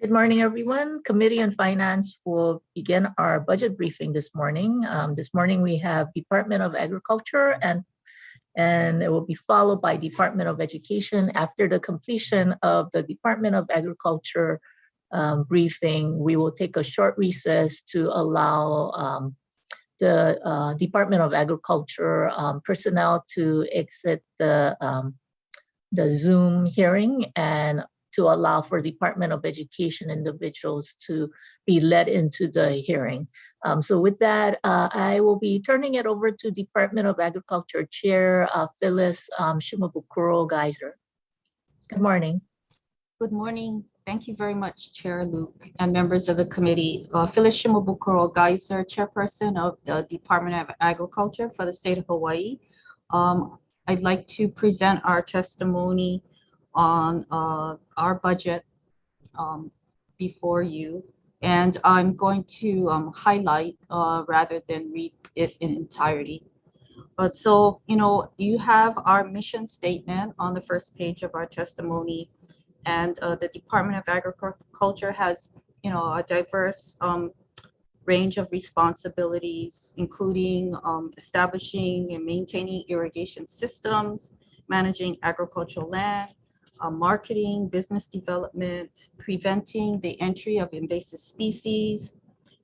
Good morning, everyone. Committee on Finance will begin our budget briefing this morning. This morning we have Department of Agriculture and it will be followed by Department of Education. After the completion of the Department of Agriculture briefing, we will take a short recess to allow the Department of Agriculture personnel to exit the Zoom hearing and to allow for Department of Education individuals to be led into the hearing. So with that, I will be turning it over to Department of Agriculture Chair Phyllis Shimabukuro-Geyser. Good morning. Good morning. Thank you very much, Chair Luke and members of the committee. Phyllis Shimabukuro-Geyser, Chairperson of the Department of Agriculture for the state of Hawaii. I'd like to present our testimony on our budget before you, and I'm going to highlight rather than read it in entirety. But so, you have our mission statement on the first page of our testimony, and the Department of Agriculture has, a diverse range of responsibilities, including establishing and maintaining irrigation systems, managing agricultural land, marketing, business development, preventing the entry of invasive species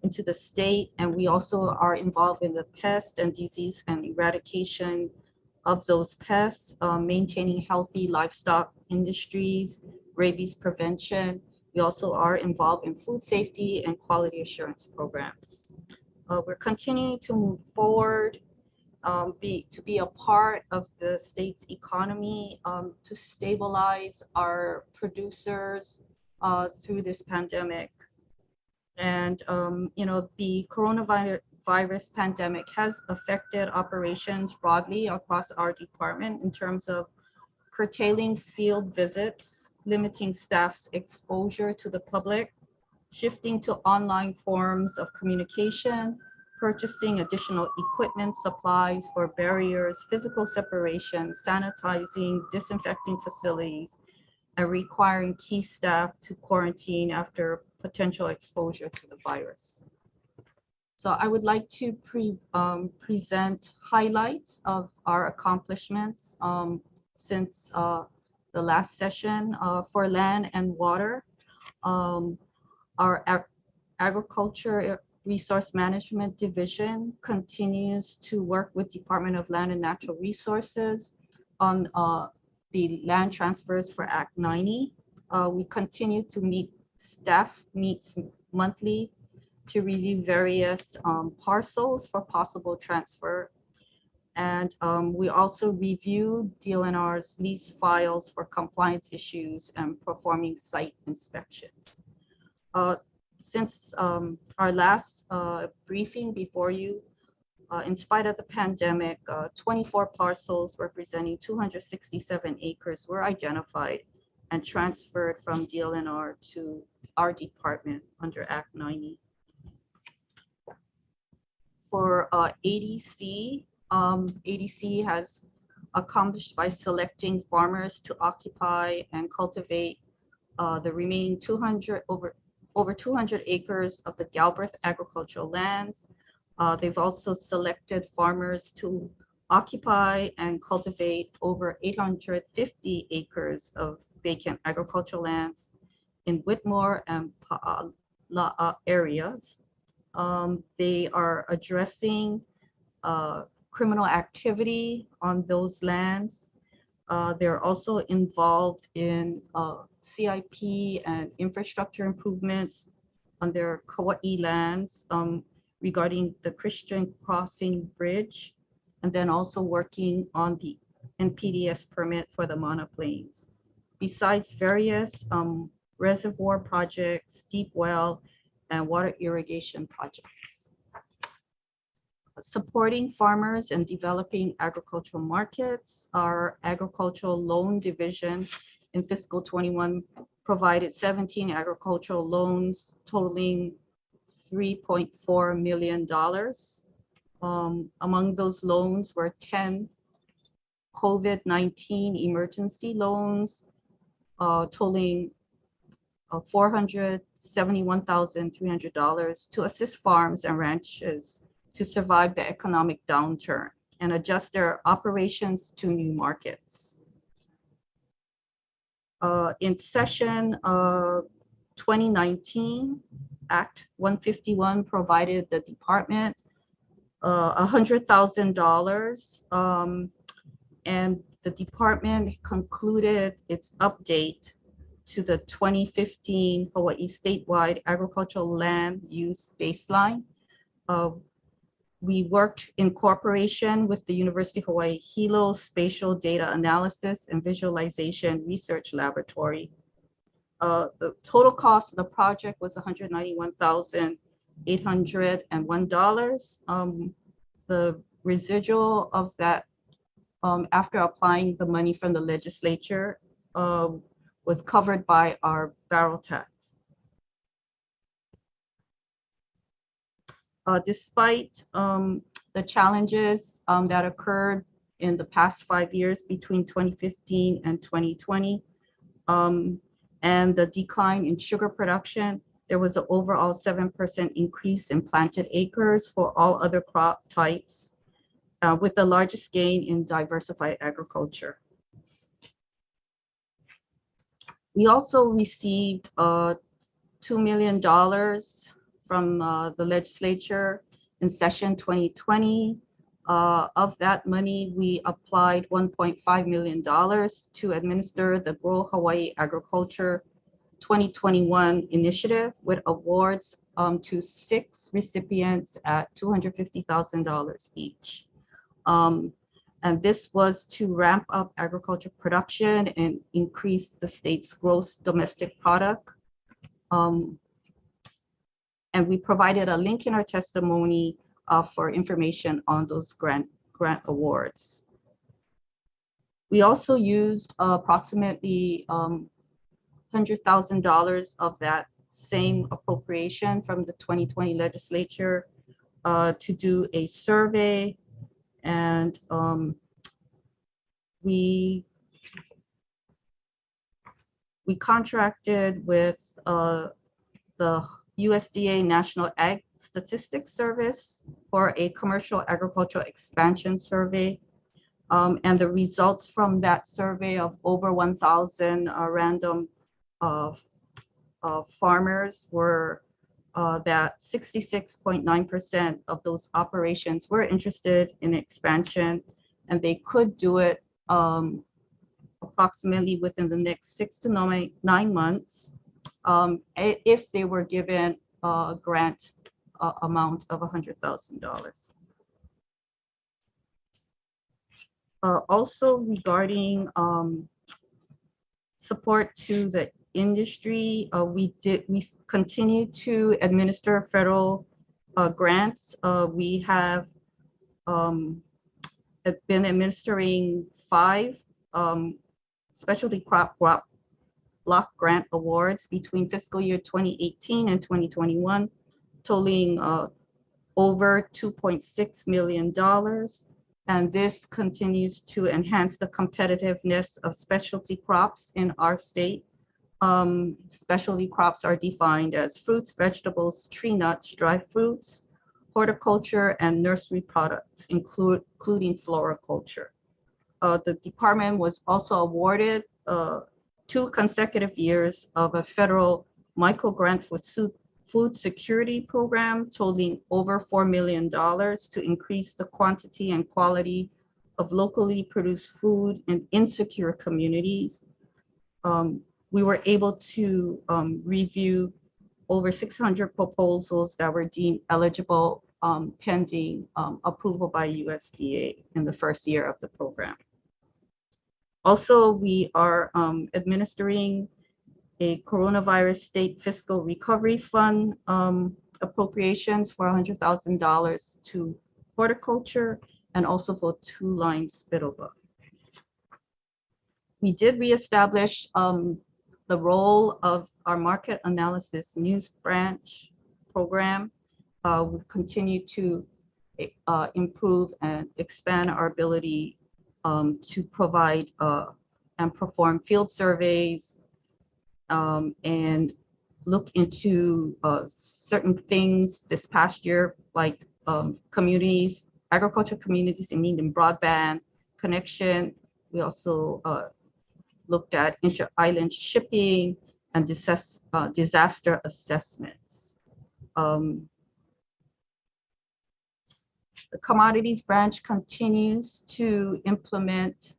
into the state. And we also are involved in the pest and disease and eradication of those pests, maintaining healthy livestock industries, rabies prevention. We also are involved in food safety and quality assurance programs. We're continuing to move forward, to be a part of the state's economy, to stabilize our producers through this pandemic. And, the coronavirus pandemic has affected operations broadly across our department in terms of curtailing field visits, limiting staff's exposure to the public, shifting to online forms of communication, purchasing additional equipment, supplies for barriers, physical separation, sanitizing, disinfecting facilities, and requiring key staff to quarantine after potential exposure to the virus. So I would like to present highlights of our accomplishments since the last session. For land and water, our agriculture Resource Management Division continues to work with Department of Land and Natural Resources on the land transfers for Act 90. We continue to meet, staff meets monthly to review various parcels for possible transfer. And we also review DLNR's lease files for compliance issues and performing site inspections. Since our last briefing before you, in spite of the pandemic, 24 parcels representing 267 acres were identified and transferred from DLNR to our department under Act 90. For ADC, ADC has accomplished by selecting farmers to occupy and cultivate the remaining over 200 acres of the Galbraith agricultural lands. They've also selected farmers to occupy and cultivate over 850 acres of vacant agricultural lands in Whitmore and Pa'a areas. They are addressing criminal activity on those lands. They're also involved in CIP and infrastructure improvements on their Kauai lands regarding the Christian Crossing Bridge, and then also working on the NPDES permit for the Mana Plains. Besides various reservoir projects, deep well, and water irrigation projects. Supporting farmers and developing agricultural markets, our agricultural loan division in fiscal 21 provided 17 agricultural loans totaling $3.4 million. Among those loans were 10 COVID-19 emergency loans totaling $471,300 to assist farms and ranches to survive the economic downturn and adjust their operations to new markets. In session 2019, Act 151 provided the department $100,000, and the department concluded its update to the 2015 Hawaii statewide agricultural land use baseline. We worked in cooperation with the University of Hawaii Hilo Spatial Data Analysis and Visualization Research Laboratory. The total cost of the project was $191,801. The residual of that, after applying the money from the legislature, was covered by our barrel tax. Despite the challenges that occurred in the past 5 years between 2015 and 2020, and the decline in sugar production, there was an overall 7% increase in planted acres for all other crop types, with the largest gain in diversified agriculture. We also received $2 million from the legislature in session 2020. Of that money, we applied $1.5 million to administer the Grow Hawaii Agriculture 2021 initiative with awards to 6 recipients at $250,000 each. And this was to ramp up agriculture production and increase the state's gross domestic product. And we provided a link in our testimony for information on those grant awards. We also used approximately $100,000 of that same appropriation from the 2020 legislature to do a survey, and we contracted with the USDA National Ag Statistics Service for a commercial agricultural expansion survey. And the results from that survey of over 1,000 random farmers were that 66.9% of those operations were interested in expansion, and they could do it approximately within the next 6 to 9 months if they were given a grant amount of $100,000. Also regarding support to the industry, we continue to administer federal grants. We have been administering 5 specialty crop block grant awards between fiscal year 2018 and 2021, totaling over $2.6 million. And this continues to enhance the competitiveness of specialty crops in our state. Specialty crops are defined as fruits, vegetables, tree nuts, dry fruits, horticulture, and nursery products, including floriculture. The department was also awarded 2 consecutive years of a federal micro grant for food security program totaling over $4 million to increase the quantity and quality of locally produced food in insecure communities. We were able to review over 600 proposals that were deemed eligible pending approval by USDA in the first year of the program. Also, we are administering a coronavirus state fiscal recovery fund appropriations for $100,000 to horticulture and also for 2 lines spittlebug. We did reestablish the role of our market analysis news branch program. We continue to improve and expand our ability to provide and perform field surveys and look into certain things this past year, like communities, agriculture communities in need of broadband connection. We also looked at inter-island shipping and disaster assessments. The commodities branch continues to implement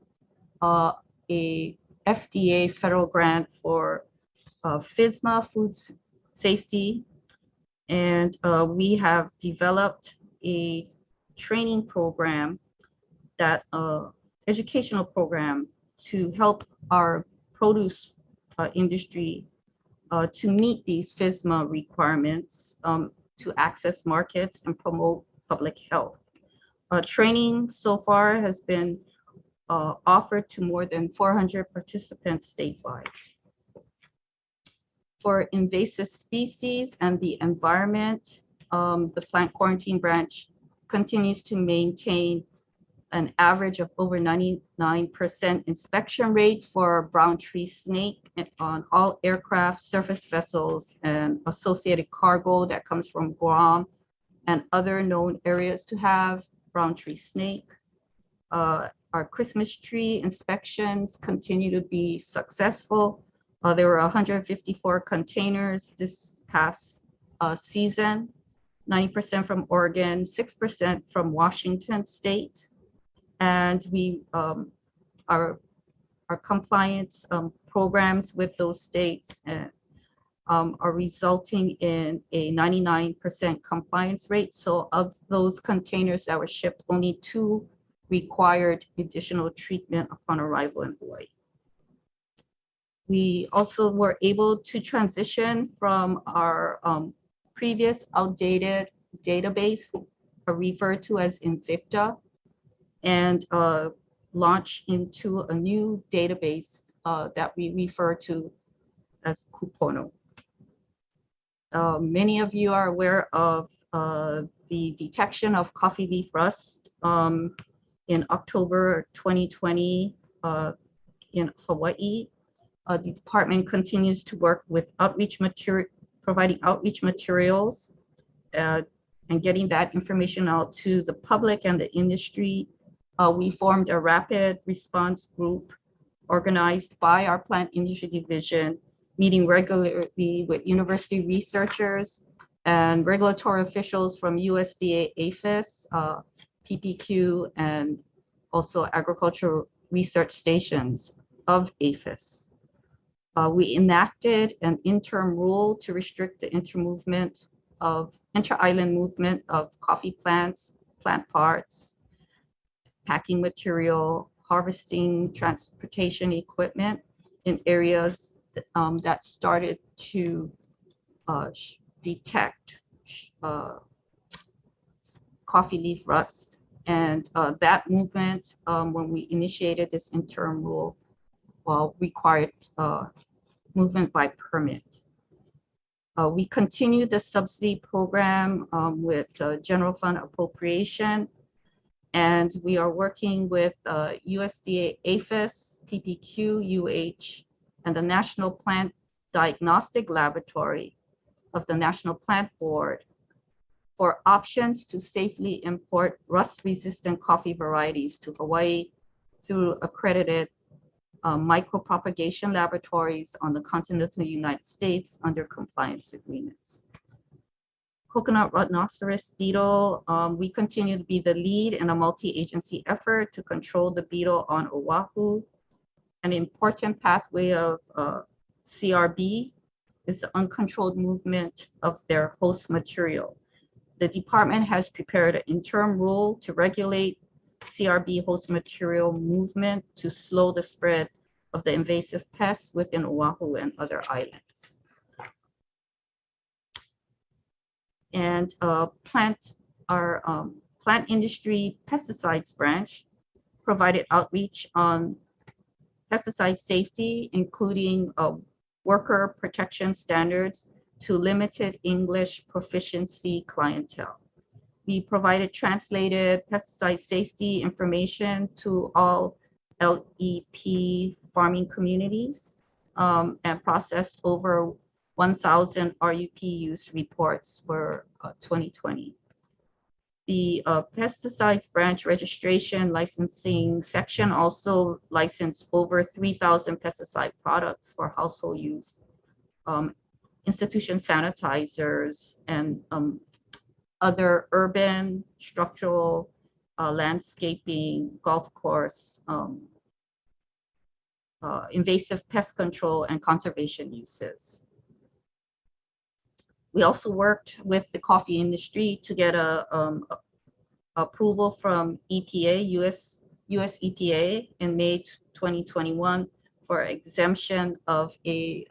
a FDA federal grant for FSMA, food safety, and we have developed a training program, that educational program, to help our produce industry to meet these FSMA requirements, to access markets and promote public health. Training so far has been offered to more than 400 participants statewide. For invasive species and the environment, the plant quarantine branch continues to maintain an average of over 99% inspection rate for brown tree snake on all aircraft, surface vessels, and associated cargo that comes from Guam and other known areas to have brown tree snake. Our Christmas tree inspections continue to be successful. There were 154 containers this past season, 90% from Oregon, 6% from Washington State. And we our compliance programs with those states are resulting in a 99% compliance rate. So of those containers that were shipped, only 2 required additional treatment upon arrival in Hawaii. We also were able to transition from our previous outdated database, referred to as Invicta, and launch into a new database that we refer to as Kupono. Many of you are aware of the detection of coffee leaf rust in October 2020 in Hawaii. The department continues to work with outreach material, providing outreach materials and getting that information out to the public and the industry. We formed a rapid response group organized by our plant industry division, meeting regularly with university researchers and regulatory officials from USDA, APHIS, PPQ, and also agricultural research stations of APHIS. We enacted an interim rule to restrict the inter-island movement of coffee plants, plant parts, packing material, harvesting, transportation equipment in areas that started to detect coffee leaf rust. And that movement, when we initiated this interim rule, required movement by permit. We continue the subsidy program with general fund appropriation, and we are working with USDA, APHIS, PPQ, UH, and the National Plant Diagnostic Laboratory of the National Plant Board for options to safely import rust-resistant coffee varieties to Hawaii through accredited micropropagation laboratories on the continental United States under compliance agreements. Coconut rhinoceros beetle, we continue to be the lead in a multi-agency effort to control the beetle on Oahu. An important pathway of CRB is the uncontrolled movement of their host material. The department has prepared an interim rule to regulate CRB host material movement to slow the spread of the invasive pests within Oahu and other islands. And plant industry pesticides branch provided outreach on pesticide safety, including worker protection standards to limited English proficiency clientele. We provided translated pesticide safety information to all LEP farming communities and processed over 1,000 RUP use reports for 2020. The pesticides branch registration licensing section also licensed over 3,000 pesticide products for household use, institution sanitizers, and other urban, structural, landscaping, golf course, invasive pest control, and conservation uses. We also worked with the coffee industry to get a approval from EPA, US EPA in May 2021 for exemption of a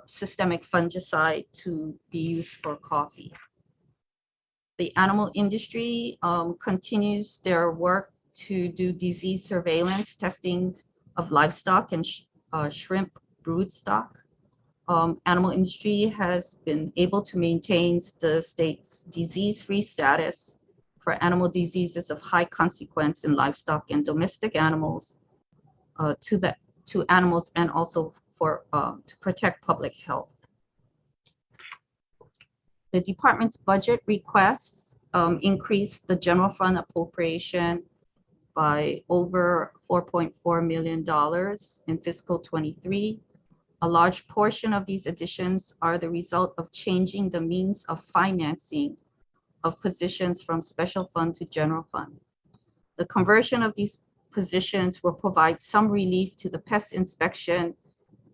systemic fungicide to be used for coffee. The animal industry continues their work to do disease surveillance testing of livestock and shrimp brood stock. Animal industry has been able to maintain the state's disease-free status for animal diseases of high consequence in livestock and domestic animals to animals, and also for to protect public health. The department's budget requests increased the general fund appropriation by over $4.4 million in fiscal 23. A large portion of these additions are the result of changing the means of financing of positions from special fund to general fund. The conversion of these positions will provide some relief to the pest inspection,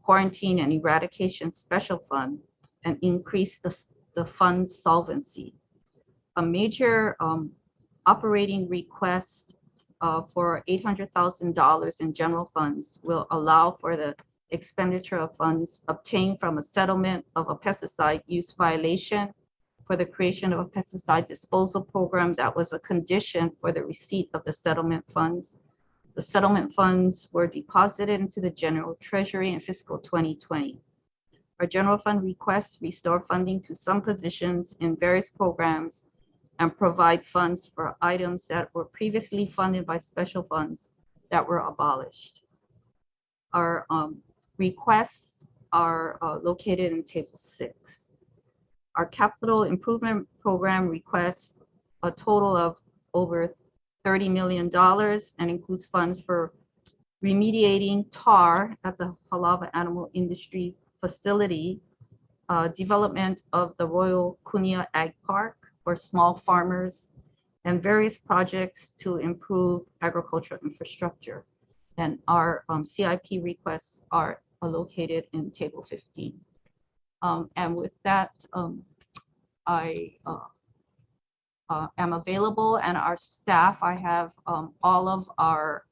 quarantine, and eradication special fund and increase the fund's solvency. A major operating request for $800,000 in general funds will allow for the expenditure of funds obtained from a settlement of a pesticide use violation for the creation of a pesticide disposal program that was a condition for the receipt of the settlement funds. The settlement funds were deposited into the general treasury in fiscal 2020. Our general fund requests restore funding to some positions in various programs and provide funds for items that were previously funded by special funds that were abolished. Our requests are located in Table 6. Our capital improvement program requests a total of over $30 million and includes funds for remediating tar at the Halava Animal Industry Facility, development of the Royal Kunia Ag Park for small farmers, and various projects to improve agricultural infrastructure. And our CIP requests are located in Table 15. And with that, I am available, and our staff, I have all of our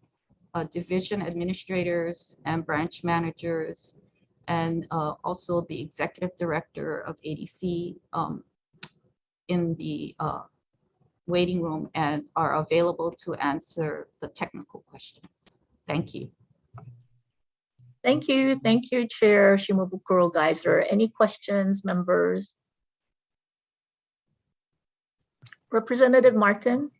division administrators and branch managers, and also the executive director of ADC in the waiting room and are available to answer the technical questions. Thank you. Thank you, Chair Shimabukuro-Geiser. Any questions, members? Representative Martin.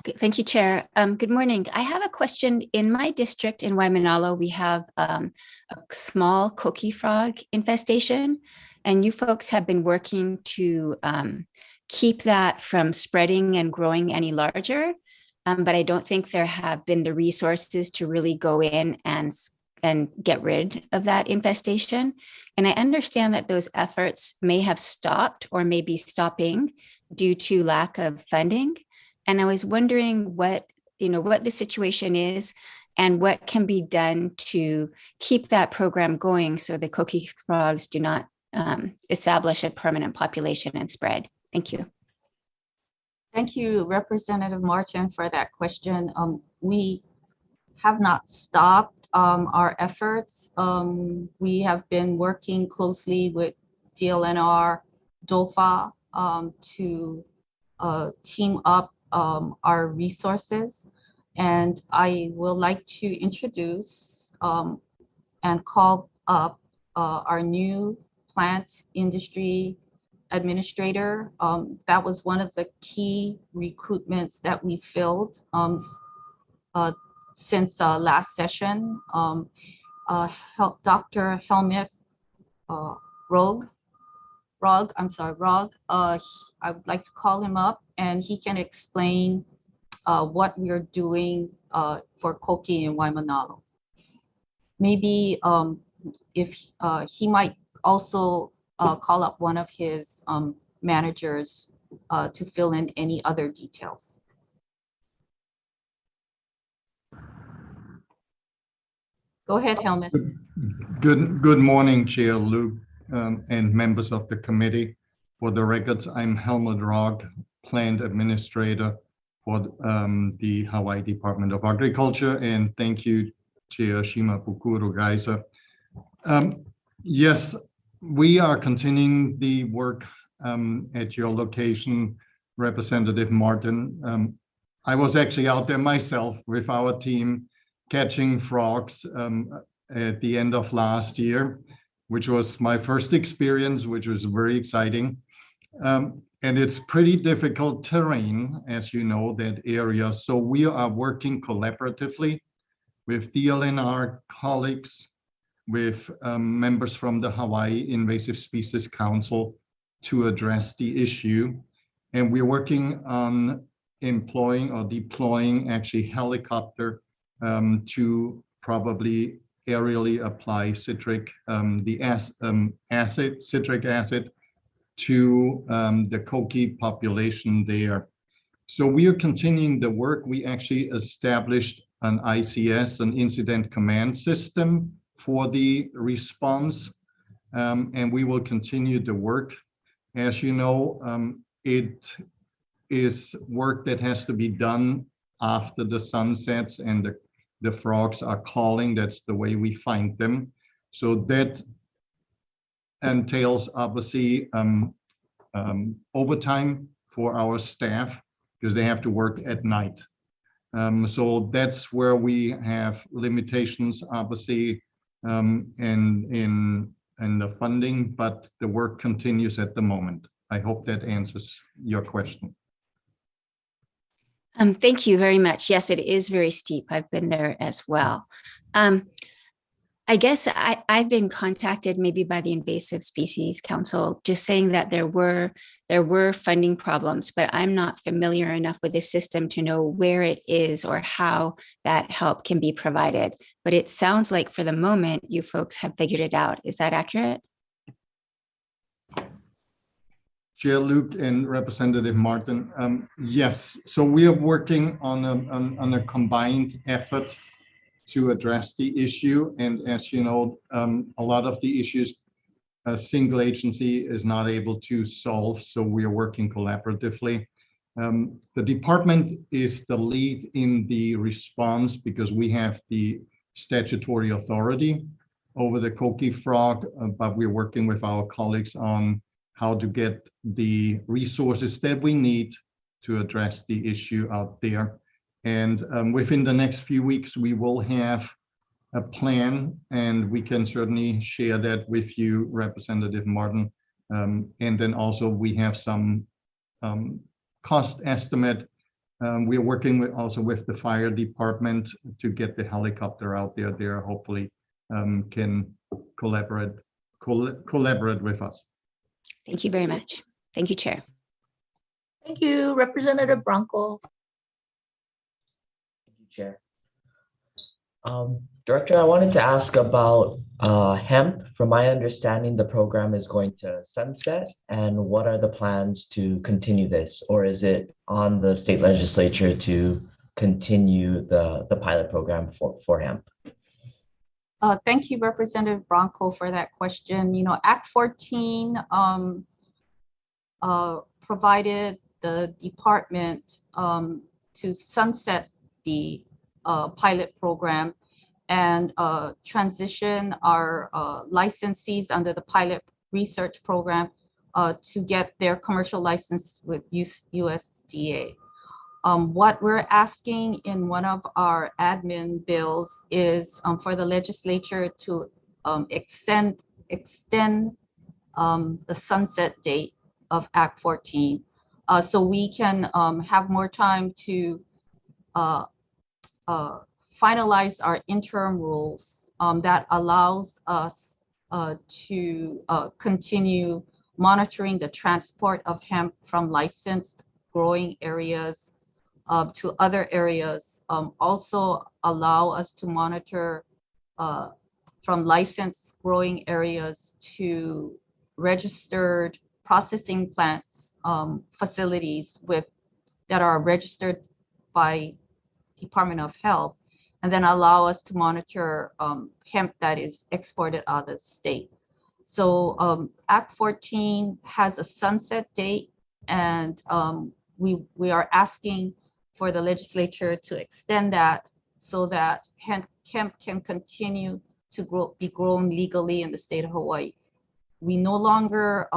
Thank you, Chair. Good morning. I have a question. In my district in Waimanalo, we have a small coqui frog infestation, and you folks have been working to keep that from spreading and growing any larger, but I don't think there have been the resources to really go in and get rid of that infestation. And I understand that those efforts may have stopped or may be stopping due to lack of funding. And I was wondering what the situation is and what can be done to keep that program going so the coqui frogs do not establish a permanent population and spread. Thank you. Thank you, Representative Martin, for that question. We have not stopped our efforts. We have been working closely with DLNR, DOFA to team up our resources. And I would like to introduce and call up our new plant industry administrator. That was one of the key recruitments that we filled since last session. Dr. Helmuth Rog, I would like to call him up and he can explain what we are doing for Koki and Waimanalo. Maybe if he might also call up one of his managers to fill in any other details. Go ahead, Helmut. Good morning, Chair Luke and members of the committee. For the records, I'm Helmut Rogg, Plant Administrator for the Hawaii Department of Agriculture, and thank you, Chair Shima Pukuru-Geiser. Yes, we are continuing the work at your location, Representative Martin. I was actually out there myself with our team catching frogs at the end of last year, which was my first experience, which was very exciting. And it's pretty difficult terrain, as you know, that area. So we are working collaboratively with DLNR colleagues, with members from the Hawaii Invasive Species Council to address the issue. And we're working on employing or deploying actually helicopter to probably aerially apply citric acid to the Koki population there. So we are continuing the work. We actually established an ICS, an incident command system for the response, and we will continue the work. As you know, it is work that has to be done after the sun sets and the frogs are calling. That's the way we find them. So that entails obviously overtime for our staff because they have to work at night. So that's where we have limitations, obviously, in the funding, but the work continues at the moment. I hope that answers your question. Thank you very much. Yes, it is very steep. I've been there as well. I guess I've been contacted maybe by the Invasive Species Council, just saying that there were funding problems, but I'm not familiar enough with the system to know where it is or how that help can be provided. But it sounds like for the moment, you folks have figured it out. Is that accurate? Chair Luke and Representative Martin, yes. So we are working on a combined effort to address the issue. And as you know, a lot of the issues a single agency is not able to solve. So we are working collaboratively. The department is the lead in the response because we have the statutory authority over the Koki frog, but we're working with our colleagues on how to get the resources that we need to address the issue out there. And within the next few weeks, we will have a plan, and we can certainly share that with you, Representative Martin. And then also we have some cost estimate. We're working also with the fire department to get the helicopter out there. They hopefully can collaborate with us. Thank you very much. Thank you, Chair. Thank you, Representative Branco. Thank you, Chair. Director, I wanted to ask about hemp. From my understanding, the program is going to sunset, and what are the plans to continue this? Or is it on the state legislature to continue the pilot program for hemp? Thank you, Representative Branco, for that question. You know, Act 14 provided the department to sunset the pilot program and transition our licensees under the pilot research program to get their commercial license with USDA. What we're asking in one of our admin bills is for the legislature to extend the sunset date of Act 14 so we can have more time to finalize our interim rules that allows us to continue monitoring the transport of hemp from licensed growing areas to other areas. Also allow us to monitor from licensed growing areas to registered processing plants, facilities that are registered by Department of Health, and then allow us to monitor hemp that is exported out of the state. So Act 14 has a sunset date, and we are asking for the legislature to extend that so that hemp can continue to be grown legally in the state of Hawaii. We no longer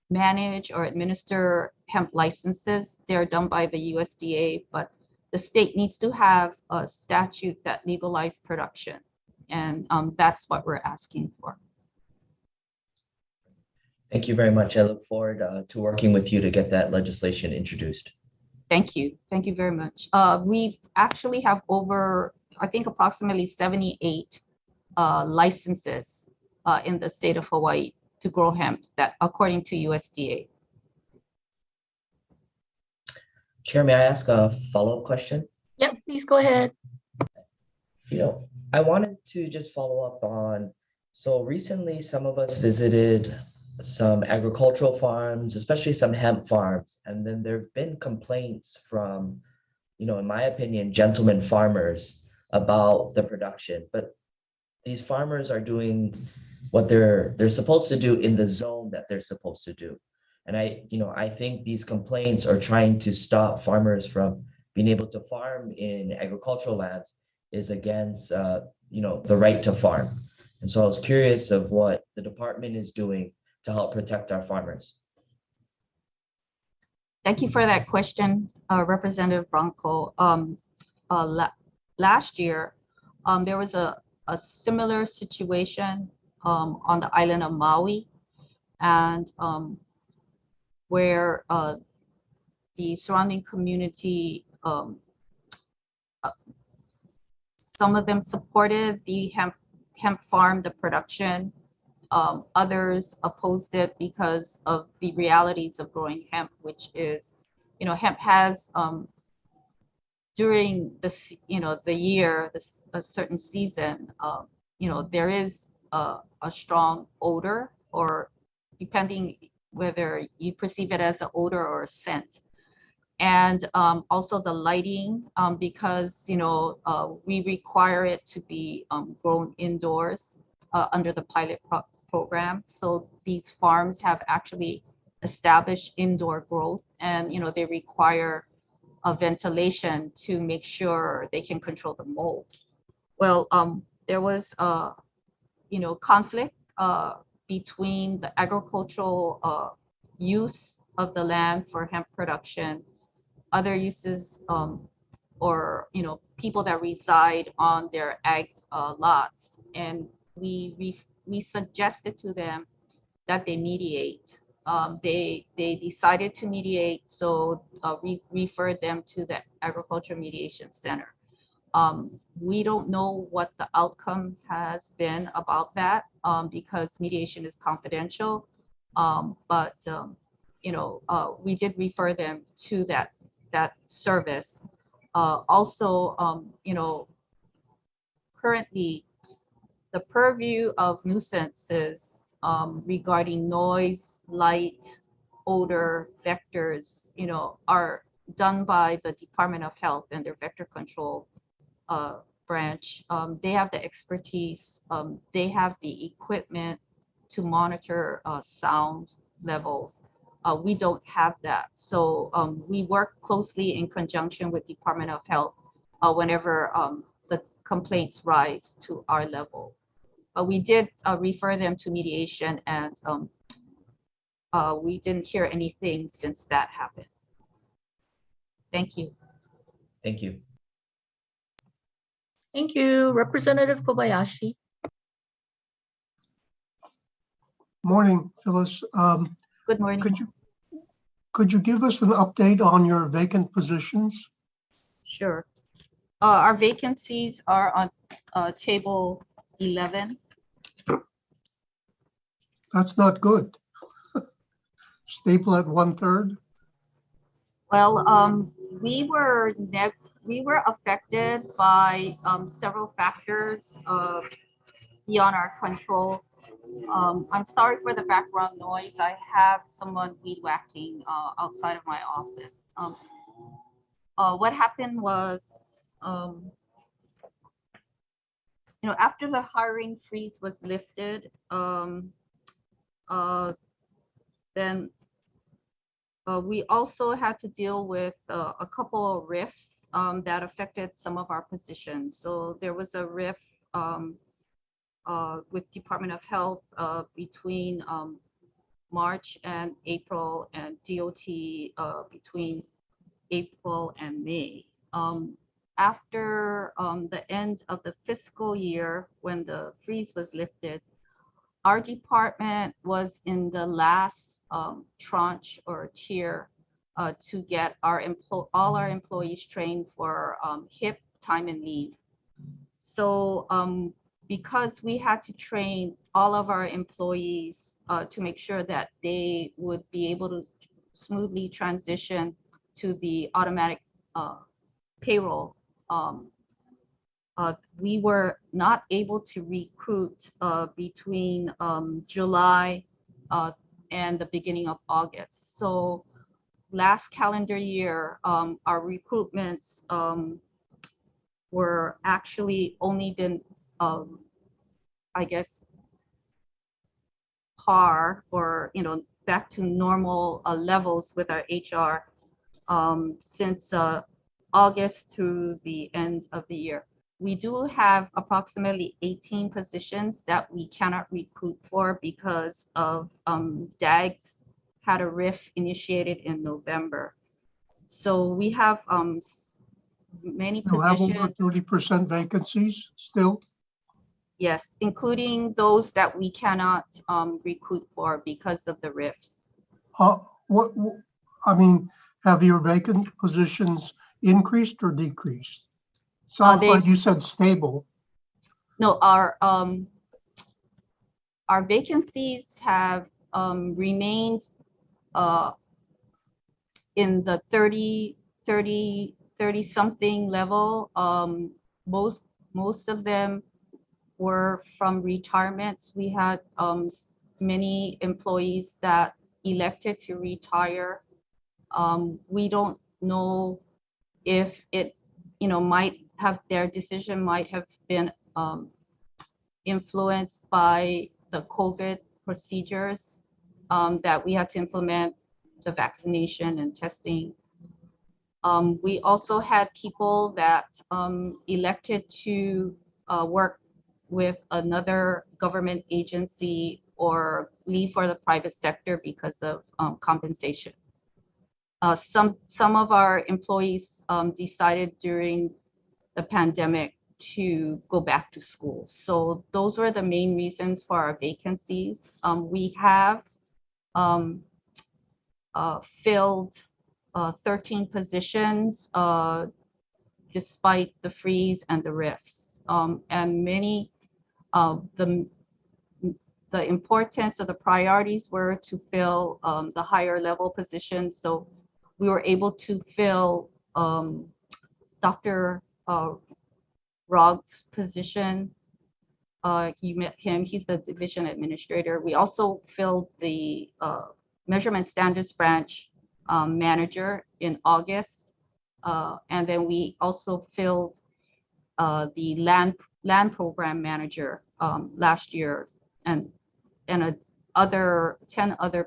manage or administer hemp licenses. They're done by the USDA, but the state needs to have a statute that legalizes production. And that's what we're asking for. Thank you very much. I look forward to working with you to get that legislation introduced. Thank you. Thank you very much. We actually have over, I think, approximately 78 licenses in the state of Hawaii to grow hemp, that according to USDA. Chair, may I ask a follow-up question? Yeah, please go ahead. I wanted to just follow up on, so recently some of us visited some agricultural farms, especially some hemp farms, and then there have been complaints from, in my opinion, gentlemen farmers about the production, but these farmers are doing what they're supposed to do in the zone that they're supposed to do. And I think these complaints are trying to stop farmers from being able to farm in agricultural lands is against, the right to farm. And so I was curious of what the department is doing to help protect our farmers. Thank you for that question, Representative Bronco. Last year, there was a similar situation on the island of Maui, and where the surrounding community, some of them supported the hemp farm, the production. Others opposed it because of the realities of growing hemp, which is, hemp has during the year, a certain season, there is a strong odor, or depending whether you perceive it as an odor or a scent. And also the lighting, because we require it to be grown indoors under the pilot program. So these farms have actually established indoor growth, and they require a ventilation to make sure they can control the mold. Well, there was conflict between the agricultural use of the land for hemp production, other uses, or people that reside on their ag lots, and we suggested to them that they mediate. They decided to mediate, so we referred them to the Agriculture Mediation Center. We don't know what the outcome has been about that, because mediation is confidential, but we did refer them to that service. Also, currently the purview of nuisances regarding noise, light, odor, vectors, are done by the Department of Health and their vector control branch. They have the expertise, they have the equipment to monitor sound levels. We don't have that. So we work closely in conjunction with Department of Health whenever the complaints rise to our level. But we did refer them to mediation, and we didn't hear anything since that happened. Thank you. Thank you. Thank you. Representative Kobayashi. Morning, Phyllis. Good morning. Could you give us an update on your vacant positions? Sure. Our vacancies are on table 11. That's not good. Stable at 1/3? Well, we were affected by several factors beyond our control. I'm sorry for the background noise. I have someone weed whacking outside of my office. What happened was, after the hiring freeze was lifted, then we also had to deal with a couple of rifts that affected some of our positions. So there was a rift with Department of Health between March and April, and DOT between April and May. After the end of the fiscal year, when the freeze was lifted, our department was in the last tranche or tier to get all our employees trained for HIP time and leave. So because we had to train all of our employees to make sure that they would be able to smoothly transition to the automatic payroll, we were not able to recruit between July and the beginning of August. So last calendar year, our recruitments were actually only been, I guess, par or back to normal levels with our HR since August through the end of the year. We do have approximately 18 positions that we cannot recruit for because of DAGs had a RIF initiated in November. So we have many You have positions. over 30% vacancies still? Yes, including those that we cannot recruit for because of the RIFs. Have your vacant positions increased or decreased? Sounds like you said stable. No, our vacancies have remained in the 30 something level. Most of them were from retirements. We had many employees that elected to retire. We don't know if it, their decision might have been influenced by the COVID procedures that we had to implement, the vaccination and testing. We also had people that elected to work with another government agency or leave for the private sector because of compensation. Some of our employees decided during the pandemic to go back to school. So those were the main reasons for our vacancies. We have filled 13 positions despite the freeze and the rifts. And many of the importance of the priorities were to fill the higher level positions. So we were able to fill Dr. Rog's position. You met him, he's the division administrator. We also filled the measurement standards branch manager in August. And then we also filled the land program manager last year and 10 other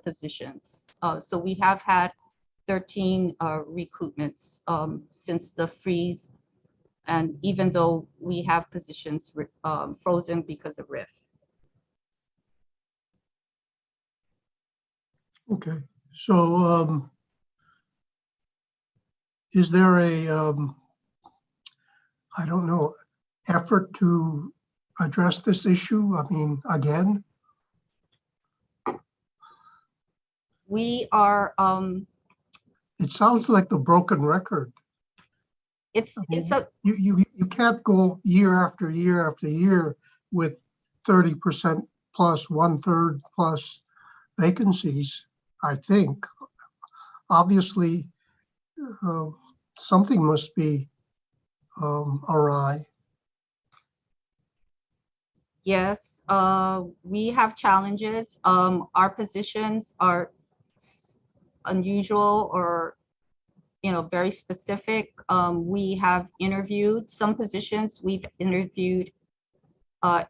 positions. So we have had 13 recruitments since the freeze, and even though we have positions frozen because of RIF. Okay, so is there a, I don't know, effort to address this issue? I mean, again? We are. It sounds like the broken record. You can't go year after year after year with 30% plus 1/3 plus vacancies, I think. Obviously, something must be awry. Yes, we have challenges. Our positions are unusual or, very specific. We have interviewed some positions. We've interviewed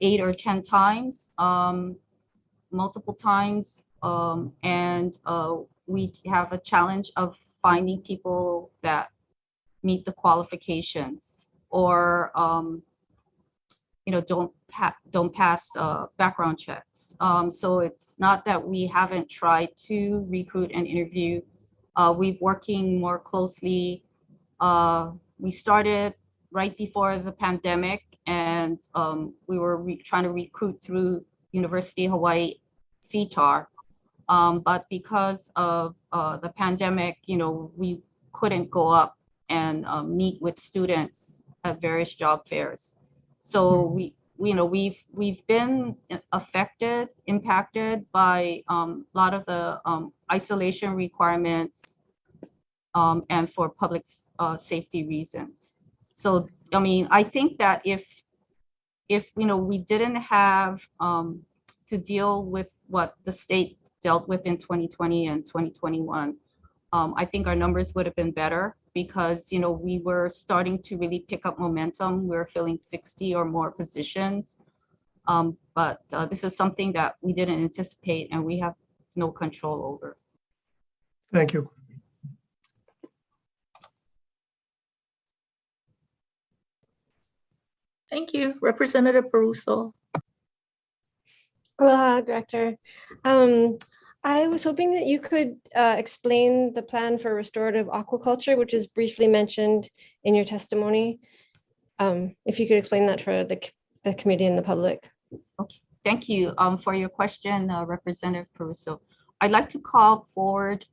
8 or 10 times, multiple times, and we have a challenge of finding people that meet the qualifications or don't pass background checks. So it's not that we haven't tried to recruit and interview. We're working more closely. We started right before the pandemic, and we were trying to recruit through University of Hawaii CTAR. But because of the pandemic, we couldn't go up and meet with students at various job fairs. So we've been affected, impacted by a lot of the isolation requirements and for public safety reasons. So I think that if we didn't have to deal with what the state dealt with in 2020 and 2021, I think our numbers would have been better because, we were starting to really pick up momentum. We were filling 60 or more positions. But this is something that we didn't anticipate and we have no control over. Thank you. Thank you. Representative Peruso. Aloha, Director. I was hoping that you could explain the plan for restorative aquaculture, which is briefly mentioned in your testimony. If you could explain that for the committee and the public. Okay, thank you for your question, Representative Peruso. I'd like to call forward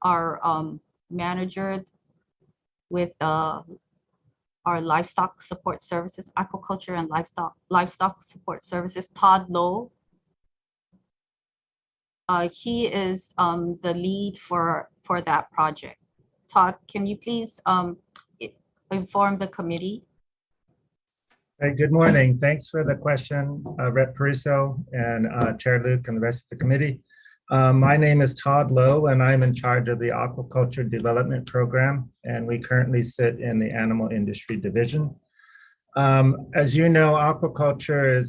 our manager with our livestock support services, aquaculture and livestock support services, Todd Lowe. He is the lead for that project. Todd, can you please inform the committee? Hey, good morning. Thanks for the question, Rep. Peruso and Chair Luke and the rest of the committee. My name is Todd Lowe, and I'm in charge of the Aquaculture Development Program, and we currently sit in the Animal Industry Division. As you know, aquaculture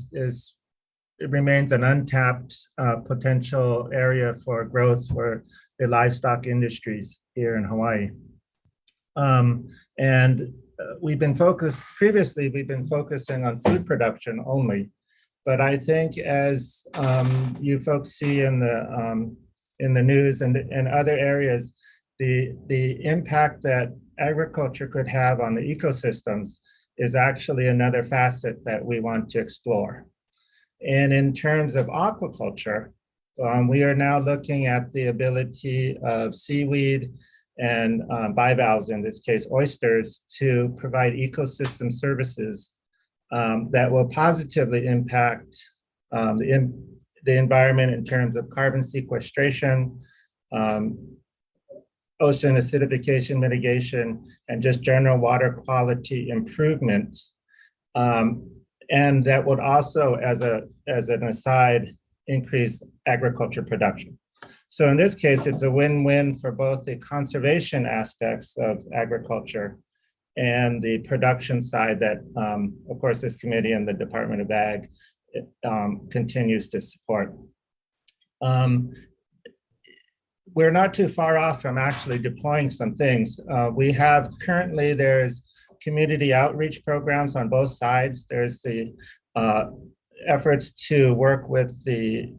it remains an untapped potential area for growth for the livestock industries here in Hawaii. We've been focusing on food production only. But I think as you folks see in the news and in other areas, the impact that agriculture could have on the ecosystems is actually another facet that we want to explore. And in terms of aquaculture, we are now looking at the ability of seaweed and bivalves, in this case oysters, to provide ecosystem services that will positively impact the environment in terms of carbon sequestration, ocean acidification mitigation, and just general water quality improvement. And that would also, as an aside, increase agriculture production. So in this case, it's a win-win for both the conservation aspects of agriculture and the production side that, of course, this committee and the Department of Ag continues to support. We're not too far off from actually deploying some things. We have currently, there's community outreach programs on both sides. There's the efforts to work with the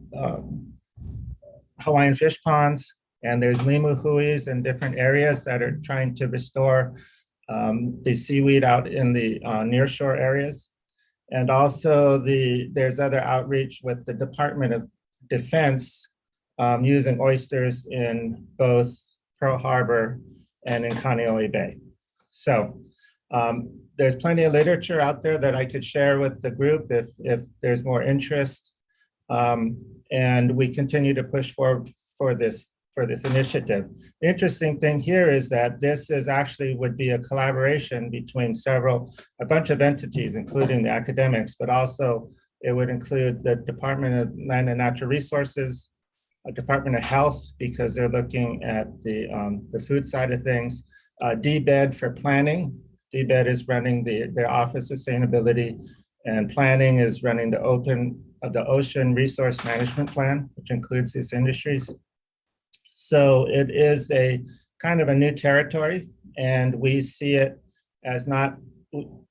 Hawaiian fish ponds, and there's limu huis in different areas that are trying to restore the seaweed out in the nearshore areas. And also there's other outreach with the Department of Defense using oysters in both Pearl Harbor and in Kaneohe Bay. So there's plenty of literature out there that I could share with the group if there's more interest. And we continue to push forward for this initiative. The interesting thing here is that this is actually would be a collaboration between a bunch of entities, including the academics, but also it would include the Department of Land and Natural Resources, Department of Health, because they're looking at the food side of things, DBED for planning. DBED is running their Office of Sustainability, and planning is running the Ocean Resource Management Plan, which includes these industries. So it is a kind of a new territory, and we see it as not,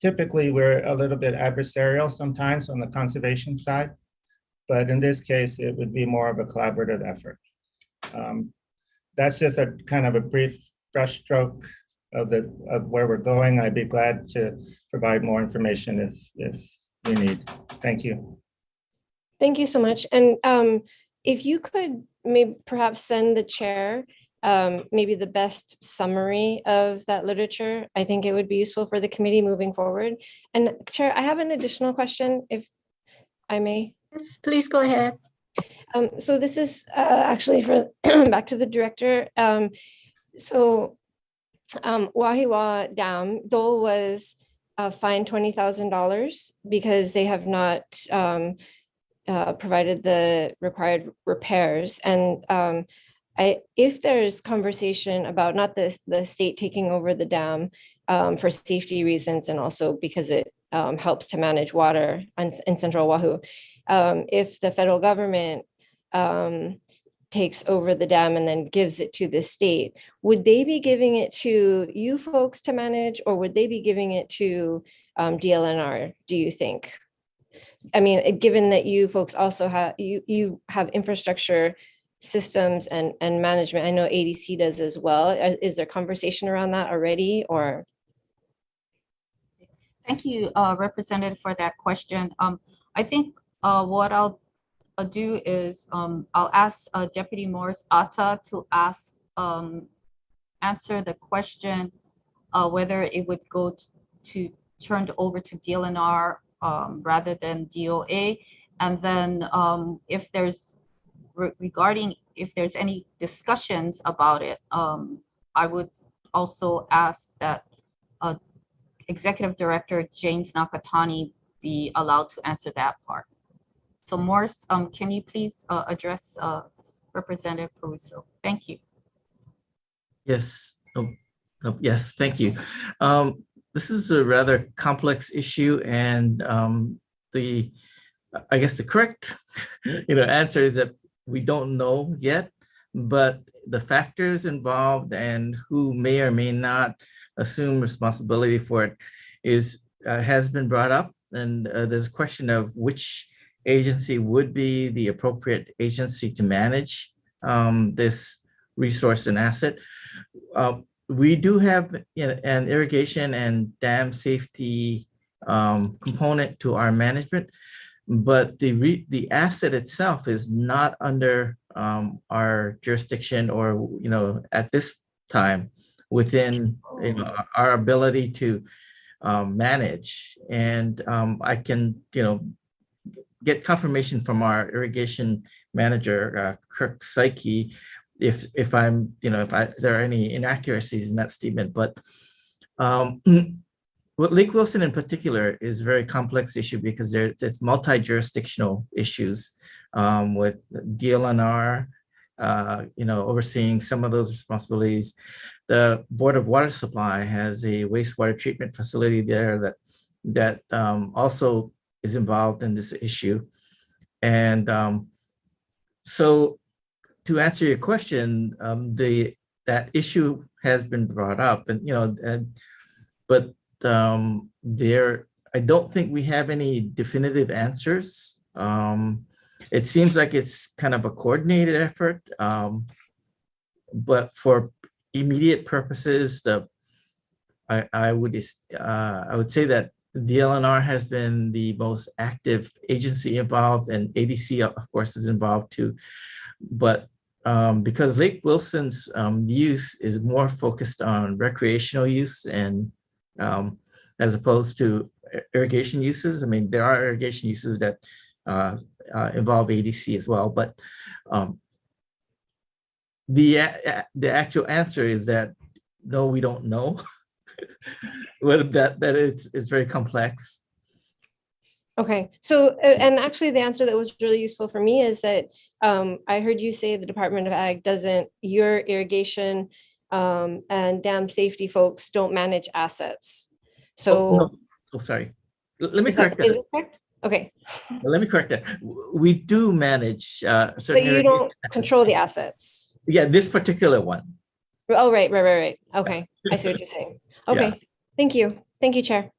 typically we're a little bit adversarial sometimes on the conservation side, but in this case, it would be more of a collaborative effort. That's just a kind of a brief brushstroke of where we're going. I'd be glad to provide more information if you need. Thank you. Thank you so much. And if you could maybe perhaps send the chair maybe the best summary of that literature, I think it would be useful for the committee moving forward. And Chair, I have an additional question, if I may. Yes, please go ahead. So this is actually for back to the director. Wahiwa Dam, Dole was fined $20,000 because they have not provided the required repairs. And if there's conversation about not the state taking over the dam for safety reasons, and also because it helps to manage water in Central Oahu, if the federal government takes over the dam and then gives it to the state, would they be giving it to you folks to manage, or would they be giving it to DLNR, do you think? I mean, given that you folks also have, you have infrastructure systems and management, I know ADC does as well. Is there conversation around that already, or? Thank you, Representative, for that question. I think what I'll do is I'll ask Deputy Morris Atta to answer the question whether it would go to turned over to DLNR rather than DOA, and then if there's if there's any discussions about it, I would also ask that Executive Director James Nakatani be allowed to answer that part. So Morris, can you please address Representative Peruso? Thank you. Yes. Yes, thank you. This is a rather complex issue, and I guess the correct answer is that we don't know yet, but the factors involved and who may or may not assume responsibility for it has been brought up, and there's a question of which agency would be the appropriate agency to manage this resource and asset. We do have an irrigation and dam safety component to our management, but the asset itself is not under our jurisdiction, or at this time within our ability to manage. And I can get confirmation from our irrigation manager, Kirk Psyche, if there are any inaccuracies in that statement. But what Lake Wilson in particular is a very complex issue, because it's multi-jurisdictional issues with DLNR, overseeing some of those responsibilities. The Board of Water Supply has a wastewater treatment facility there that also is involved in this issue. And so to answer your question, that issue has been brought up, but I don't think we have any definitive answers. It seems like it's kind of a coordinated effort, but for immediate purposes, I would say that DLNR has been the most active agency involved, and ADC, of course, is involved too. But because Lake Wilson's use is more focused on recreational use and as opposed to irrigation uses. I mean, there are irrigation uses that involve ADC as well. But the actual answer is that no, we don't know. that it's very complex. Okay, so and actually the answer that was really useful for me is that I heard you say the Department of Ag doesn't, your irrigation and dam safety folks don't manage assets. So Sorry. Let me is correct that that. correct? Okay, Let me correct that. We do manage certain. but you don't irrigation control the assets. assets. Yeah, this particular one. Oh, right. Okay, I see what you're saying. Okay, thank you. Thank you, Chair.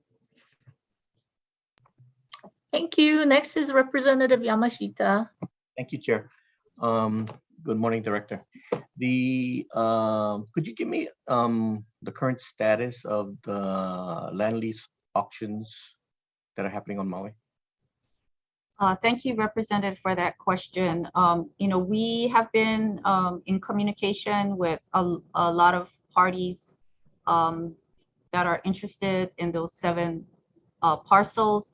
Thank you. Next is Representative Yamashita. Thank you, Chair. Good morning, Director. Could you give me the current status of the land lease auctions that are happening on Maui? Thank you, Representative, for that question. We have been in communication with a lot of parties that are interested in those 7 parcels.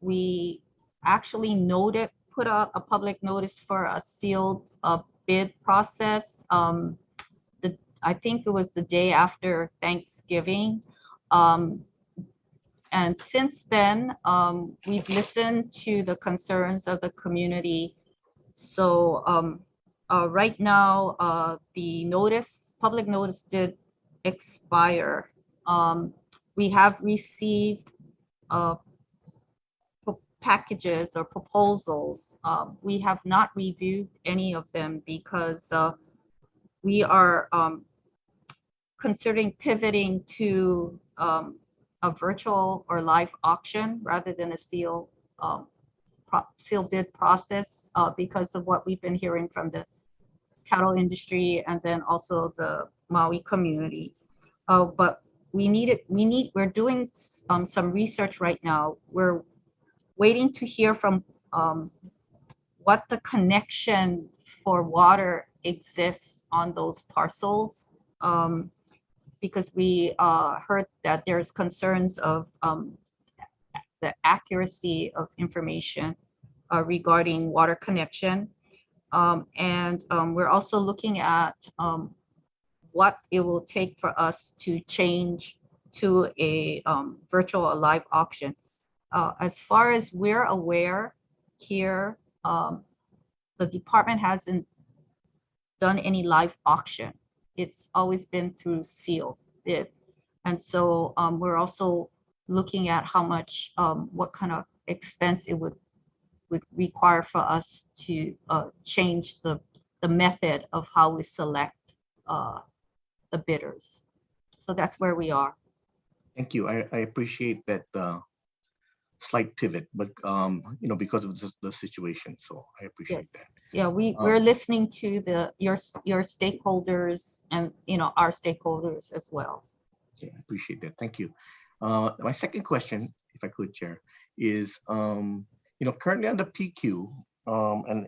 We actually put out a public notice for a sealed bid process. I think it was the day after Thanksgiving. And since then, we've listened to the concerns of the community. So right now, the public notice did expire. We have received packages or proposals. We have not reviewed any of them because we are considering pivoting to a virtual or live auction rather than a sealed bid process because of what we've been hearing from the cattle industry and then also the Maui community. But we're doing some research right now. We're waiting to hear from what the connection for water exists on those parcels. Because we heard that there's concerns of the accuracy of information regarding water connection. And we're also looking at what it will take for us to change to a virtual or live auction. As far as we're aware here, the department hasn't done any live auction. It's always been through sealed bid. And so we're also looking at how much, what kind of expense it would require for us to change the method of how we select the bidders. So that's where we are. Thank you. I appreciate that slight pivot, but because of the situation. So I appreciate that. Yeah, we're listening to your stakeholders and our stakeholders as well. Okay, I appreciate that. Thank you. My second question, if I could, Chair, is currently on the PQ,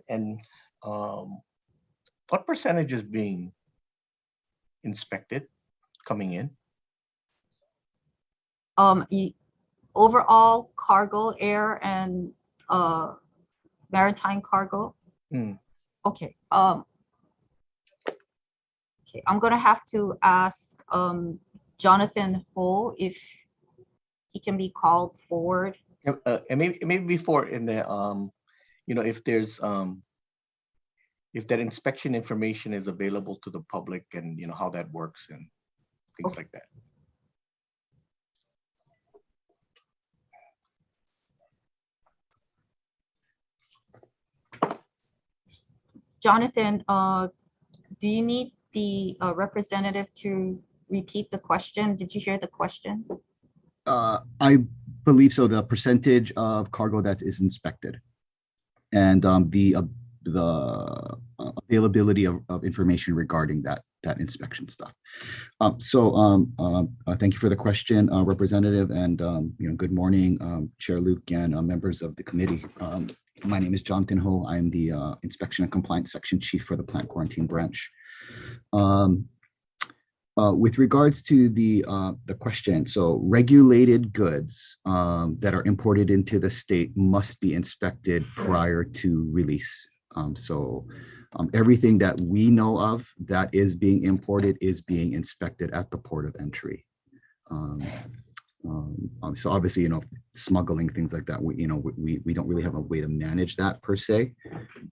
and what percentage is being inspected coming in? Overall cargo, air, and maritime cargo. Okay. Okay, I'm gonna have to ask Jonathan Ho if he can be called forward. And maybe before in the if there's if that inspection information is available to the public and how that works and things like that. Jonathan, do you need the representative to repeat the question? Did you hear the question? I believe so. The percentage of cargo that is inspected and the availability of information regarding that inspection stuff. Thank you for the question, Representative, and good morning, Chair Luke and members of the committee. My name is Jonathan Ho. I'm the Inspection and Compliance Section Chief for the Plant Quarantine Branch. With regards to the question, so regulated goods that are imported into the state must be inspected prior to release. Everything that we know of that is being imported is being inspected at the port of entry. So obviously, you know, smuggling, things like that, we don't really have a way to manage that per se,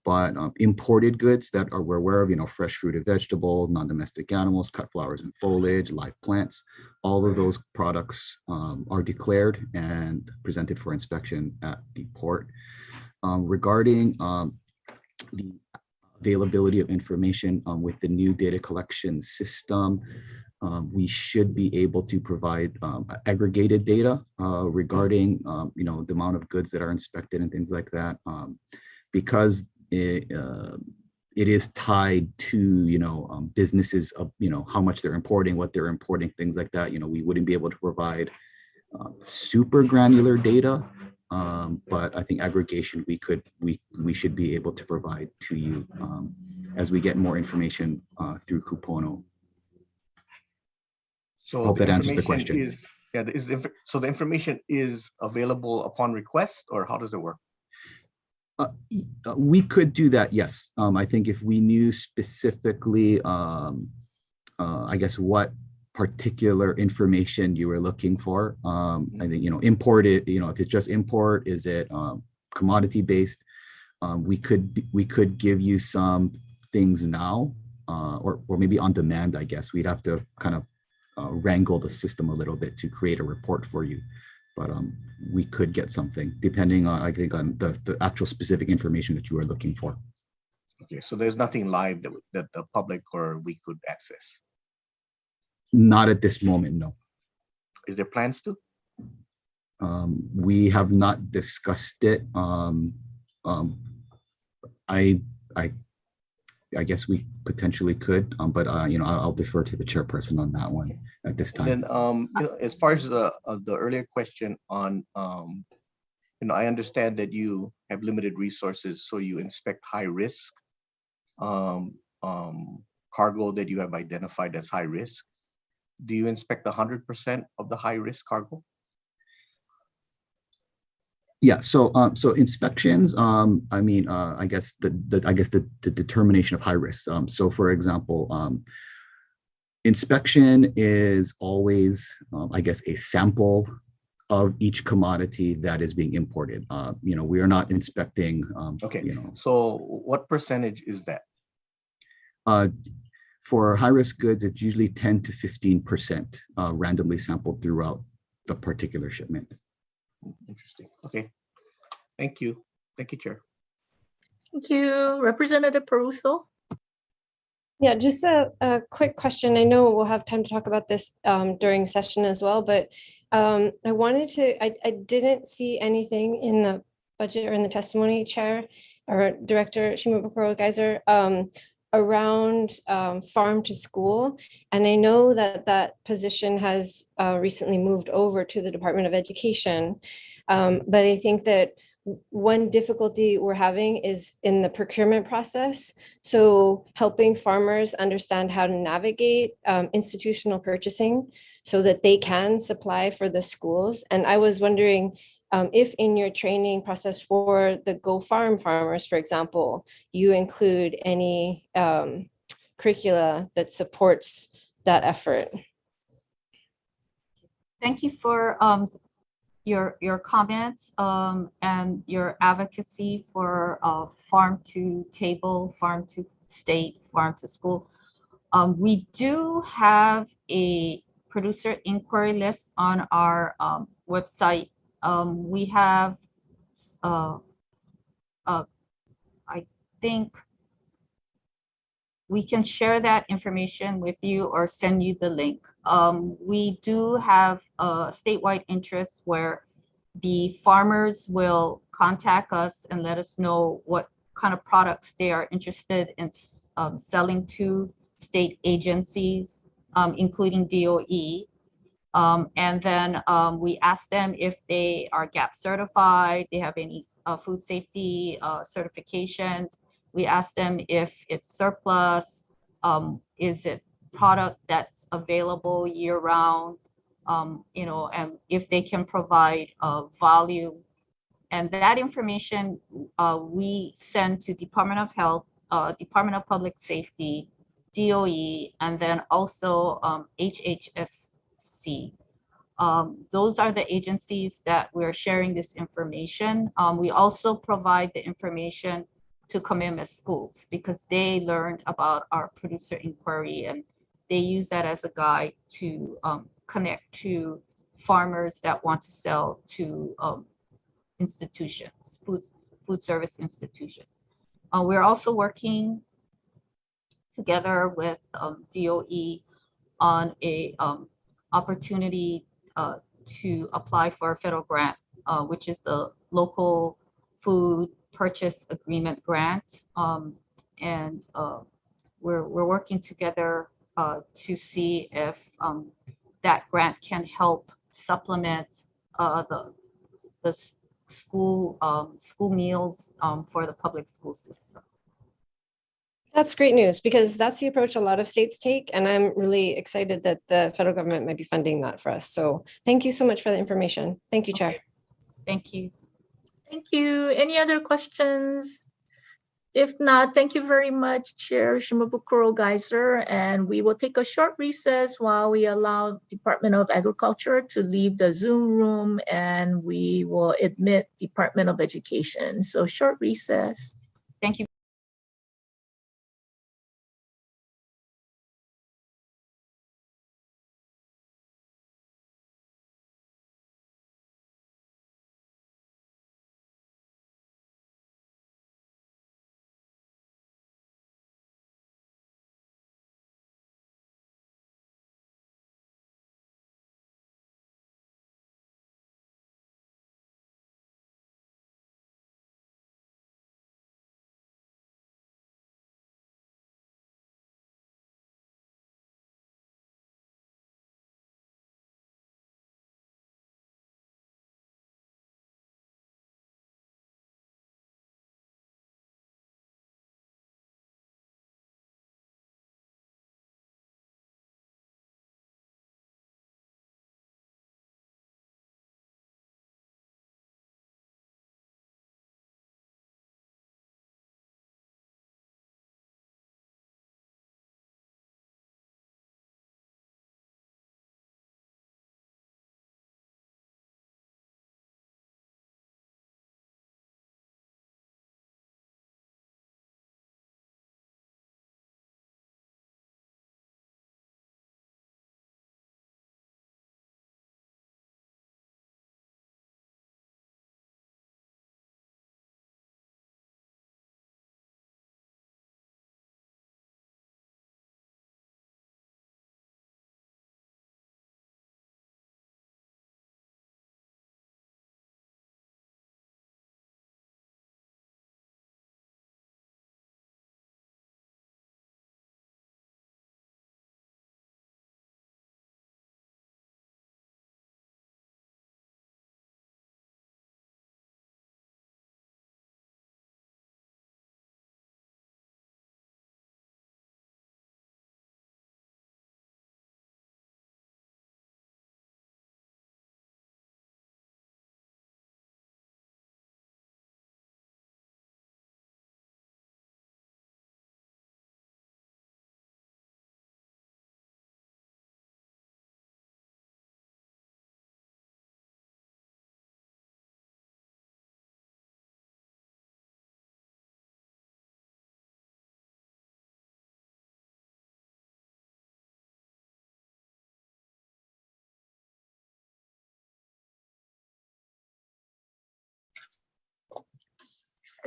but imported goods that are we're aware of, you know, fresh fruit and vegetable, non-domestic animals, cut flowers and foliage, live plants, all of those products are declared and presented for inspection at the port. Regarding the availability of information with the new data collection system, we should be able to provide aggregated data regarding you know, the amount of goods that are inspected and things like that, because it is tied to, you know, businesses of, you know, how much they're importing, what they're importing, things like that. You know, we wouldn't be able to provide super granular data, but I think aggregation we should be able to provide to you as we get more information through Kupono. So hope the that answers the information question. is, yeah, so the information is available upon request, or how does it work? We could do that, yes. I think if we knew specifically, I guess, what particular information you were looking for, I think, you know, imported, you know, if it's just import, is it commodity based? We could give you some things now, or maybe on demand, I guess. We'd have to kind of wrangle the system a little bit to create a report for you, but we could get something depending on, I think, on the actual specific information that you are looking for. Okay, so there's nothing live that the public or we could access? Not at this moment, no. Is there plans to? We have not discussed it. I guess we potentially could, but you know, I'll defer to the chairperson on that one at this time. And then, you know, as far as the earlier question on, you know, I understand that you have limited resources, so you inspect high risk cargo that you have identified as high risk. Do you inspect 100% of the high risk cargo? Yeah, so inspections, I mean, I guess the determination of high risk. So for example, inspection is always, I guess, a sample of each commodity that is being imported. You know, we are not inspecting. Okay. You know, so what percentage is that? For high risk goods, it's usually 10 to 15% randomly sampled throughout the particular shipment. Interesting. Okay. Thank you. Thank you, Chair. Thank you. Representative Peruso. Yeah, just a quick question. I know we'll have time to talk about this during session as well, but I wanted to, I didn't see anything in the budget or in the testimony, Chair or Director Shimabukuro Geyser, around farm to school. And I know that that position has recently moved over to the Department of Education. But I think that one difficulty we're having is in the procurement process. So helping farmers understand how to navigate institutional purchasing so that they can supply for the schools. And I was wondering if in your training process for the Go Farm farmers, for example, you include any curricula that supports that effort. Thank you for your comments and your advocacy for farm to table, farm to state, farm to school. We do have a producer inquiry list on our website. We have, I think we can share that information with you or send you the link. We do have a statewide interest where the farmers will contact us and let us know what kind of products they are interested in selling to state agencies, including DOE. And then we ask them if they are GAP certified, they have any food safety certifications. We ask them if it's surplus, is it product that's available year round, and if they can provide volume. And that information we send to Department of Health, Department of Public Safety, DOE, and then also HHSC. Those are the agencies that we're sharing this information. We also provide the information to commitment schools because they learned about our producer inquiry and they use that as a guide to connect to farmers that want to sell to institutions, food service institutions. We're also working together with DOE on a opportunity to apply for a federal grant, which is the Local Food Purchase Agreement Grant. And we're working together to see if that grant can help supplement the school meals for the public school system. That's great news because that's the approach a lot of states take. And I'm really excited that the federal government might be funding that for us. So thank you so much for the information. Thank you, Chair. Thank you. Thank you. Any other questions? If not, thank you very much, Chair Shimabukuro Geyser. And we will take a short recess while we allow Department of Agriculture to leave the Zoom room and we will admit Department of Education. So short recess. Thank you.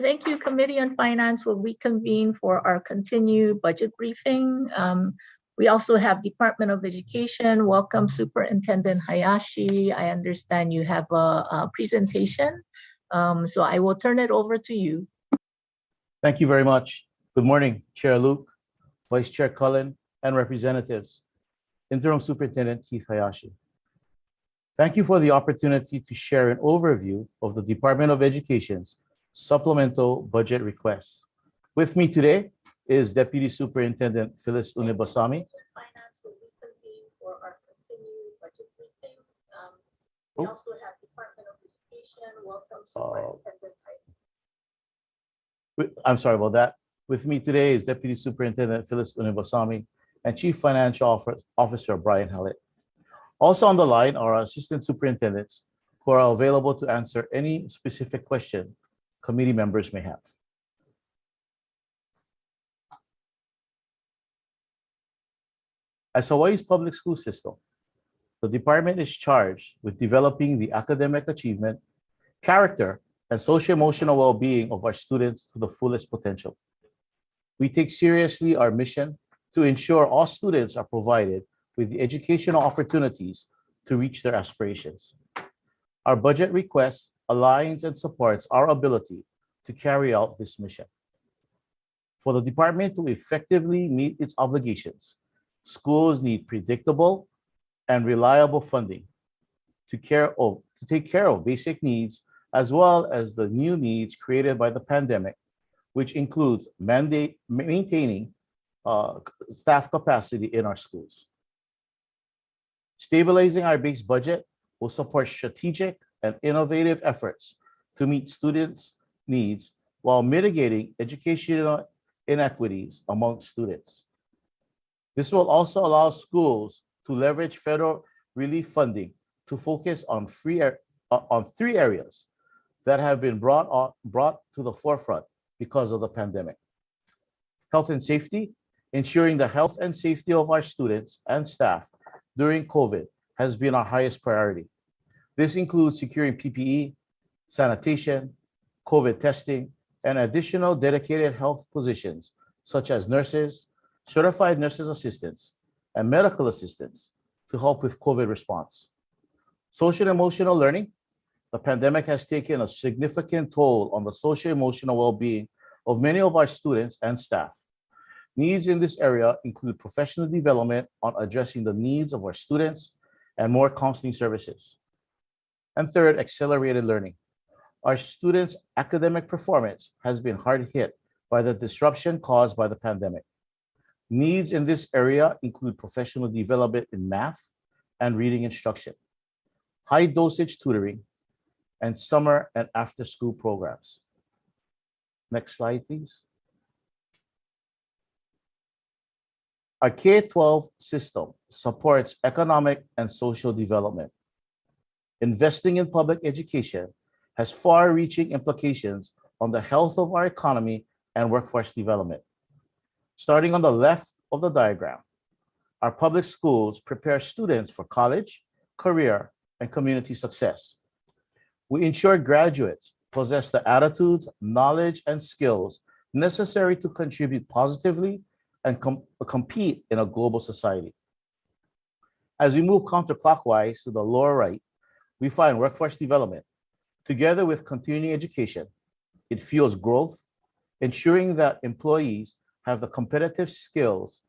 Thank you, Committee on Finance will reconvene for our continued budget briefing. We also have Department of Education. Welcome, Superintendent Hayashi. I understand you have a presentation. So I will turn it over to you. Thank you very much. Good morning, Chair Luke, Vice Chair Cullen, and representatives. Interim Superintendent Keith Hayashi. Thank you for the opportunity to share an overview of the Department of Education's supplemental budget requests. With me today is Deputy Superintendent Phyllis Unibasami. Finance will reconvene for our continued budget briefing. We Oh. also have Department of Education. Welcome, Superintendent. I'm sorry about that. With me today is Deputy Superintendent Phyllis Unibasami and Chief Financial Officer Brian Hallett. Also on the line are our Assistant Superintendents who are available to answer any specific question committee members may have. As Hawaii's public school system, the department is charged with developing the academic achievement, character, and social-emotional well-being of our students to the fullest potential. We take seriously our mission to ensure all students are provided with the educational opportunities to reach their aspirations. Our budget request aligns and supports our ability to carry out this mission. For the department to effectively meet its obligations, schools need predictable and reliable funding to take care of basic needs as well as the new needs created by the pandemic, which includes maintaining staff capacity in our schools. Stabilizing our base budget will support strategic and innovative efforts to meet students' needs while mitigating educational inequities among students. This will also allow schools to leverage federal relief funding to focus on three areas that have been brought to the forefront because of the pandemic. Health and safety, ensuring the health and safety of our students and staff during COVID has been our highest priority. This includes securing PPE, sanitation, COVID testing, and additional dedicated health positions such as nurses, certified nurses assistants, and medical assistants to help with COVID response. Social and emotional learning. The pandemic has taken a significant toll on the social emotional well-being of many of our students and staff. Needs in this area include professional development on addressing the needs of our students and more counseling services. And third, accelerated learning. Our students' academic performance has been hard hit by the disruption caused by the pandemic. Needs in this area include professional development in math and reading instruction, high dosage tutoring, and summer and after school programs. Next slide, please. Our K-12 system supports economic and social development. Investing in public education has far-reaching implications on the health of our economy and workforce development. Starting on the left of the diagram, our public schools prepare students for college, career, and community success. We ensure graduates possess the attitudes, knowledge, and skills necessary to contribute positively and compete in a global society. As we move counterclockwise to the lower right, we find workforce development. Together with continuing education, it fuels growth, ensuring that employees have the competitive skills,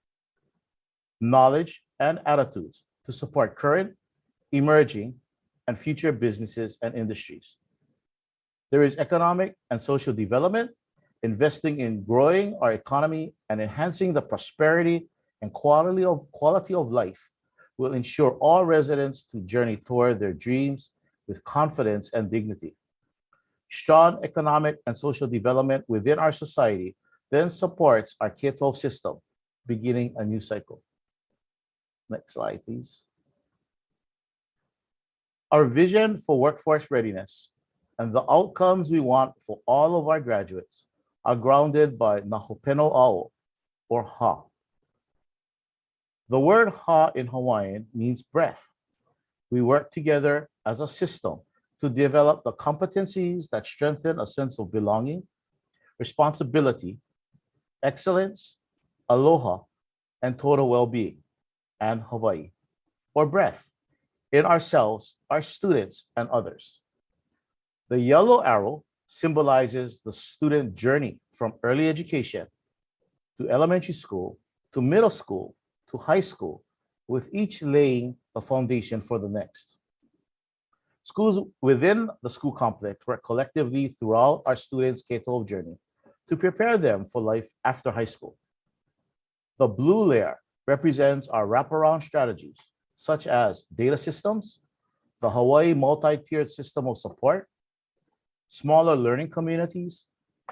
knowledge, and attitudes to support current, emerging, and future businesses and industries. There is economic and social development, investing in growing our economy and enhancing the prosperity and quality of life will ensure all residents to journey toward their dreams with confidence and dignity. Strong economic and social development within our society then supports our K-12 system, beginning a new cycle. Next slide, please. Our vision for workforce readiness and the outcomes we want for all of our graduates are grounded by Nahopeno Ao, or Ha. The word Ha in Hawaiian means breath. We work together as a system to develop the competencies that strengthen a sense of belonging, responsibility, excellence, aloha, and total well-being, and Hawaii, or breath, in ourselves, our students, and others. The yellow arrow symbolizes the student journey from early education to elementary school, to middle school, to high school, with each laying the foundation for the next. Schools within the school complex work collectively throughout our students' K-12 journey to prepare them for life after high school. The blue layer represents our wraparound strategies, such as data systems, the Hawaii multi-tiered system of support, smaller learning communities,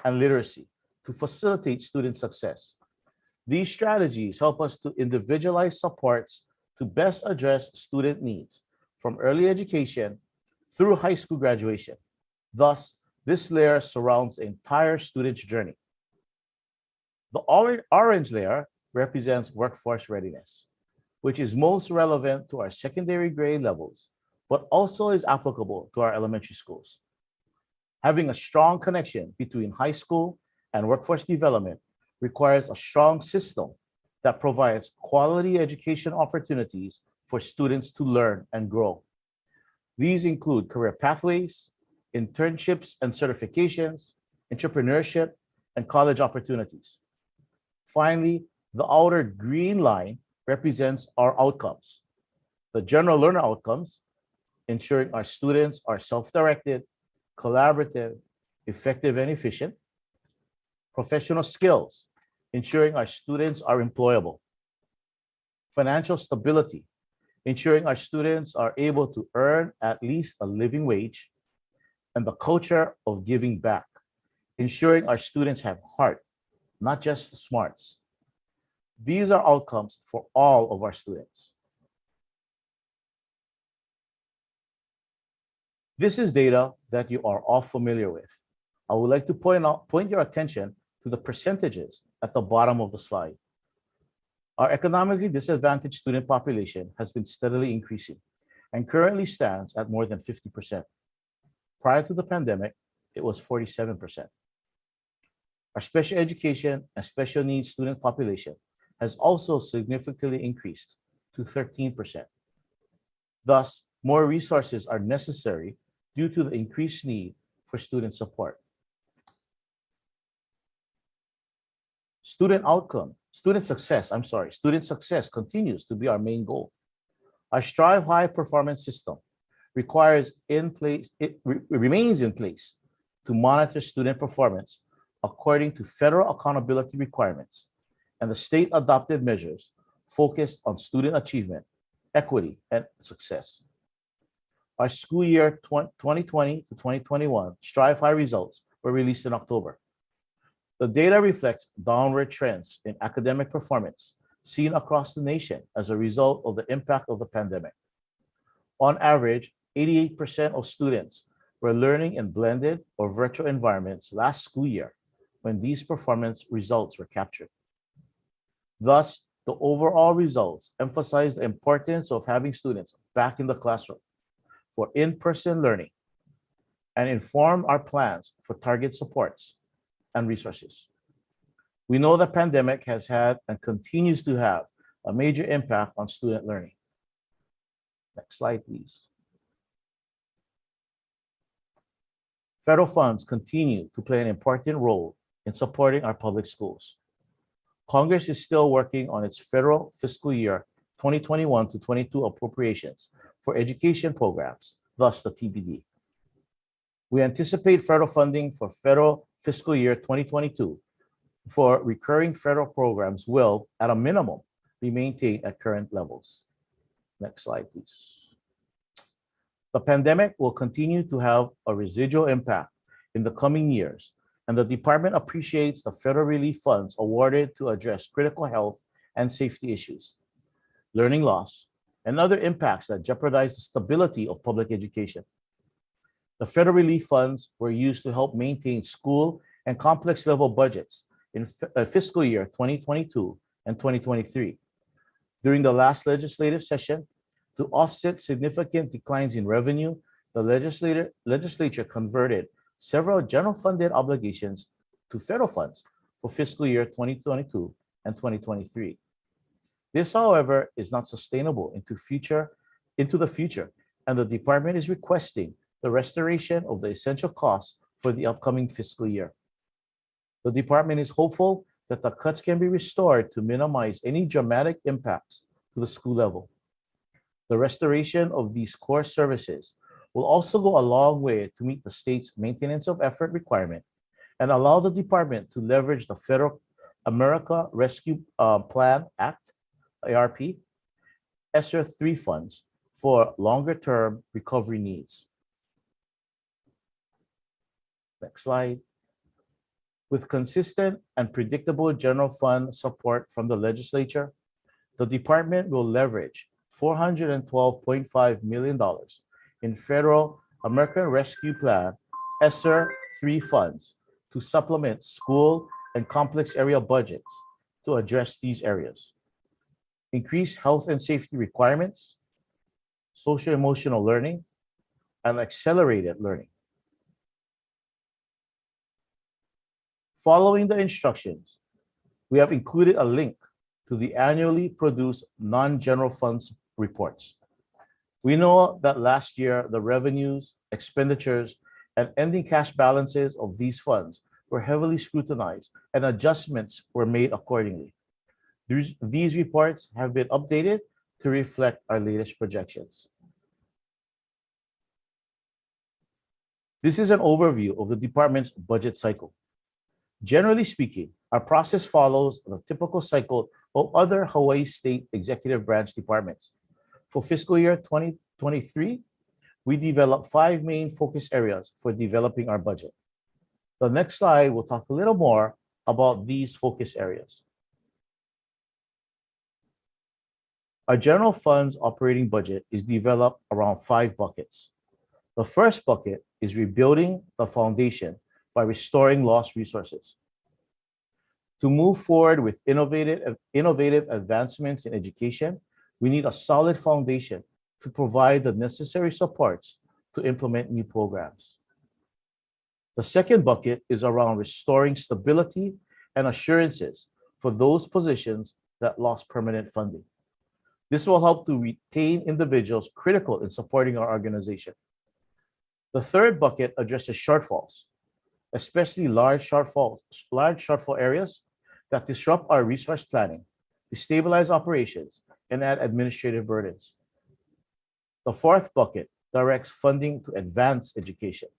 and literacy to facilitate student success. These strategies help us to individualize supports to best address student needs from early education through high school graduation. Thus, this layer surrounds the entire student's journey. The orange layer represents workforce readiness, which is most relevant to our secondary grade levels, but also is applicable to our elementary schools. Having a strong connection between high school and workforce development requires a strong system that provides quality education opportunities for students to learn and grow. These include career pathways, internships and certifications, entrepreneurship, and college opportunities. Finally, the outer green line represents our outcomes. The general learner outcomes, ensuring our students are self-directed, collaborative, effective, and efficient. Professional skills, ensuring our students are employable. Financial stability, ensuring our students are able to earn at least a living wage. And the culture of giving back, ensuring our students have heart, not just smarts. These are outcomes for all of our students. This is data that you are all familiar with. I would like to point your attention to the percentages at the bottom of the slide. Our economically disadvantaged student population has been steadily increasing and currently stands at more than 50%. Prior to the pandemic, it was 47%. Our special education and special needs student population has also significantly increased to 13%. Thus, more resources are necessary due to the increased need for student support. Student success continues to be our main goal. Our Strive High performance system remains in place to monitor student performance according to federal accountability requirements and the state adopted measures focused on student achievement, equity, and success. Our school year 2020 to 2021 Strive High results were released in October. The data reflects downward trends in academic performance seen across the nation as a result of the impact of the pandemic. On average, 88% of students were learning in blended or virtual environments last school year when these performance results were captured. Thus, the overall results emphasize the importance of having students back in the classroom for in-person learning and inform our plans for target supports and resources. We know the pandemic has had and continues to have a major impact on student learning. Next slide, please. Federal funds continue to play an important role in supporting our public schools. Congress is still working on its federal fiscal year 2021 to 22 appropriations for education programs, thus the TBD. We anticipate federal funding for federal fiscal year 2022 for recurring federal programs will, at a minimum, be maintained at current levels. Next slide, please. The pandemic will continue to have a residual impact in the coming years, and the department appreciates the federal relief funds awarded to address critical health and safety issues, learning loss, and other impacts that jeopardize the stability of public education. The federal relief funds were used to help maintain school and complex level budgets in fiscal year 2022 and 2023. During the last legislative session, to offset significant declines in revenue, the legislature converted several general funded obligations to federal funds for fiscal year 2022 and 2023. This, however, is not sustainable into the future, and the department is requesting the restoration of the essential costs for the upcoming fiscal year. The department is hopeful that the cuts can be restored to minimize any dramatic impacts to the school level. The restoration of these core services will also go a long way to meet the state's maintenance of effort requirement and allow the department to leverage the federal America Rescue Plan Act, ARP, ESSER 3 funds for longer-term recovery needs. Next slide. With consistent and predictable general fund support from the legislature, the department will leverage $412.5 million in federal American Rescue Plan ESSER 3 funds to supplement school and complex area budgets to address these areas. Increase health and safety requirements, social-emotional learning, and accelerated learning. Following the instructions, we have included a link to the annually produced non-general funds reports. We know that last year, the revenues, expenditures, and ending cash balances of these funds were heavily scrutinized and adjustments were made accordingly. These reports have been updated to reflect our latest projections. This is an overview of the department's budget cycle. Generally speaking, our process follows the typical cycle of other Hawaii State Executive Branch departments. For fiscal year 2023, we developed 5 main focus areas for developing our budget. The next slide will talk a little more about these focus areas. Our general funds operating budget is developed around 5 buckets. The first bucket is rebuilding the foundation by restoring lost resources. To move forward with innovative advancements in education, we need a solid foundation to provide the necessary supports to implement new programs. The second bucket is around restoring stability and assurances for those positions that lost permanent funding. This will help to retain individuals critical in supporting our organization. The third bucket addresses shortfalls, especially large shortfall areas that disrupt our resource planning, destabilize operations, and add administrative burdens. The fourth bucket directs funding to advance education,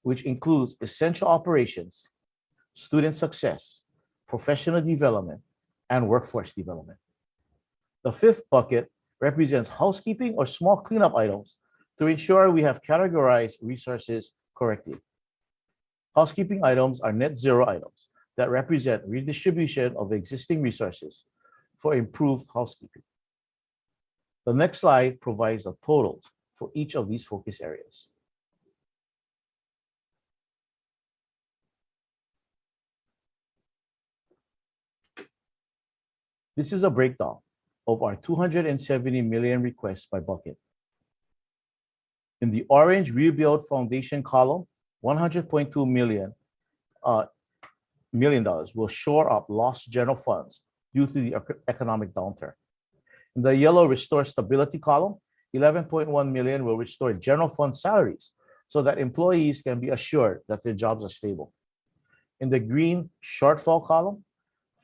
which includes essential operations, student success, professional development, and workforce development. The fifth bucket represents housekeeping or small cleanup items to ensure we have categorized resources correctly. Housekeeping items are net zero items that represent redistribution of existing resources for improved housekeeping. The next slide provides the totals for each of these focus areas. This is a breakdown of our 270 million requests by bucket. In the orange rebuild foundation column, $100.2 million will shore up lost general funds due to the economic downturn. In the yellow restore stability column, $11.1 million will restore general fund salaries so that employees can be assured that their jobs are stable. In the green shortfall column,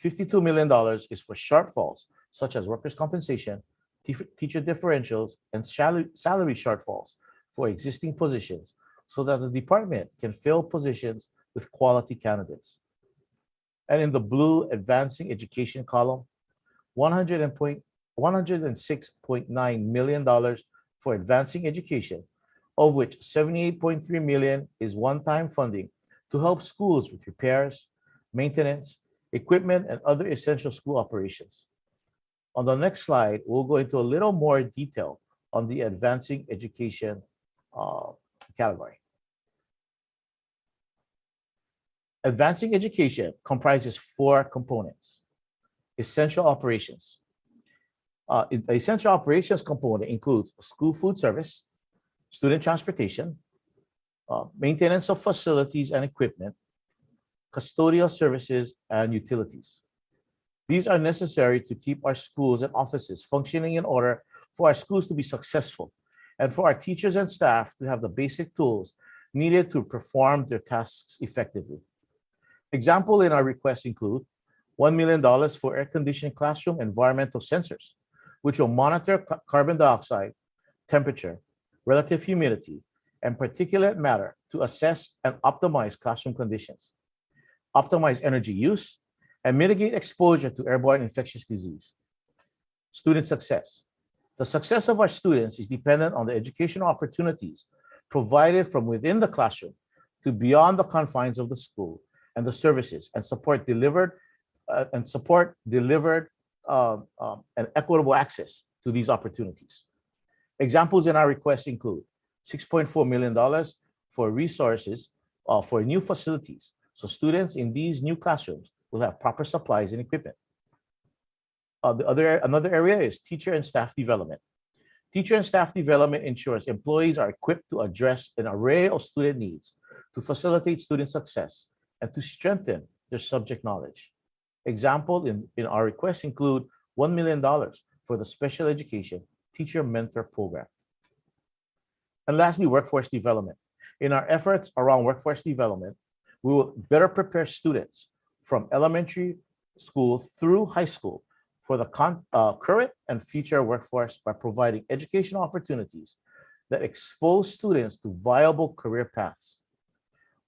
$52 million is for shortfalls such as workers' compensation, teacher differentials, and salary shortfalls for existing positions so that the department can fill positions with quality candidates. And in the blue advancing education column, $106.9 million for advancing education, of which $78.3 million is one-time funding to help schools with repairs, maintenance, equipment, and other essential school operations. On the next slide, we'll go into a little more detail on the advancing education category. Advancing education comprises 4 components. Essential operations. The essential operations component includes school food service, student transportation, maintenance of facilities and equipment, custodial services, and utilities. These are necessary to keep our schools and offices functioning in order for our schools to be successful and for our teachers and staff to have the basic tools needed to perform their tasks effectively. Example in our requests include $1 million for air-conditioned classroom environmental sensors, which will monitor carbon dioxide, temperature, relative humidity, and particulate matter to assess and optimize classroom conditions. Optimize energy use and mitigate exposure to airborne infectious disease. Student success. The success of our students is dependent on the educational opportunities provided from within the classroom to beyond the confines of the school and the services and support delivered and equitable access to these opportunities. Examples in our request include $6.4 million for resources for new facilities, so students in these new classrooms will have proper supplies and equipment. Another area is teacher and staff development. Teacher and staff development ensures employees are equipped to address an array of student needs, to facilitate student success, and to strengthen their subject knowledge. Examples in our request include $1 million for the special education teacher mentor program. And lastly, workforce development. In our efforts around workforce development, we will better prepare students from elementary school through high school for the current and future workforce by providing educational opportunities that expose students to viable career paths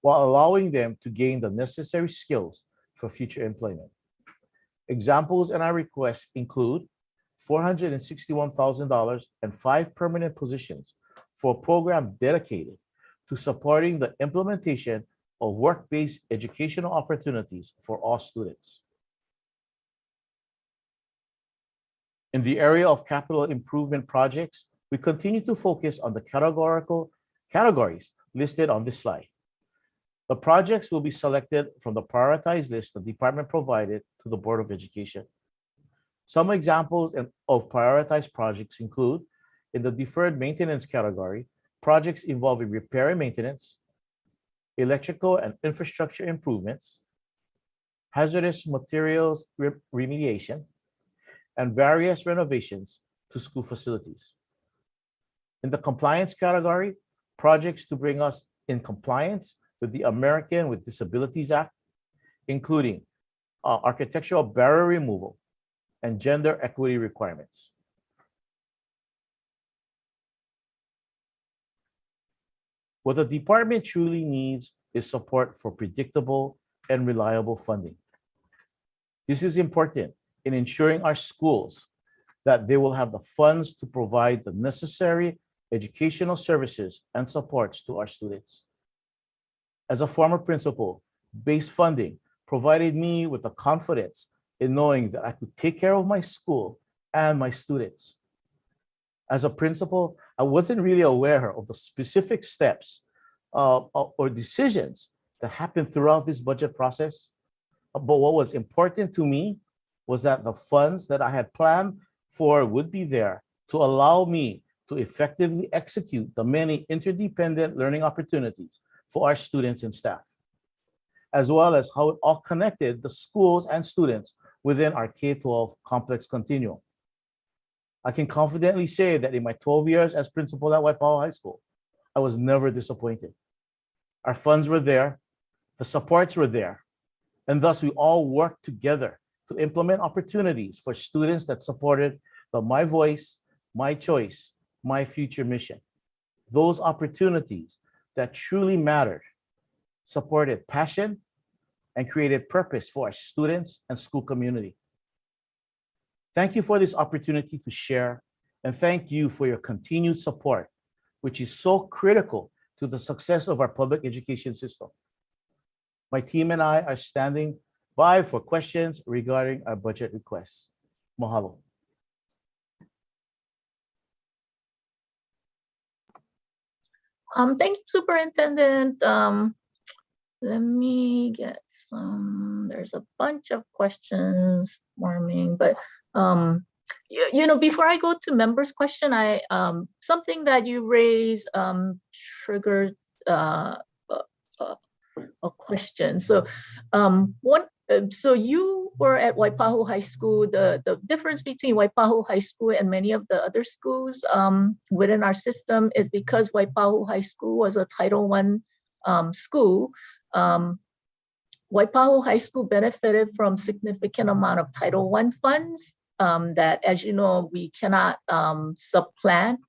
while allowing them to gain the necessary skills for future employment. Examples in our request include $461,000 and 5 permanent positions for a program dedicated to supporting the implementation of work-based educational opportunities for all students. In the area of capital improvement projects, we continue to focus on the categories listed on this slide. The projects will be selected from the prioritized list the department provided to the Board of Education. Some examples of prioritized projects include, in the deferred maintenance category, projects involving repair and maintenance, electrical and infrastructure improvements, hazardous materials remediation, and various renovations to school facilities. In the compliance category, projects to bring us in compliance with the American with Disabilities Act, including architectural barrier removal and gender equity requirements. What the department truly needs is support for predictable and reliable funding. This is important in ensuring our schools that they will have the funds to provide the necessary educational services and supports to our students. As a former principal, base funding provided me with the confidence in knowing that I could take care of my school and my students. As a principal, I wasn't really aware of the specific steps or decisions that happened throughout this budget process. But what was important to me was that the funds that I had planned for would be there to allow me to effectively execute the many interdependent learning opportunities for our students and staff, as well as how it all connected the schools and students within our K-12 complex continuum. I can confidently say that in my 12 years as principal at Waipahu High School, I was never disappointed. Our funds were there, the supports were there, and thus we all worked together to implement opportunities for students that supported the My Voice, My Choice, My Future mission. Those opportunities that truly mattered, supported passion, and created purpose for our students and school community. Thank you for this opportunity to share, and thank you for your continued support, which is so critical to the success of our public education system. My team and I are standing by for questions regarding our budget requests. Mahalo. Thank you, Superintendent. Let me get some, there's a bunch of questions forming, but before I go to members' question, something that you raised triggered a question. So so you were at Waipahu High School. The difference between Waipahu High School and many of the other schools within our system is because Waipahu High School was a Title I school. Waipahu High School benefited from significant amount of Title I funds that, as you know, we cannot supplant.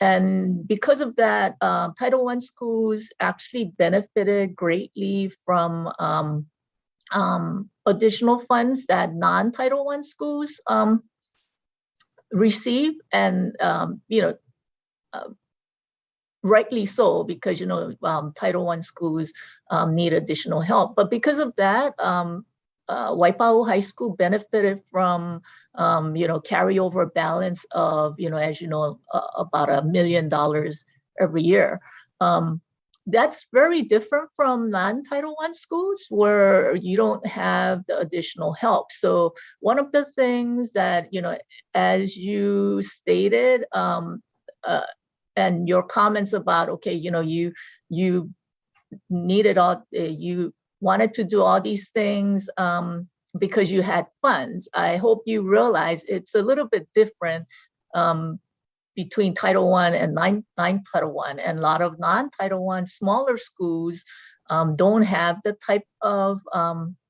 And because of that, Title I schools actually benefited greatly from additional funds that non-Title I schools receive, and rightly so, because Title I schools need additional help. But because of that, Waipahu High School benefited from carryover balance of about $1 million every year. That's very different from non-Title I schools where you don't have the additional help. So one of the things that, as you stated, and your comments about, okay, you needed you wanted to do all these things because you had funds. I hope you realize it's a little bit different between Title I and non-Title I. And a lot of non-Title I smaller schools don't have the type of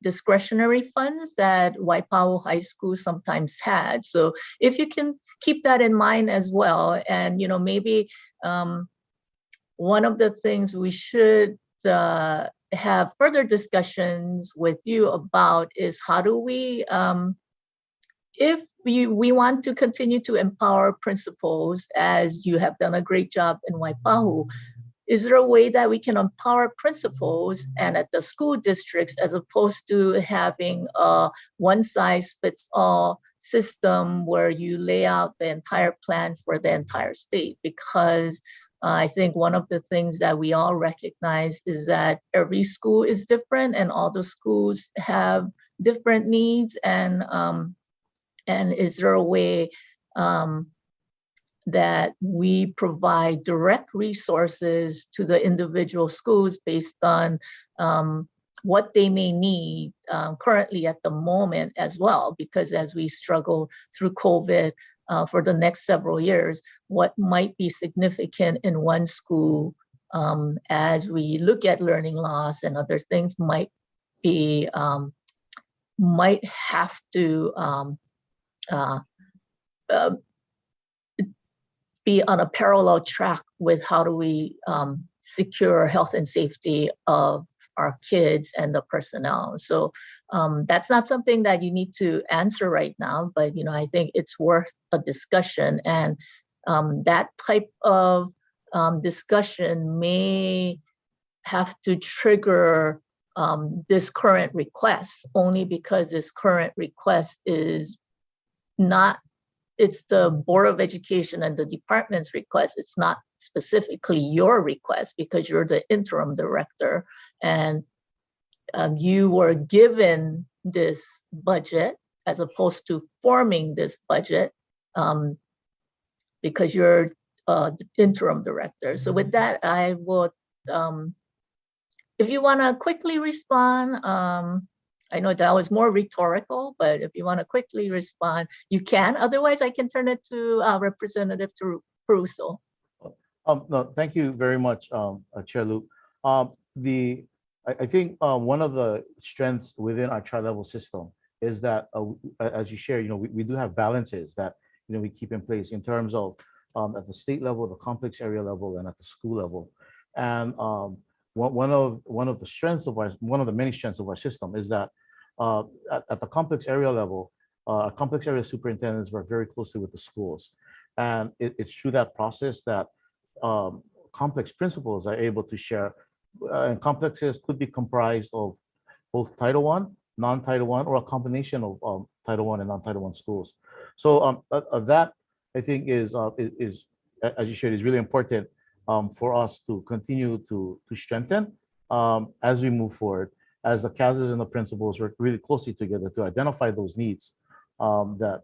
discretionary funds that Waipahu High School sometimes had. So if you can keep that in mind as well, and maybe one of the things we should have further discussions with you about is how do we, if we want to continue to empower principals, as you have done a great job in Waipahu, is there a way that we can empower principals and at the school districts as opposed to having a one-size-fits-all system where you lay out the entire plan for the entire state? Because I think one of the things that we all recognize is that every school is different and all the schools have different needs. And is there a way that we provide direct resources to the individual schools based on what they may need currently at the moment as well? Because as we struggle through COVID for the next several years, what might be significant in one school as we look at learning loss and other things might have to be on a parallel track with how do we secure health and safety of our kids and the personnel. So that's not something that you need to answer right now, but I think it's worth a discussion. And that type of discussion may have to trigger this current request, only because this current request is not, it's the Board of Education and the department's request. It's not specifically your request because you're the interim director and you were given this budget as opposed to forming this budget because you're the interim director. So with that, I would, if you want to quickly respond, I know that was more rhetorical, but if you want to quickly respond, you can. Otherwise, I can turn it to Representative Suisso. No, thank you very much, Chair Luke. I think one of the strengths within our tri-level system is that, as you share, we do have balances that we keep in place in terms of at the state level, the complex area level, and at the school level. And one of the strengths of one of the many strengths of our system is that at the complex area level, complex area superintendents work very closely with the schools, and it's through that process that complex principals are able to share. And complexes could be comprised of both Title I, non-Title I, or a combination of Title I and non-Title I schools. So that I think is as you shared, is really important for us to continue to strengthen as we move forward, as the CASs and the principals work really closely together to identify those needs that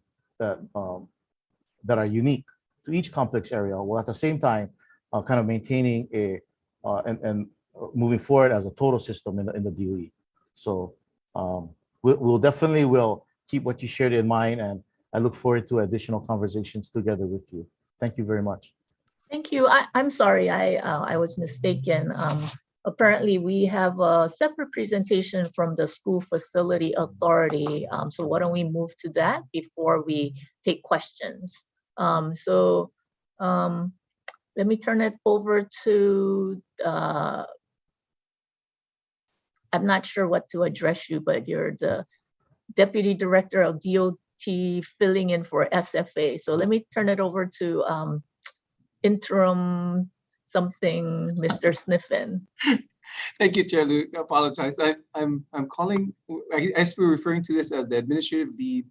are unique to each complex area, while at the same time kind of maintaining and moving forward as a total system in the DOE. So we'll definitely will keep what you shared in mind, and I look forward to additional conversations together with you. Thank you very much. Thank you. I'm sorry, I was mistaken. Apparently, we have a separate presentation from the School Facility Authority. So why don't we move to that before we take questions? Let me turn it over to I'm not sure what to address you, but you're the Deputy Director of DOT filling in for SFA. So let me turn it over to interim something, Mr. Sniffen. Thank you, Chair Luke. I apologize. I'm calling, I guess we're referring to this as the administrative lead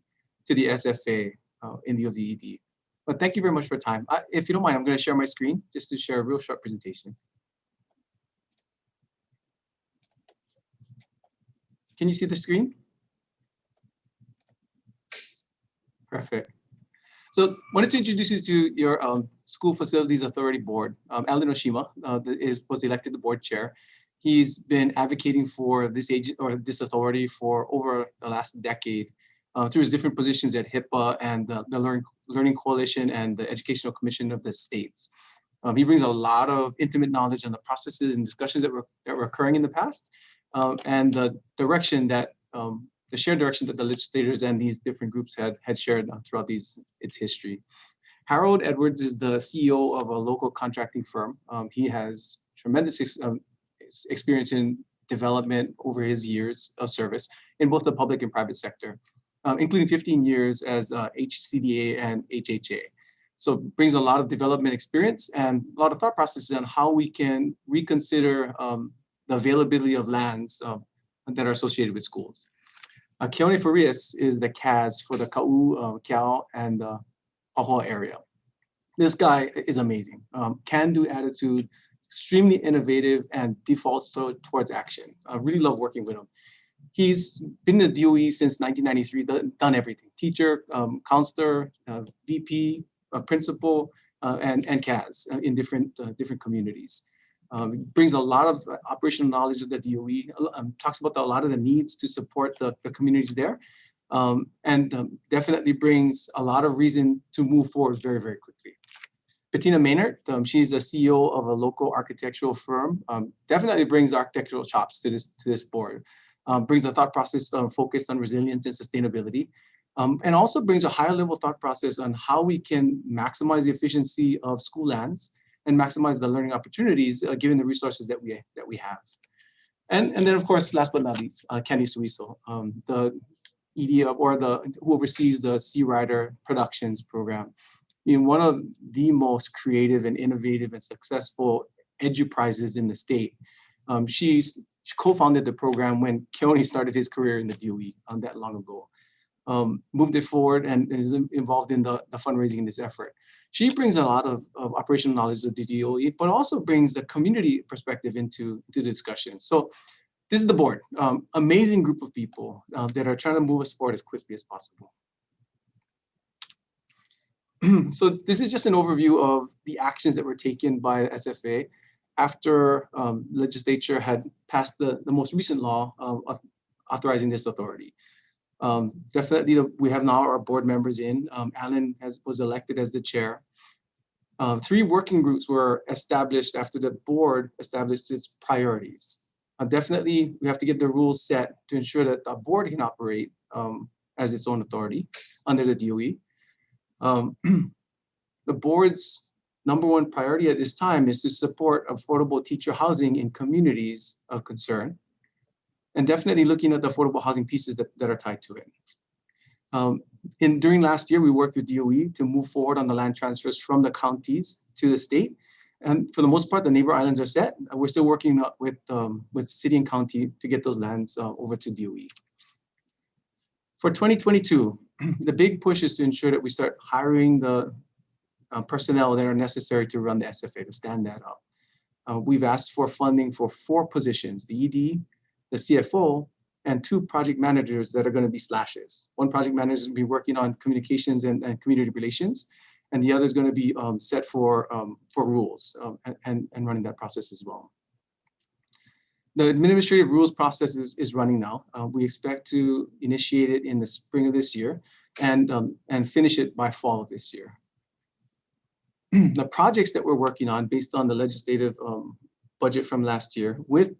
to the SFA in the ED. But thank you very much for your time. If you don't mind, I'm going to share my screen just to share a real short presentation. Can you see the screen? Perfect. So wanted to introduce you to your School Facilities Authority Board. Alan Oshima was elected the board chair. He's been advocating for this this authority for over the last decade through his different positions at HIPAA and the Learning Coalition and the Educational Commission of the states. He brings a lot of intimate knowledge on the processes and discussions that were occurring in the past, and the direction that the shared direction that the legislators and these different groups had shared throughout its history. Harold Edwards is the CEO of a local contracting firm. He has tremendous experience in development over his years of service in both the public and private sector, including 15 years as HCDA and HHA. So brings a lot of development experience and a lot of thought processes on how we can reconsider the availability of lands that are associated with schools. Keone Farias is the CAS for the Ka'u, Kiao, and Pahoa area. This guy is amazing. Can-do attitude, extremely innovative, and defaults towards action. I really love working with him. He's been in the DOE since 1993, done everything. Teacher, counselor, VP, principal, and CAS in different communities. Brings a lot of operational knowledge of the DOE, talks about a lot of the needs to support the communities there, and definitely brings a lot of reason to move forward very, very quickly. Bettina Maynard, she's the CEO of a local architectural firm, definitely brings architectural chops to this board, brings a thought process focused on resilience and sustainability, and also brings a higher level thought process on how we can maximize the efficiency of school lands and maximize the learning opportunities given the resources that we have. And then of course, last but not least, Kenny Suisso, the ED who oversees the Sea Rider Productions program. I mean, one of the most creative and innovative and successful eduprizes in the state. She co-founded the program when Keone started his career in the DOE that long ago. Moved it forward and is involved in the fundraising in this effort. She brings a lot of operational knowledge of the DOE, but also brings the community perspective into the discussion. So this is the board, amazing group of people that are trying to move us forward as quickly as possible. So this is just an overview of the actions that were taken by SFA after legislature had passed the most recent law authorizing this authority. Definitely, we have now our board members in. Alan was elected as the chair. 3 working groups were established after the board established its priorities. Definitely, we have to get the rules set to ensure that the board can operate as its own authority under the DOE. The board's #1 priority at this time is to support affordable teacher housing in communities of concern, and definitely looking at the affordable housing pieces that are tied to it. During last year, we worked with DOE to move forward on the land transfers from the counties to the state. And for the most part, the neighbor islands are set. We're still working with city and county to get those lands over to DOE. For 2022, the big push is to ensure that we start hiring the personnel that are necessary to run the SFA, to stand that up. We've asked for funding for 4 positions, the ED, the CFO, and 2 project managers that are going to be slashes. One project manager is going to be working on communications and community relations, and the other is going to be set for rules and running that process as well. The administrative rules process is running now. We expect to initiate it in the spring of this year and finish it by fall of this year. The projects that we're working on based on the legislative budget from last year with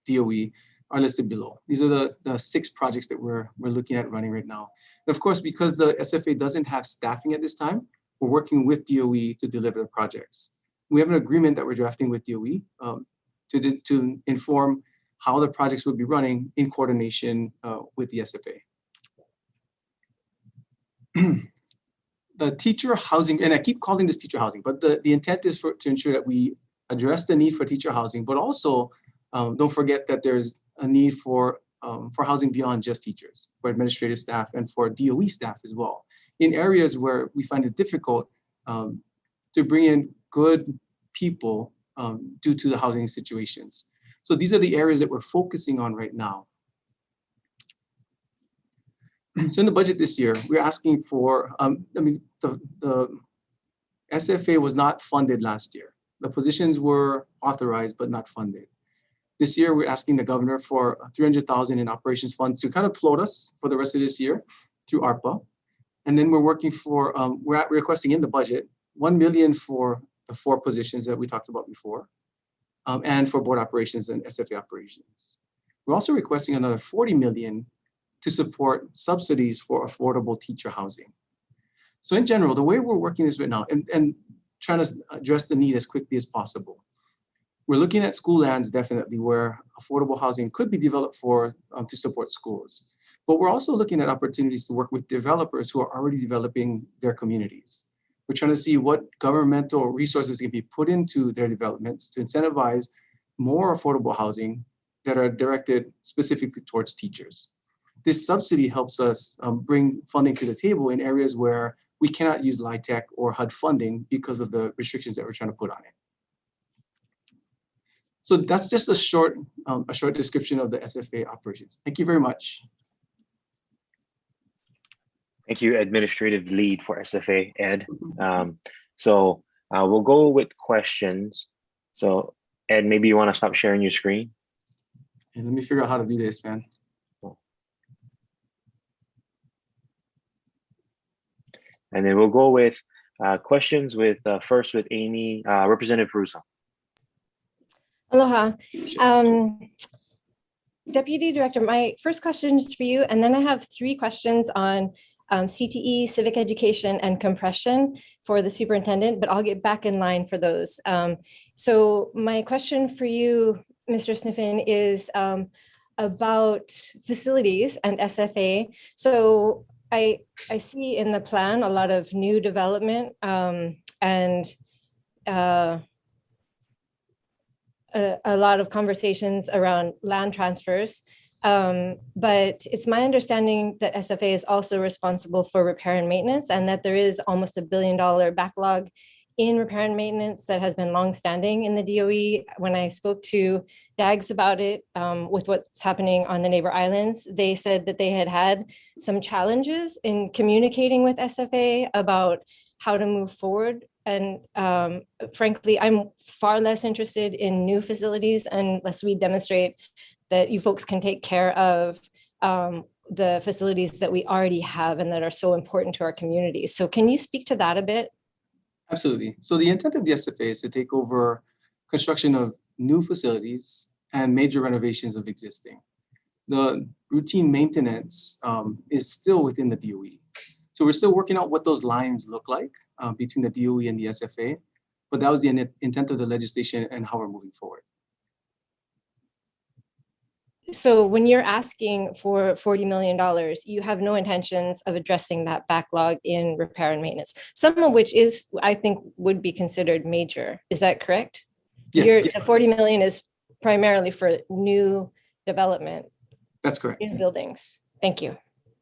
DOE are listed below. These are the 6 projects that we're looking at running right now. And of course, because the SFA doesn't have staffing at this time, we're working with DOE to deliver the projects. We have an agreement that we're drafting with DOE to inform how the projects would be running in coordination with the SFA. The teacher housing, and I keep calling this teacher housing, but the intent is to ensure that we address the need for teacher housing, but also don't forget that there's a need for housing beyond just teachers, for administrative staff and for DOE staff as well, in areas where we find it difficult to bring in good people due to the housing situations. So these are the areas that we're focusing on right now. So in the budget this year, we're asking for, the SFA was not funded last year. The positions were authorized, but not funded. This year, we're asking the governor for $300,000 in operations funds to kind of float us for the rest of this year through ARPA. And then we're working for, we're requesting in the budget, $1 million for the 4 positions that we talked about before, and for board operations and SFA operations. We're also requesting another $40 million to support subsidies for affordable teacher housing. So in general, the way we're working this right now and trying to address the need as quickly as possible, we're looking at school lands definitely where affordable housing could be developed for to support schools. But we're also looking at opportunities to work with developers who are already developing their communities. We're trying to see what governmental resources can be put into their developments to incentivize more affordable housing that are directed specifically towards teachers. This subsidy helps us bring funding to the table in areas where we cannot use LIHTC or HUD funding because of the restrictions that we're trying to put on it. So that's just a short description of the SFA operations. Thank you very much. Thank you, Administrative Lead for SFA, Ed. So we'll go with questions. So Ed, maybe you want to stop sharing your screen. And let me figure out how to do this, man. And then we'll go with questions with first with Amy, Representative Russo. Aloha. Deputy Director, my first question is for you, and then I have 3 questions on CTE, civic education, and compression for the superintendent, but I'll get back in line for those. So my question for you, Mr. Sniffen, is about facilities and SFA. So I see in the plan a lot of new development and a lot of conversations around land transfers. But it's my understanding that SFA is also responsible for repair and maintenance, and that there is almost $1 billion backlog in repair and maintenance that has been longstanding in the DOE. When I spoke to DAGs about it, with what's happening on the neighbor islands, they said that they had some challenges in communicating with SFA about how to move forward. And frankly, I'm far less interested in new facilities unless we demonstrate that you folks can take care of the facilities that we already have and that are so important to our communities. So can you speak to that a bit? Absolutely. So the intent of the SFA is to take over construction of new facilities and major renovations of existing. The routine maintenance is still within the DOE. So we're still working out what those lines look like between the DOE and the SFA, but that was the intent of the legislation and how we're moving forward. So when you're asking for $40 million, you have no intentions of addressing that backlog in repair and maintenance, some of which is, I think, would be considered major. Is that correct? Yes. The 40 million is primarily for new development. That's correct. New buildings. Thank you.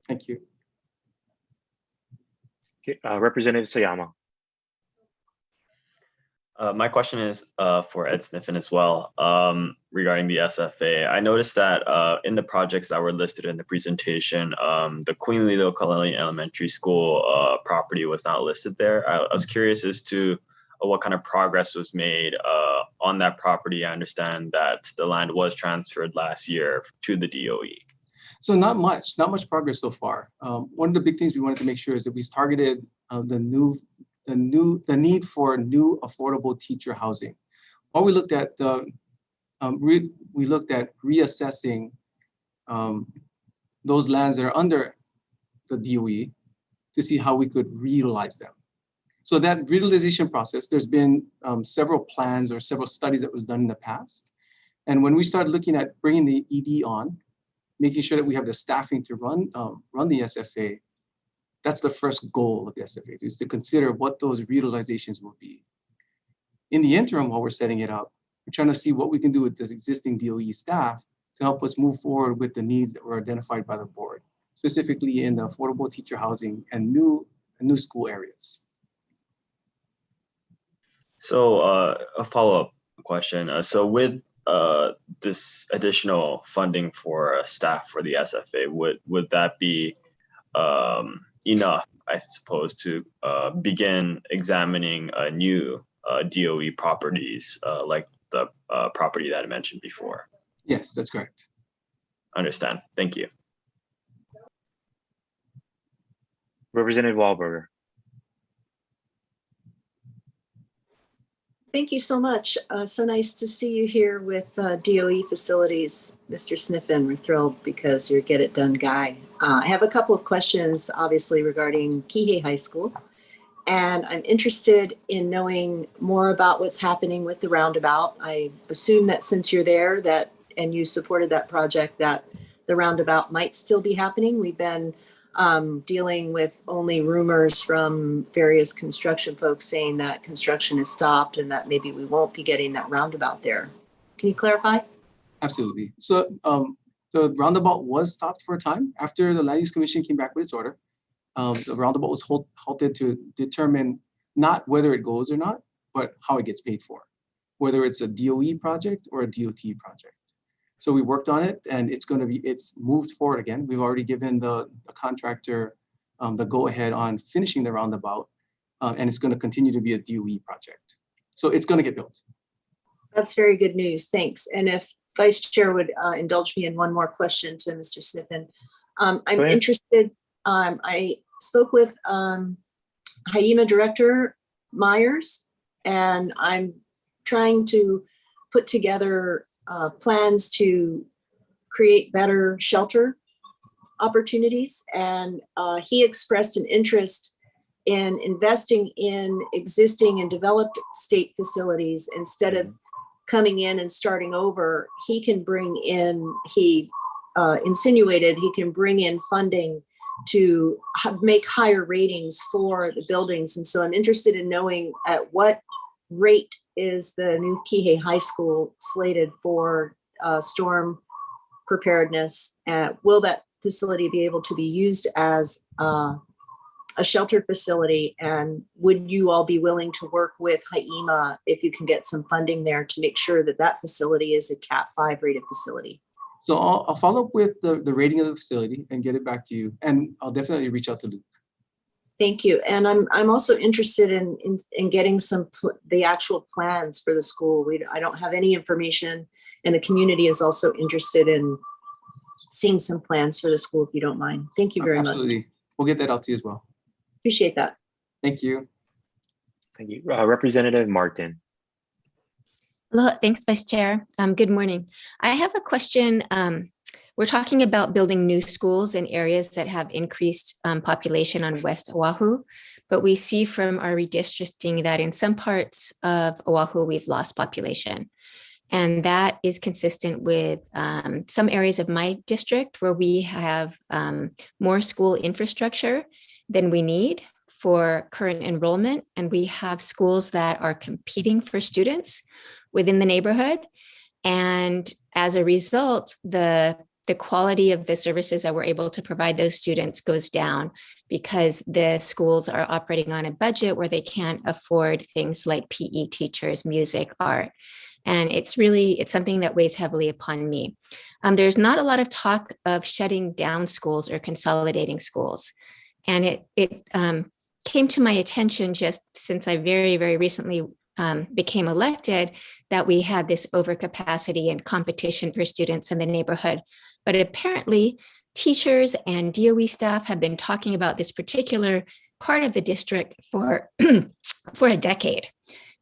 Thank you. Okay, Representative Sayama. My question is for Ed Sniffen as well, regarding the SFA. I noticed that in the projects that were listed in the presentation, the Queen Lilo-Kalani Elementary School property was not listed there. I was curious as to what kind of progress was made on that property. I understand that the land was transferred last year to the DOE. So not much progress so far. One of the big things we wanted to make sure is that we targeted the need for new affordable teacher housing. While we looked at reassessing those lands that are under the DOE to see how we could reutilize them. So that reutilization process, there's been several plans or several studies that was done in the past. And when we start looking at bringing the ED on, making sure that we have the staffing to run the SFA, that's the first goal of the SFA, is to consider what those reutilizations will be. In the interim, while we're setting it up, we're trying to see what we can do with this existing DOE staff to help us move forward with the needs that were identified by the board, specifically in the affordable teacher housing and new school areas. So a follow-up question. So with this additional funding for staff for the SFA, would that be enough, I suppose, to begin examining new DOE properties like the property that I mentioned before? Yes, that's correct. Understand. Thank you. Representative Wahlberger. Thank you so much. So nice to see you here with DOE facilities, Mr. Sniffen. We're thrilled because you're a get it done guy. I have a couple of questions, obviously, regarding Kihei High School. And I'm interested in knowing more about what's happening with the roundabout. I assume that since you're there and you supported that project, that the roundabout might still be happening. We've been dealing with only rumors from various construction folks saying that construction is stopped and that maybe we won't be getting that roundabout there. Can you clarify? Absolutely. So the roundabout was stopped for a time after the Land Use Commission came back with its order. The roundabout was halted to determine not whether it goes or not, but how it gets paid for, whether it's a DOE project or a DOT project. So we worked on it, and it's moved forward again. We've already given the contractor the go-ahead on finishing the roundabout, and it's going to continue to be a DOE project. So it's going to get built. That's very good news. Thanks. And if Vice Chair would indulge me in one more question to Mr. Sniffen. I'm interested. I spoke with HYEMA Director Myers, and I'm trying to put together plans to create better shelter opportunities. And he expressed an interest in investing in existing and developed state facilities instead of coming in and starting over. He can bring in, he insinuated he can bring in funding to make higher ratings for the buildings. And so I'm interested in knowing at what rate is the new Kihei High School slated for storm preparedness? Will that facility be able to be used as a shelter facility? And would you all be willing to work with HYEMA if you can get some funding there to make sure that that facility is a Cat 5 rated facility? So I'll follow up with the rating of the facility and get it back to you. And I'll definitely reach out to Luke. Thank you. And I'm also interested in getting the actual plans for the school. I don't have any information, and the community is also interested in seeing some plans for the school, if you don't mind. Thank you very much. Absolutely. We'll get that out to you as well. Appreciate that. Thank you. Thank you. Representative Martin. Hello, thanks, Vice Chair. Good morning. I have a question. We're talking about building new schools in areas that have increased population on West Oahu, but we see from our redistricting that in some parts of Oahu, we've lost population. And that is consistent with some areas of my district where we have more school infrastructure than we need for current enrollment. And we have schools that are competing for students within the neighborhood. And as a result, the quality of the services that we're able to provide those students goes down because the schools are operating on a budget where they can't afford things like PE teachers, music, art. And it's something that weighs heavily upon me. There's not a lot of talk of shutting down schools or consolidating schools. And it came to my attention just since I very, very recently became elected that we had this overcapacity and competition for students in the neighborhood. But apparently teachers and DOE staff have been talking about this particular part of the district for a decade.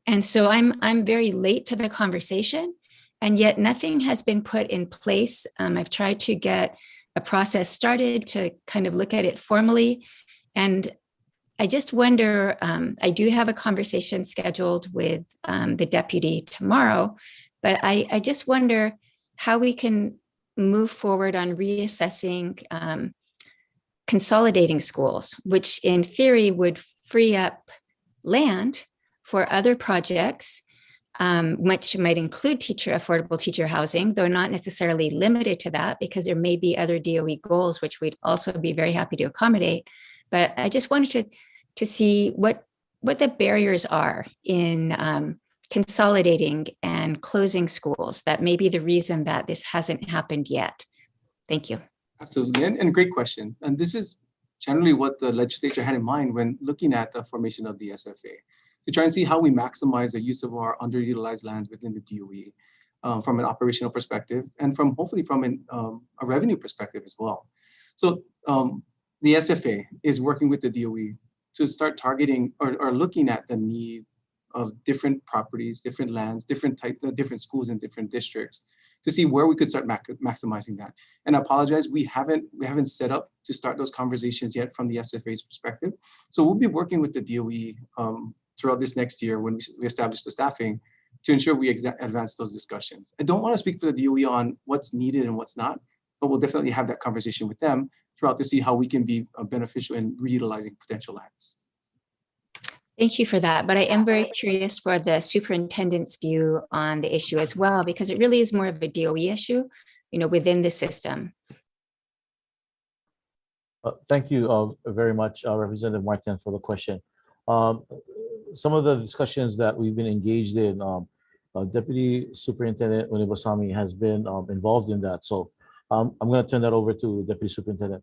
And so I'm very late to the conversation, and yet nothing has been put in place. I've tried to get a process started to kind of look at it formally. And I just wonder, I do have a conversation scheduled with the deputy tomorrow, But I just wonder how we can move forward on reassessing consolidating schools, which in theory would free up land for other projects, which might include affordable teacher housing, though not necessarily limited to that, because there may be other DOE goals, which we'd also be very happy to accommodate. But I just wanted to see what the barriers are in consolidating and closing schools that may be the reason that this hasn't happened yet. Thank you. Absolutely, and great question. And this is generally what the legislature had in mind when looking at the formation of the SFA, to try and see how we maximize the use of our underutilized lands within the DOE from an operational perspective, and hopefully from a revenue perspective as well. So the SFA is working with the DOE to start targeting or looking at the need of different properties, different lands, different schools in different districts, to see where we could start maximizing that. And I apologize, we haven't set up to start those conversations yet from the SFA's perspective. So we'll be working with the DOE throughout this next year when we establish the staffing to ensure we advance those discussions. I don't want to speak for the DOE on what's needed and what's not, but we'll definitely have that conversation with them throughout to see how we can be beneficial in reutilizing potential lands. Thank you for that. But I am very curious for the superintendent's view on the issue as well, because it really is more of a DOE issue, within the system. Thank you very much, Representative Martin, for the question. Some of the discussions that we've been engaged in, Deputy Superintendent Unibasami has been involved in that. So I'm going to turn that over to Deputy Superintendent.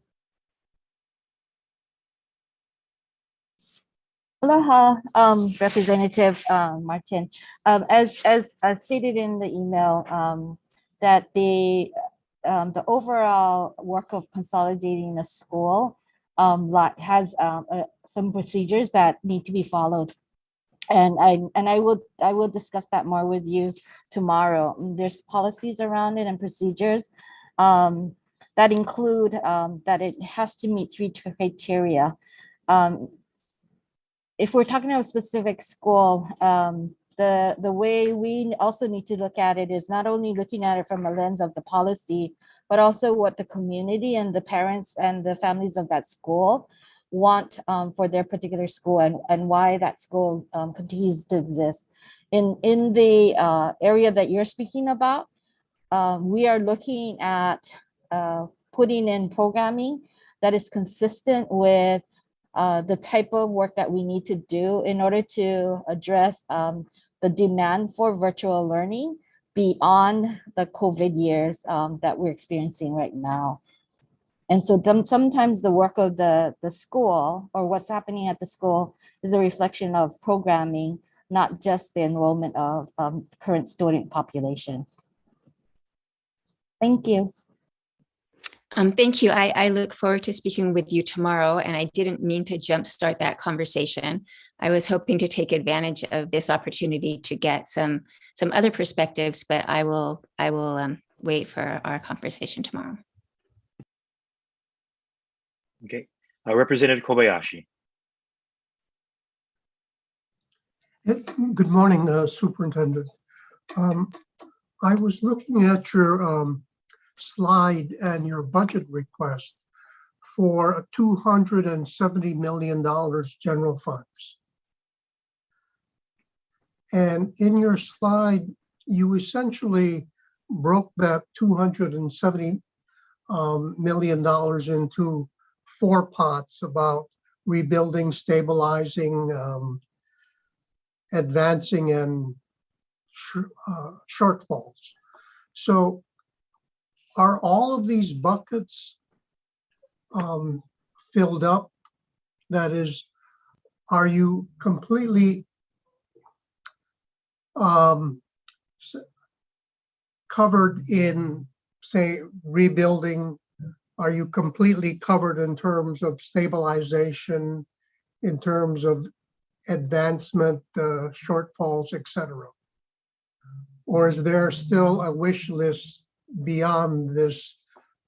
Aloha, Representative Martin. As stated in the email, that the overall work of consolidating a school has some procedures that need to be followed, and I will discuss that more with you tomorrow. There's policies around it and procedures that include that it has to meet 3 criteria. If we're talking about a specific school, the way we also need to look at it is not only looking at it from a lens of the policy, but also what the community and the parents and the families of that school want for their particular school, and why that school continues to exist. In the area that you're speaking about, we are looking at putting in programming that is consistent with the type of work that we need to do in order to address the demand for virtual learning beyond the COVID years that we're experiencing right now. And so sometimes the work of the school, or what's happening at the school, is a reflection of programming, not just the enrollment of current student population. Thank you. Thank you. I look forward to speaking with you tomorrow, and I didn't mean to jumpstart that conversation. I was hoping to take advantage of this opportunity to get some other perspectives, but I will wait for our conversation tomorrow. Okay, Representative Kobayashi. Good morning, Superintendent. I was looking at your slide and your budget request for $270 million general funds. And in your slide, you essentially broke that $270 million into 4 pots about rebuilding, stabilizing, advancing, and shortfalls. So are all of these buckets filled up? That is, are you completely covered in, say, rebuilding? Are you completely covered in terms of stabilization, in terms of advancement, shortfalls, etc.? Or is there still a wish list beyond this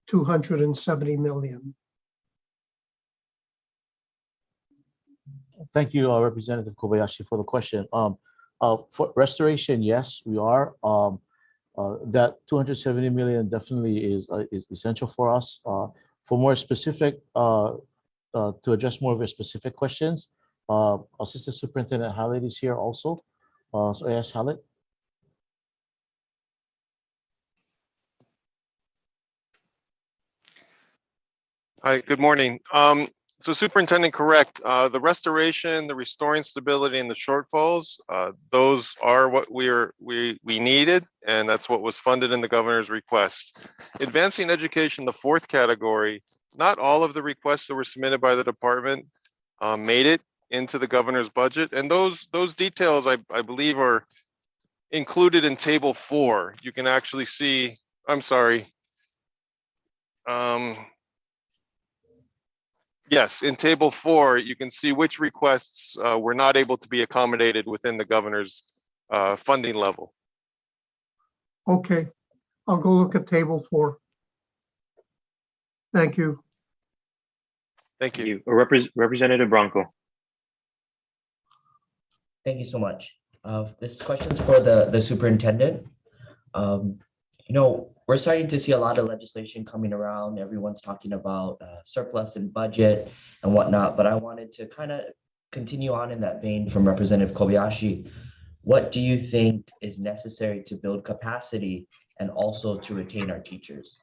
270 million? Thank you, Representative Kobayashi, for the question. For restoration, yes, we are. That 270 million definitely is essential for us. For more specific, to address more of your specific questions, Assistant Superintendent Hallett is here also. So I ask Hallett. Hi, good morning. So Superintendent, correct. The restoration, the restoring stability, and the shortfalls, those are what we needed, and that's what was funded in the governor's request. Advancing education, the fourth category, not all of the requests that were submitted by the department made it into the governor's budget, and those details I believe are included in table 4. You can actually see, I'm sorry. Yes, in table 4, you can see which requests were not able to be accommodated within the governor's funding level. Okay, I'll go look at table 4. Thank you. Thank you. Representative Bronco. Thank you so much. This question's for the superintendent. We're starting to see a lot of legislation coming around. Everyone's talking about surplus and budget and whatnot, but I wanted to kind of continue on in that vein from Representative Kobayashi. What do you think is necessary to build capacity and also to retain our teachers?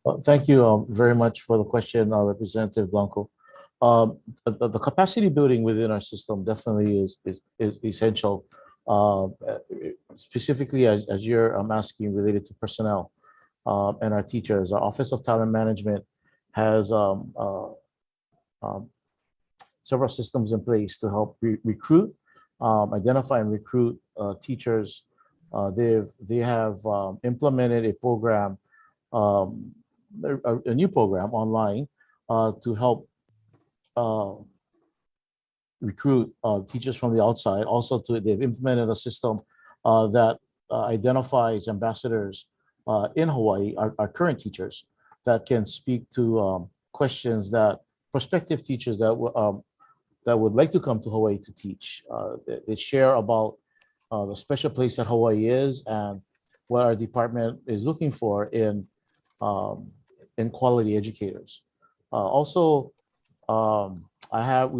Well, thank you very much for the question, Representative Blanco. The capacity building within our system definitely is essential. Specifically, as you're asking, related to personnel and our teachers. Our Office of Talent Management has several systems in place to help recruit, identify and recruit teachers. They have implemented a program, a new program online to help recruit teachers from the outside. Also, they've implemented a system that identifies ambassadors in Hawaii, our current teachers, that can speak to questions that prospective teachers that would like to come to Hawaii to teach. They share about the special place that Hawaii is and what our department is looking for in quality educators. We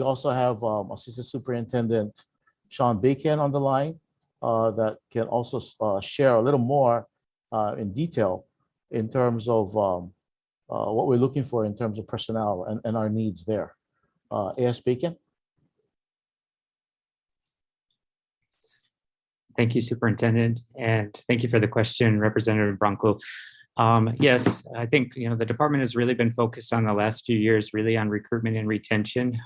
also have Assistant Superintendent Sean Bacon on the line that can also share a little more in detail in terms of what we're looking for in terms of personnel and our needs there. A.S. Bacon. Thank you, Superintendent, and thank you for the question, Representative Bronco. Yes, I think the department has really been focused on the last few years really on recruitment and retention.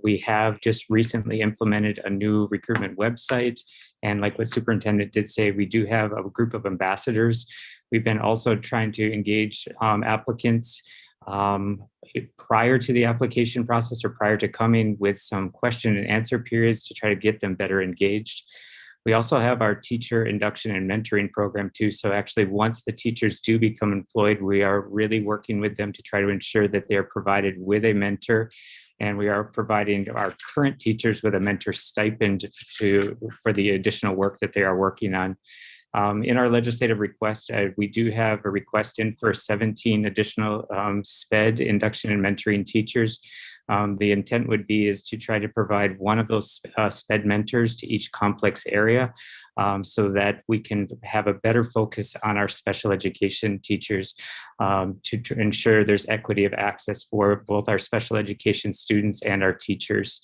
We have just recently implemented a new recruitment website, and like what Superintendent did say, we do have a group of ambassadors. We've been also trying to engage applicants prior to the application process or prior to coming with some question and answer periods to try to get them better engaged. We also have our teacher induction and mentoring program too. So actually, once the teachers do become employed, we are really working with them to try to ensure that they're provided with a mentor. And we are providing our current teachers with a mentor stipend for the additional work that they are working on. In our legislative request, we do have a request in for 17 additional SPED induction and mentoring teachers. The intent would be is to try to provide one of those SPED mentors to each complex area so that we can have a better focus on our special education teachers to ensure there's equity of access for both our special education students and our teachers.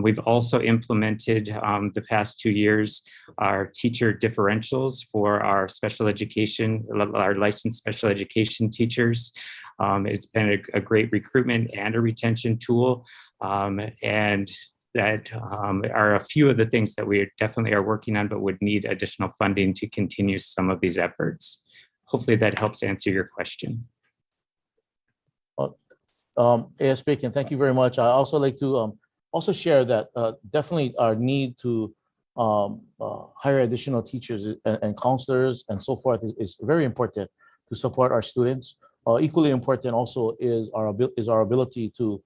We've also implemented the past 2 years our teacher differentials for our special education, our licensed special education teachers. It's been a great recruitment and a retention tool. And that are a few of the things that we definitely are working on, but would need additional funding to continue some of these efforts. Hopefully that helps answer your question. A.S. Bacon, thank you very much. I also like to also share that definitely our need to hire additional teachers and counselors and so forth is very important to support our students. Equally important also is our ability to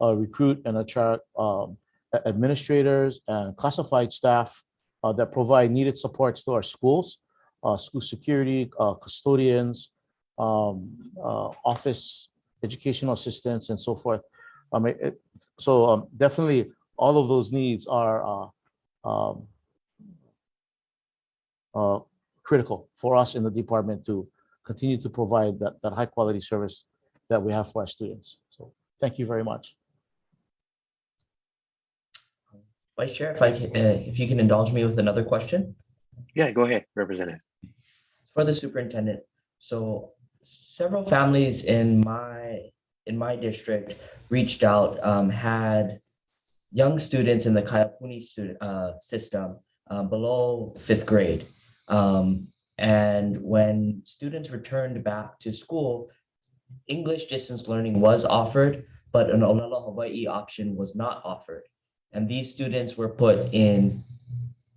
recruit and attract administrators and classified staff that provide needed supports to our schools school security, custodians, office educational assistants, and so forth. Definitely all of those needs are critical for us in the department to continue to provide that high quality service that we have for our students. So thank you very much. Vice Chair, if you can indulge me with another question. Yeah, go ahead, Representative. For the superintendent. So several families in my district reached out, had young students in the Kayapuni system below 5th grade. And when students returned back to school, English distance learning was offered, but an Olelo Hawaii option was not offered. And these students were put in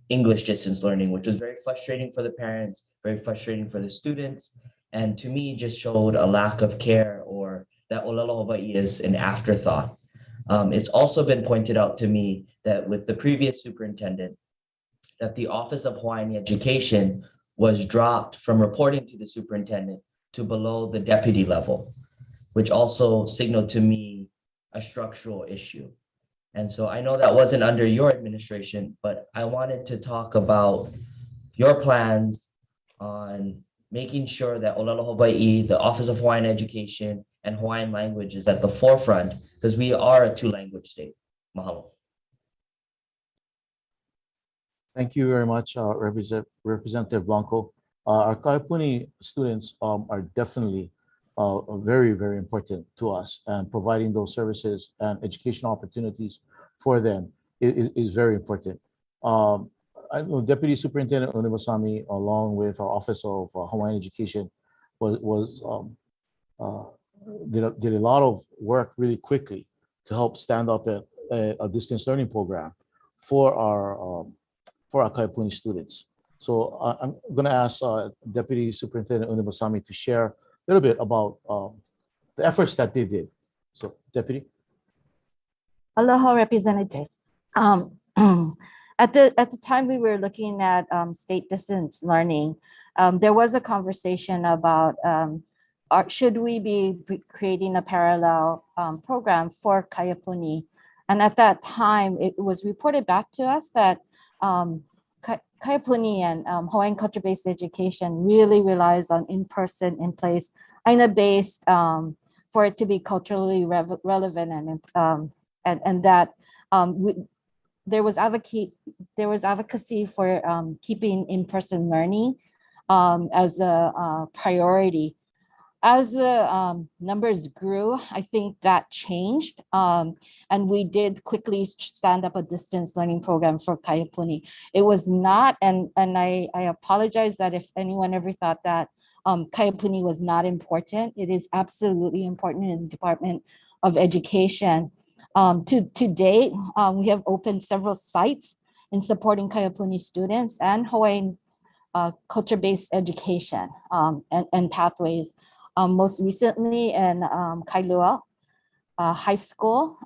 English distance learning, which was very frustrating for the parents, very frustrating for the students, and to me just showed a lack of care, or that Olelo Hawaii is an afterthought. It's also been pointed out to me that with the previous superintendent, that the Office of Hawaiian Education was dropped from reporting to the superintendent to below the deputy level, which also signaled to me a structural issue. And so I know that wasn't under your administration, but I wanted to talk about your plans on making sure that Olelo Hawaii, the Office of Hawaiian Education, and Hawaiian language is at the forefront, because we are a 2-language state. Mahalo. Thank you very much, Representative Blanco. Our Kaipuni students are definitely very, very important to us, and providing those services and educational opportunities for them is very important. I know Deputy Superintendent Onibasami, along with our Office of Hawaiian Education, did a lot of work really quickly to help stand up a distance learning program for our Kaipuni students. So I'm going to ask Deputy Superintendent Onibasami to share a little bit about the efforts that they did. So, Deputy. Aloha, Representative. At the time we were looking at state distance learning, there was a conversation about should we be creating a parallel program for Kayapuni. And at that time, it was reported back to us that Kayapuni and Hawaiian culture-based education really relies on in-person, in-place, aina-based for it to be culturally relevant, and that there was advocacy for keeping in-person learning as a priority. As the numbers grew, I think that changed. And we did quickly stand up a distance learning program for Kayapuni. It was not, and I apologize that if anyone ever thought that Kayapuni was not important. It is absolutely important in the Department of Education. To date, we have opened several sites in supporting Kayapuni students and Hawaiian culture-based education and pathways. Most recently in Kailua High School,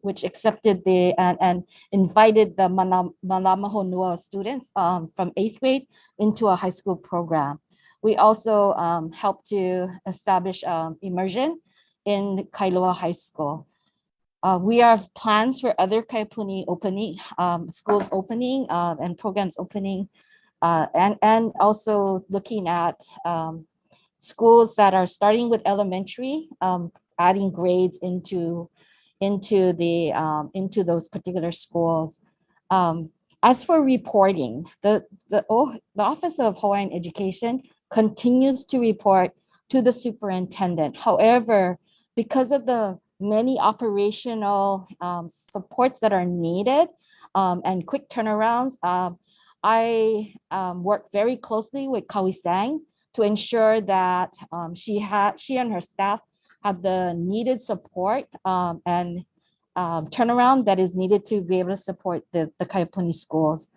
which accepted and invited the Malama Honua students from 8th grade into a high school program. We also helped to establish immersion in Kailua High School. We have plans for other Kayapuni opening, schools opening and programs opening, and also looking at schools that are starting with elementary, adding grades into those particular schools. As for reporting, the Office of Hawaiian Education continues to report to the superintendent. However, because of the many operational supports that are needed and quick turnarounds, I work very closely with Kawi Sang to ensure that she and her staff have the needed support and turnaround that is needed to be able to support the Kayapuni schools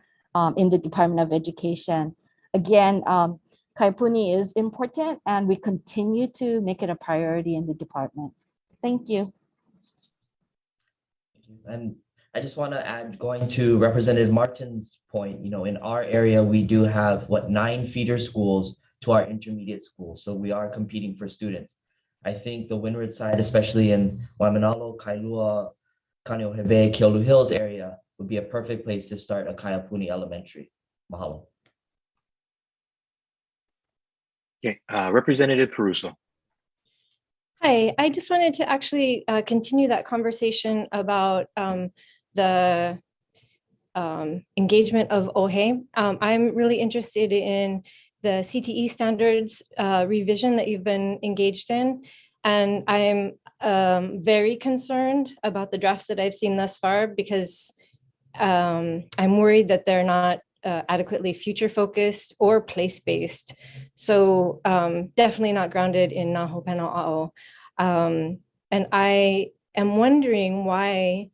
in the Department of Education. Again, Kayapuni is important, and we continue to make it a priority in the department. Thank you. And I just want to add, going to Representative Martin's point, in our area, we do have 9 feeder schools to our intermediate schools. So we are competing for students. I think the windward side, especially in Waimanalo, Kailua, Kaneohebe, Keolu Hills area, would be a perfect place to start a Kaiapuni Elementary. Mahalo. Okay, Representative Peruso. Hi, I just wanted to actually continue that conversation about the engagement of OHE. I'm really interested in the CTE standards revision that you've been engaged in. And I'm very concerned about the drafts that I've seen thus far because I'm worried that they're not adequately future focused or place-based. So definitely not grounded in Naho Pena'a'o. And I am wondering why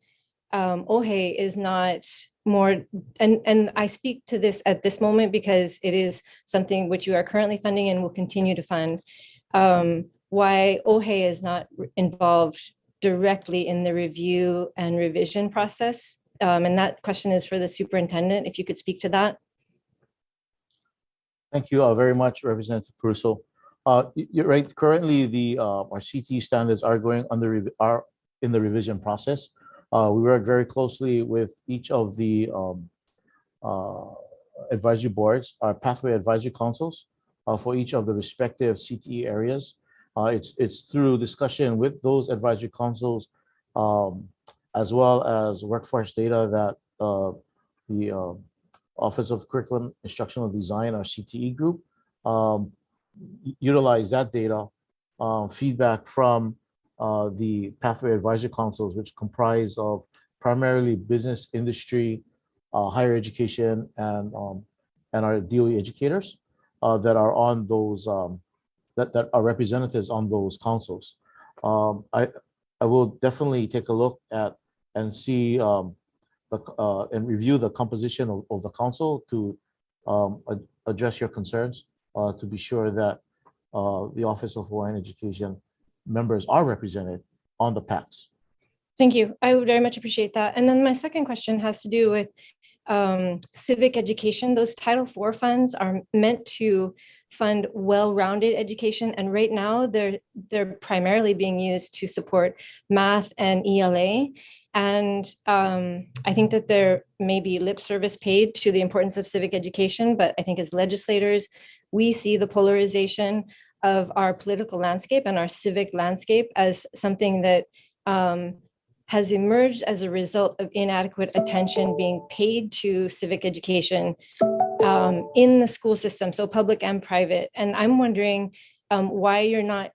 OHE is not more, and I speak to this at this moment because it is something which you are currently funding and will continue to fund, why OHE is not involved directly in the review and revision process. And that question is for the superintendent, if you could speak to that. Thank you very much, Representative Peruso. You're right. Currently, our CTE standards are in the revision process. We work very closely with each of the advisory boards, our pathway advisory councils for each of the respective CTE areas. It's through discussion with those advisory councils, as well as workforce data that the Office of Curriculum Instructional Design, our CTE group, utilize that data, feedback from the pathway advisory councils, which comprise of primarily business, industry, higher education, and our DOE educators that are on those that are representatives on those councils. I will definitely take a look at and see and review the composition of the council to address your concerns, to be sure that the Office of Hawaiian Education members are represented on the PACs. Thank you. I would very much appreciate that. And then my second question has to do with civic education. Those Title IV funds are meant to fund well-rounded education, and right now they're primarily being used to support math and ELA. And I think that there may be lip service paid to the importance of civic education, but I think as legislators, we see the polarization of our political landscape and our civic landscape as something that has emerged as a result of inadequate attention being paid to civic education in the school system, so public and private. And I'm wondering why you're not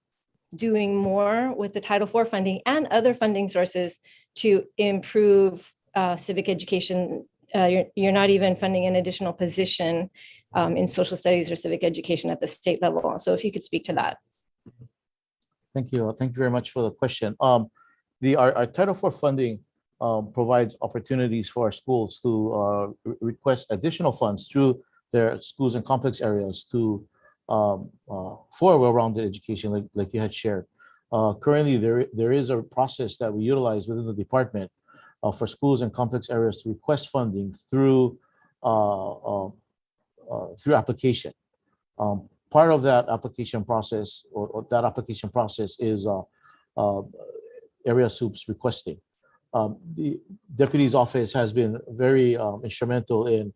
doing more with the Title IV funding and other funding sources to improve civic education. You're not even funding an additional position in social studies or civic education at the state level. So if you could speak to that. Thank you. Thank you very much for the question. Our Title IV funding provides opportunities for our schools to request additional funds through their schools and complex areas to for well-rounded education, like you had shared. Currently, there is a process that we utilize within the department for schools and complex areas to request funding through application. Part of that application process, or that application process, is area soups requesting. The deputy's office has been very instrumental in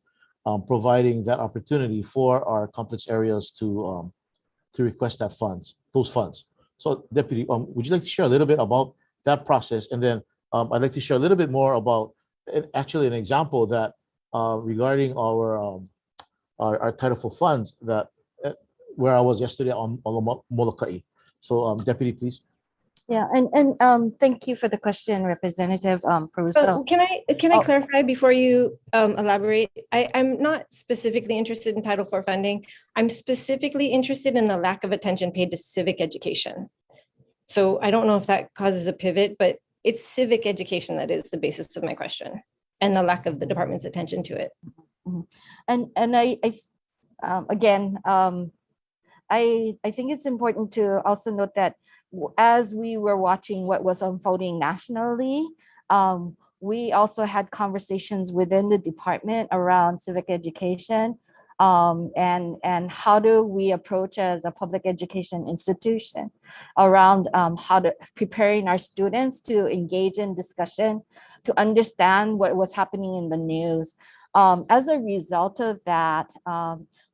providing that opportunity for our complex areas to request those funds. So, Deputy, would you like to share a little bit about that process? And then I'd like to share a little bit more about actually an example that regarding our Title IV funds that where I was yesterday on Molokai. So, Deputy, please. Yeah, and thank you for the question, Representative Peruso. Can I clarify before you elaborate? I'm not specifically interested in Title IV funding. I'm specifically interested in the lack of attention paid to civic education. So I don't know if that causes a pivot, but it's civic education that is the basis of my question, and the lack of the department's attention to it. And I think it's important to also note that as we were watching what was unfolding nationally, we also had conversations within the department around civic education, and how do we approach as a public education institution around how to preparing our students to engage in discussion, to understand what was happening in the news. As a result of that,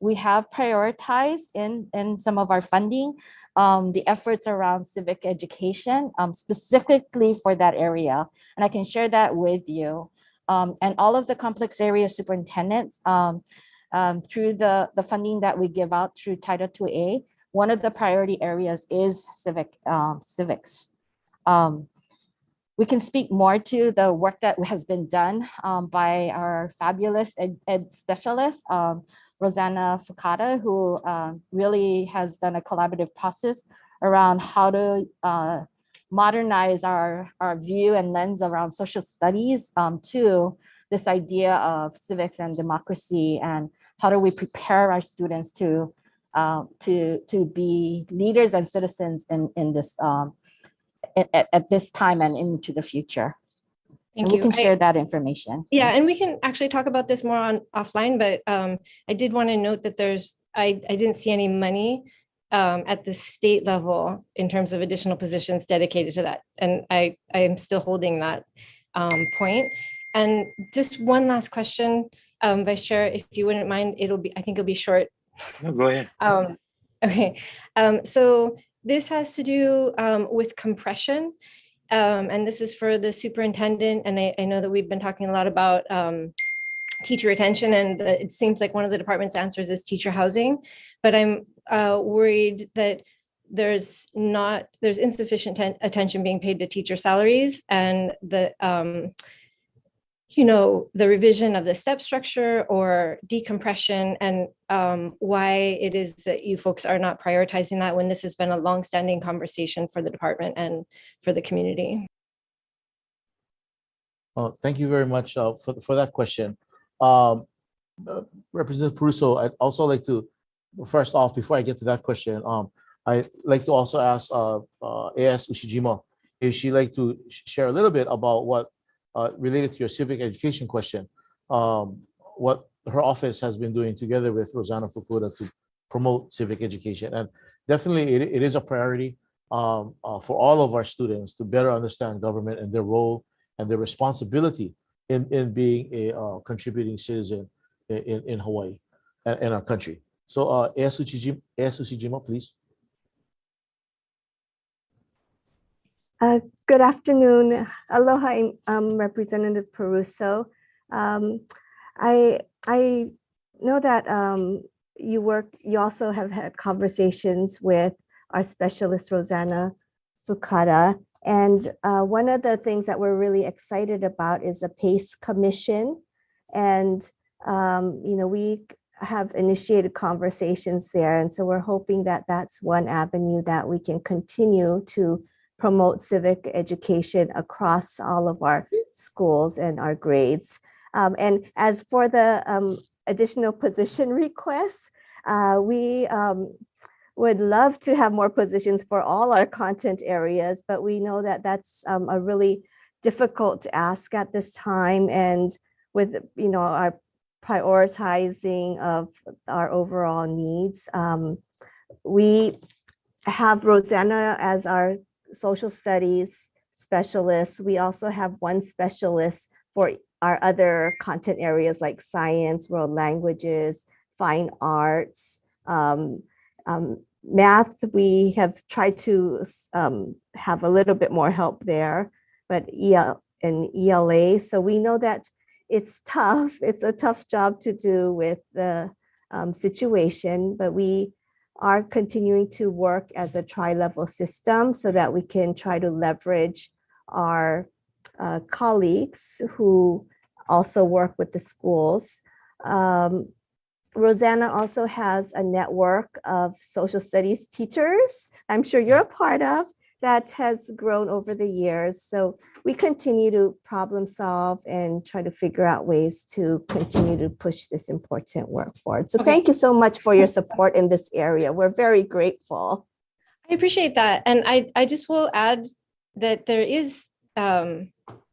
we have prioritized in some of our funding the efforts around civic education, specifically for that area. And I can share that with you. And all of the complex area superintendents, through the funding that we give out through Title IIA, one of the priority areas is civics. We can speak more to the work that has been done by our fabulous ed specialist, Rosanna Fukada, who really has done a collaborative process around how to modernize our view and lens around social studies to this idea of civics and democracy, and how do we prepare our students to be leaders and citizens in this at this time and into the future. Thank and you. We can share that information. Yeah, and we can actually talk about this more on offline, but I did want to note that I didn't see any money at the state level in terms of additional positions dedicated to that. And I am still holding that point. And just one last question, Vice Chair, if you wouldn't mind, I think it'll be short. No, go ahead. Okay, so this has to do with compression. And this is for the superintendent. And I know that we've been talking a lot about teacher retention, and it seems like one of the department's answers is teacher housing. But I'm worried that there's insufficient attention being paid to teacher salaries, and the revision of the step structure or decompression, and why it is that you folks are not prioritizing that when this has been a longstanding conversation for the department and for the community. Thank you very much for that question. Representative Suisso, I'd also like to, first off, before I get to that question, I'd like to also ask A.S. Ushijima if she'd like to share a little bit about what related to your civic education question, what her office has been doing together with Rosanna Fukuda to promote civic education. And definitely it is a priority for all of our students to better understand government and their role and their responsibility in being a contributing citizen in Hawaii and in our country. So A.S. Ushijima, please. Good afternoon. Aloha, Representative Peruso. I know that you also have had conversations with our specialist, Rosanna Fukada. And one of the things that we're really excited about is a PACE commission. And, we have initiated conversations there. And so we're hoping that that's one avenue that we can continue to promote civic education across all of our schools and our grades. And as for the additional position requests, we would love to have more positions for all our content areas, but we know that that's a really difficult ask at this time. And with our prioritizing of our overall needs, we have Rosanna as our social studies specialist. We also have one specialist for our other content areas like science, world languages, fine arts, math. We have tried to have a little bit more help there, but ELA. So we know that it's tough. It's a tough job to do with the situation, but we are continuing to work as a tri-level system so that we can try to leverage our colleagues who also work with the schools. Rosanna also has a network of social studies teachers, I'm sure you're a part of, that has grown over the years. So we continue to problem solve and try to figure out ways to continue to push this important work forward. So thank you so much for your support in this area. We're very grateful. I appreciate that. And I just will add that there is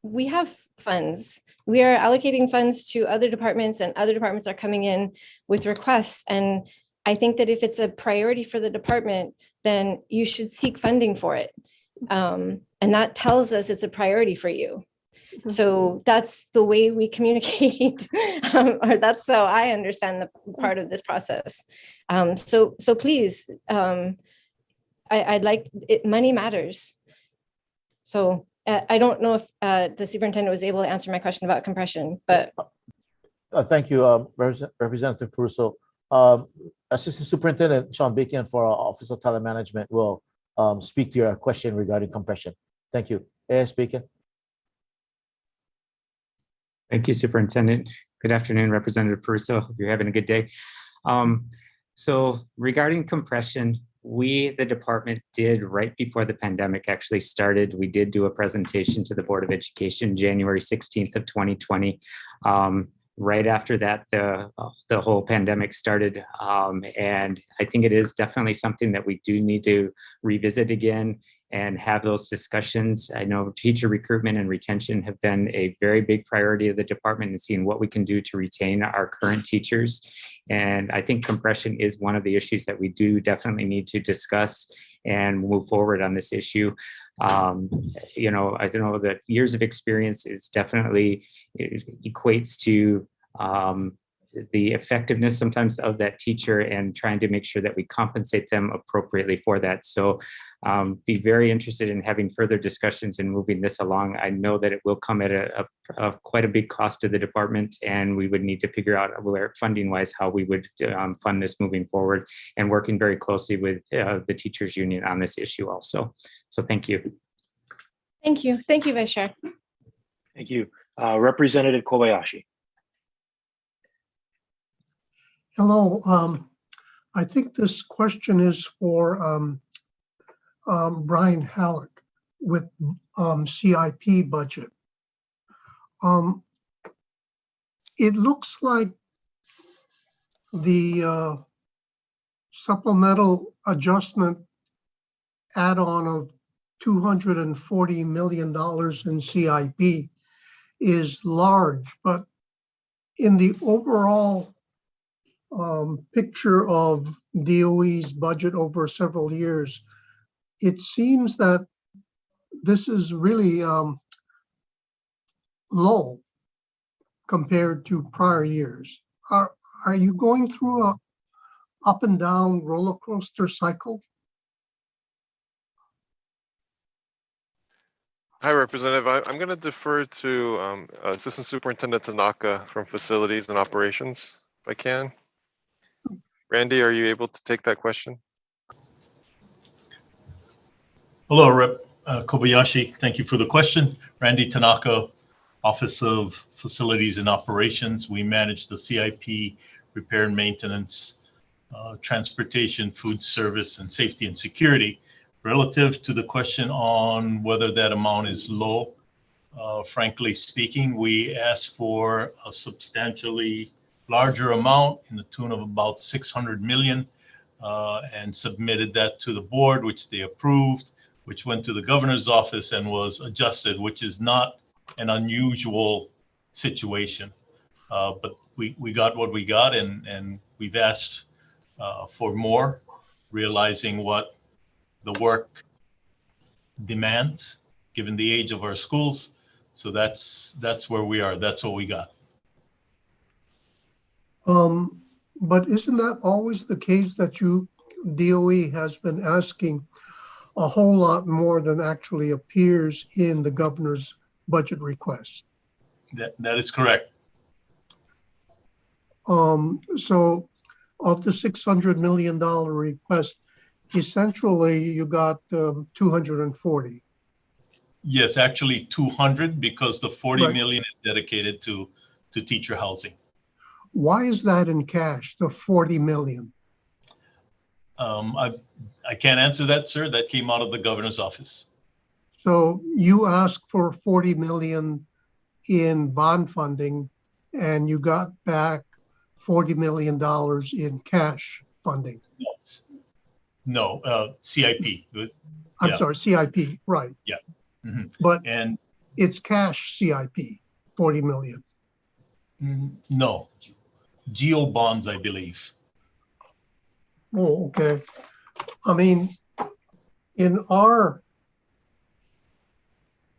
we have funds. We are allocating funds to other departments, and other departments are coming in with requests. And I think that if it's a priority for the department, then you should seek funding for it. And that tells us it's a priority for you. So that's the way we communicate, or that's how I understand the part of this process. So please, I'd like it, money matters. So I don't know if the superintendent was able to answer my question about compression, but. Thank you, Representative Caruso. Assistant Superintendent Sean Bacon for our Office of Talent Management will speak to your question regarding compression. Thank you. AS Bacon. Thank you, Superintendent. Good afternoon, Representative Caruso. Hope you're having a good day. So regarding compression, we, the department, did right before the pandemic actually started. We did do a presentation to the Board of Education January 16th of 2020. Right after that, the whole pandemic started. And I think it is definitely something that we do need to revisit again and have those discussions. I know teacher recruitment and retention have been a very big priority of the department, and seeing what we can do to retain our current teachers. And I think compression is one of the issues that we do definitely need to discuss and move forward on this issue. You know, I don't know that years of experience is definitely, it equates to the effectiveness sometimes of that teacher, and trying to make sure that we compensate them appropriately for that. So be very interested in having further discussions and moving this along. I know that it will come at a quite a big cost to the department, and we would need to figure out where funding wise how we would fund this moving forward, and working very closely with the teachers union on this issue also. So thank you. Thank you. Thank you, Vice Chair. Thank you. Representative Kobayashi. Hello. I think this question is for Brian Halleck with CIP budget. It looks like the supplemental adjustment add-on of $240 million in CIP is large, but in the overall picture of DOE's budget over several years, it seems that this is really low compared to prior years. Are you going through a up and down roller coaster cycle? Hi, Representative. I'm going to defer to Assistant Superintendent Tanaka from Facilities and Operations, if I can. Randy, are you able to take that question? Hello, Rep. Kobayashi. Thank you for the question. Randy Tanaka, Office of Facilities and Operations. We manage the CIP, repair and maintenance, transportation, food service, and safety and security. Relative to the question on whether that amount is low, frankly speaking, we asked for a substantially larger amount in the tune of about 600 million and submitted that to the board, which they approved, which went to the governor's office and was adjusted, which is not an unusual situation. But we got what we got, and we've asked for more, realizing what the work demands given the age of our schools. So that's where we are. That's what we got. But isn't that always the case that DOE has been asking a whole lot more than actually appears in the governor's budget request? That is correct. So of the $600 million request, essentially you got 240. Yes, actually 200, because the 40 Right. million is dedicated to teacher housing. Why is that in cash, the 40 million? I can't answer that, sir. That came out of the governor's office. So you asked for 40 million in bond funding and you got back $40 million in cash funding. No, CIP. I'm sorry, CIP, right. Yeah. Mhm. But it's cash CIP, 40 million. No, geo bonds, I believe. Oh, okay. I mean, in our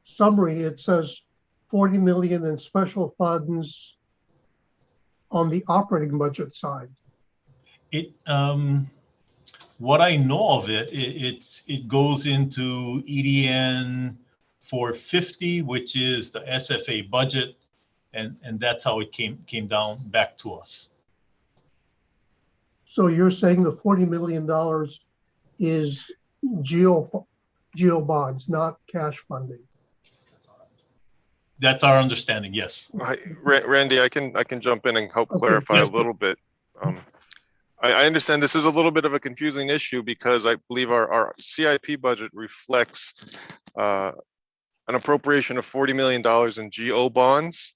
summary, it says 40 million in special funds on the operating budget side. It what I know of it goes into EDN 450, which is the SFA budget, and that's how it came down back to us. So you're saying the $40 million is geo bonds, not cash funding. That's our understanding, yes. Hi, Randy, I can jump in and help clarify Yes, a little bit. I understand this is a little bit of a confusing issue because I believe our CIP budget reflects an appropriation of $40 million in GO bonds,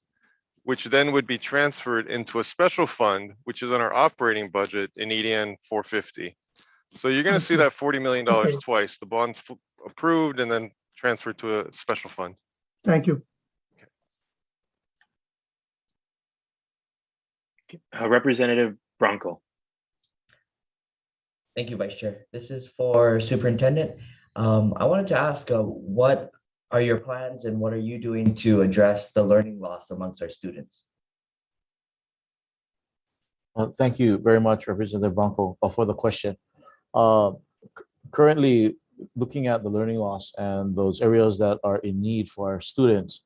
which then would be transferred into a special fund, which is on our operating budget in EDN 450. So you're going to see that $40 million twice, the bonds approved and then transferred to a special fund. Thank you. Representative Bronco. Thank you, Vice Chair. This is for Superintendent. I wanted to ask, what are your plans and what are you doing to address the learning loss amongst our students? Thank you very much, Representative Bronco, for the question. Currently, looking at the learning loss and those areas that are in need for our students,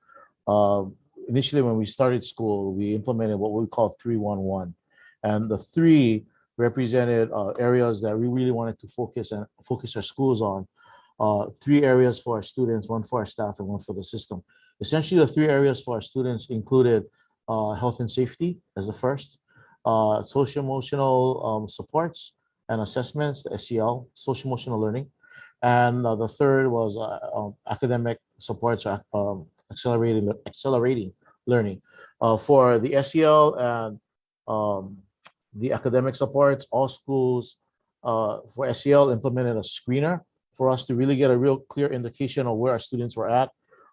initially when we started school, we implemented what we call 311. And the 3 represented areas that we really wanted to focus our schools on. 3 areas for our students, 1 for our staff, and 1 for the system. Essentially, the 3 areas for our students included health and safety as the first, social-emotional supports and assessments, the SEL, social-emotional learning. And the third was academic supports, accelerating learning. For the SEL and the academic supports, all schools for SEL implemented a screener for us to really get a real clear indication of where our students were at.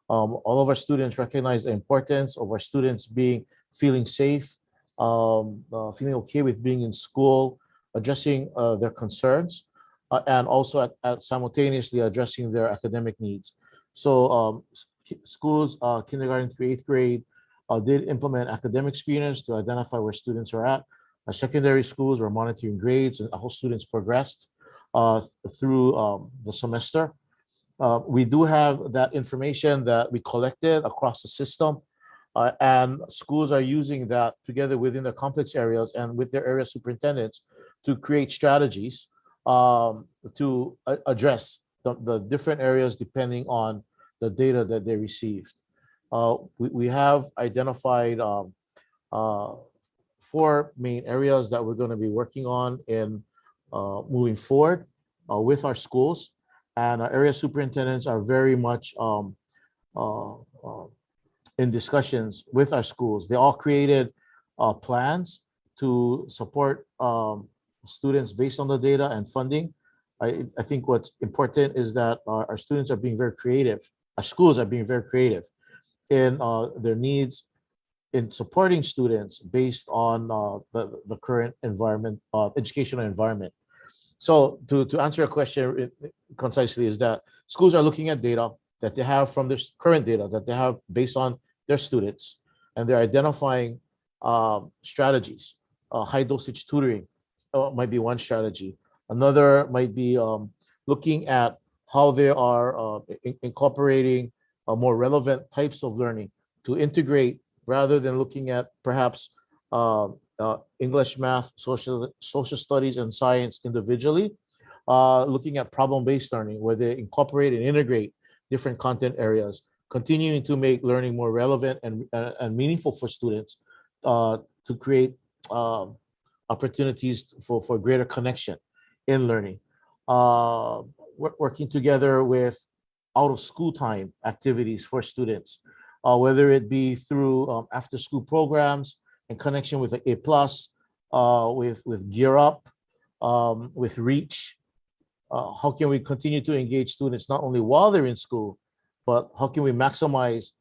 All of our students recognize the importance of our students feeling safe, feeling okay with being in school, addressing their concerns, and also simultaneously addressing their academic needs. So schools, kindergarten through 8th grade, did implement academic screeners to identify where students are at. Our secondary schools were monitoring grades and how students progressed through the semester. We do have that information that we collected across the system, and schools are using that together within their complex areas and with their area superintendents to create strategies to address the different areas depending on the data that they received. We have identified 4 main areas that we're going to be working on in moving forward with our schools, and our area superintendents are very much in discussions with our schools. They all created plans to support students based on the data and funding. I think what's important is that our students are being very creative. Our schools are being very creative in their needs in supporting students based on the current environment, educational environment. So to answer your question concisely is that schools are looking at data that they have from their current data that they have based on their students, and they're identifying strategies. High dosage tutoring might be one strategy. Another might be looking at how they are incorporating more relevant types of learning to integrate rather than looking at perhaps English, math, social studies, and science individually, looking at problem-based learning where they incorporate and integrate different content areas, continuing to make learning more relevant and meaningful for students to create opportunities for greater connection in learning. Working together with out-of-school time activities for students, whether it be through after-school programs in connection with the A+, with Gear Up, with Reach. How can we continue to engage students not only while they're in school, but how can we maximize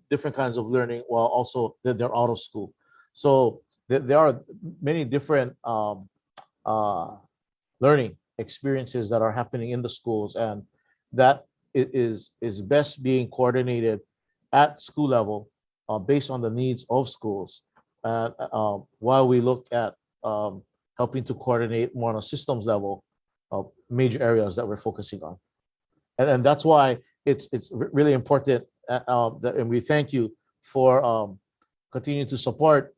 different kinds of learning while also they're out of school. So there are many different learning experiences that are happening in the schools, and that is best being coordinated at school level based on the needs of schools. While we look at helping to coordinate more on a systems level, major areas that we're focusing on. And that's why it's really important, and we thank you for continuing to support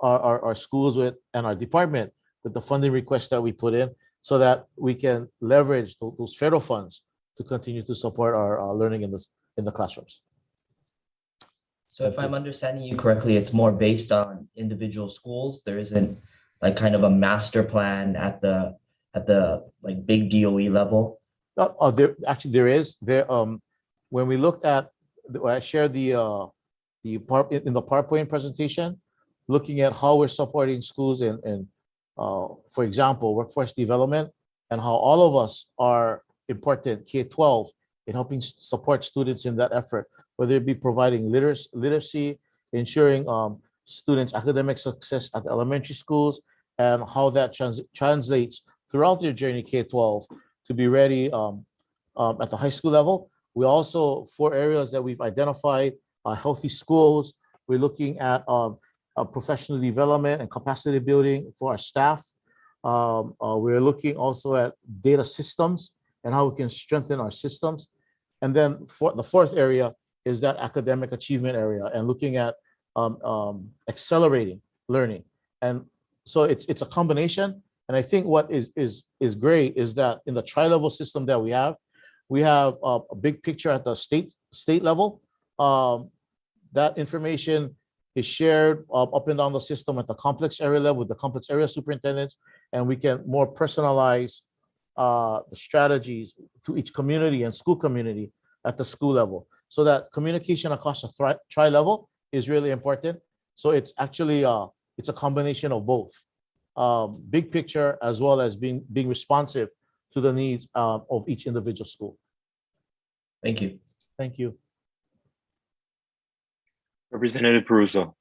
our schools with and our department with the funding requests that we put in, so that we can leverage those federal funds to continue to support our learning in the classrooms. So if I'm understanding you correctly, it's more based on individual schools. There isn't like kind of a master plan at the like big DOE level. There is. When we looked at, I shared in the PowerPoint presentation, looking at how we're supporting schools in for example, workforce development, and how all of us are important, K-12, in helping support students in that effort, whether it be providing literacy, ensuring students' academic success at the elementary schools, and how that translates throughout their journey K-12 to be ready at the high school level. We also, 4 areas that we've identified, healthy schools. We're looking at professional development and capacity building for our staff. We're looking also at data systems and how we can strengthen our systems. And then the 4th area is that academic achievement area, and looking at accelerating learning. And so it's a combination. And I think what is great is that in the tri-level system that we have a big picture at the state level. That information is shared up and down the system at the complex area level with the complex area superintendents, and we can more personalize the strategies to each community and school community at the school level, so that communication across the tri-level is really important. So it's actually it's a combination of both, big picture as well as being responsive to the needs of each individual school. Thank you. Thank you. Representative Peruso.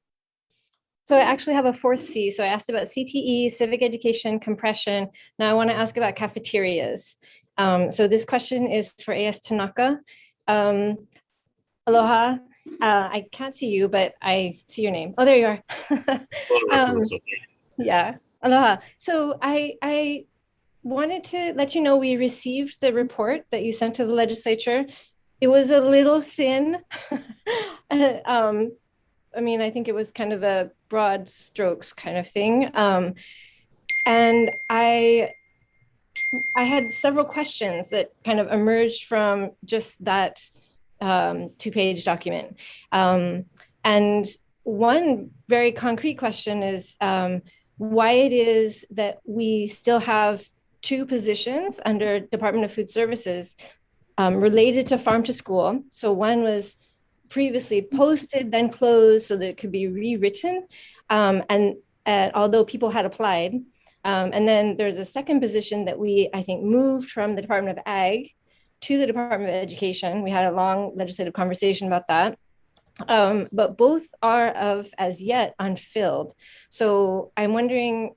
So I actually have a 4th C. So I asked about CTE, civic education, compression. Now I want to ask about cafeterias. So this question is for AS Tanaka. Aloha. I can't see you, but I see your name. Oh, there you are. Yeah. Aloha. So I wanted to let you know we received the report that you sent to the legislature. It was a little thin. I mean, I think it was kind of a broad strokes kind of thing. And I had several questions that kind of emerged from just that 2-page document. And one very concrete question is why it is that we still have 2 positions under Department of Food Services related to farm to school. So one was previously posted, then closed so that it could be rewritten. And although people had applied. And then there's a second position that I think, moved from the Department of Ag to the Department of Education. We had a long legislative conversation about that. But both are as yet unfilled. So I'm wondering,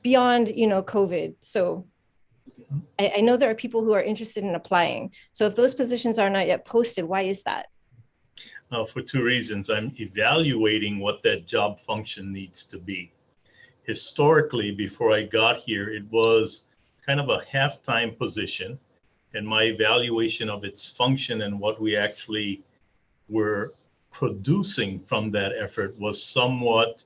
beyond, COVID. So I know there are people who are interested in applying. So if those positions are not yet posted, why is that? For 2 reasons. I'm evaluating what that job function needs to be. Historically, before I got here, it was kind of a half-time position, and my evaluation of its function and what we actually were producing from that effort was somewhat,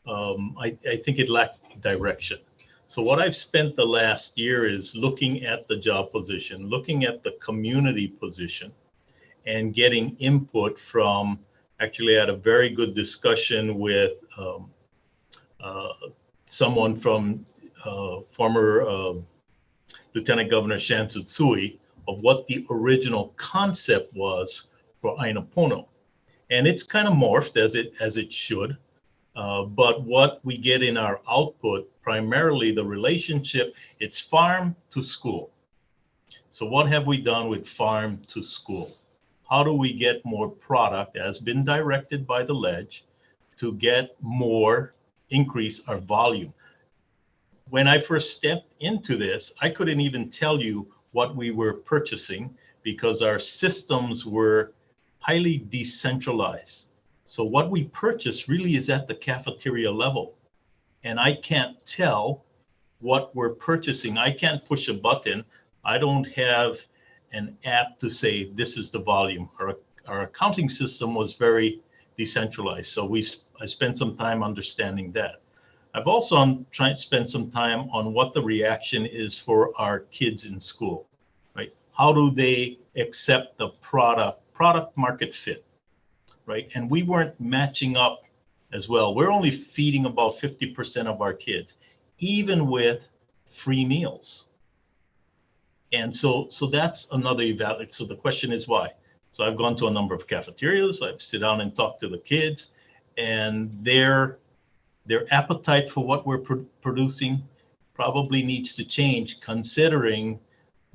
I think it lacked direction. So what I've spent the last year is looking at the job position, looking at the community position, and getting input from, actually had a very good discussion with someone from former Lieutenant Governor Shan Tsutsui of what the original concept was for Aina Pono. And it's kind of morphed as it should. But what we get in our output, primarily the relationship, it's farm to school. So what have we done with farm to school? how do we get more product as been directed by the ledge to get more increase our volume. When I first stepped into this, I couldn't even tell you what we were purchasing because our systems were highly decentralized. So what we purchase really is at the cafeteria level. And I can't tell what we're purchasing. I can't push a button. I don't have an app to say, this is the volume. Our accounting system was very decentralized. So I spent some time understanding that. I've also tried to spend some time on what the reaction is for our kids in school, right? How do they accept the product market fit, right? And we weren't matching up as well. We're only feeding about 50% of our kids, even with free meals. And so that's another evaluation. So the question is why? So I've gone to a number of cafeterias. I've sit down and talked to the kids, and their appetite for what we're producing probably needs to change, considering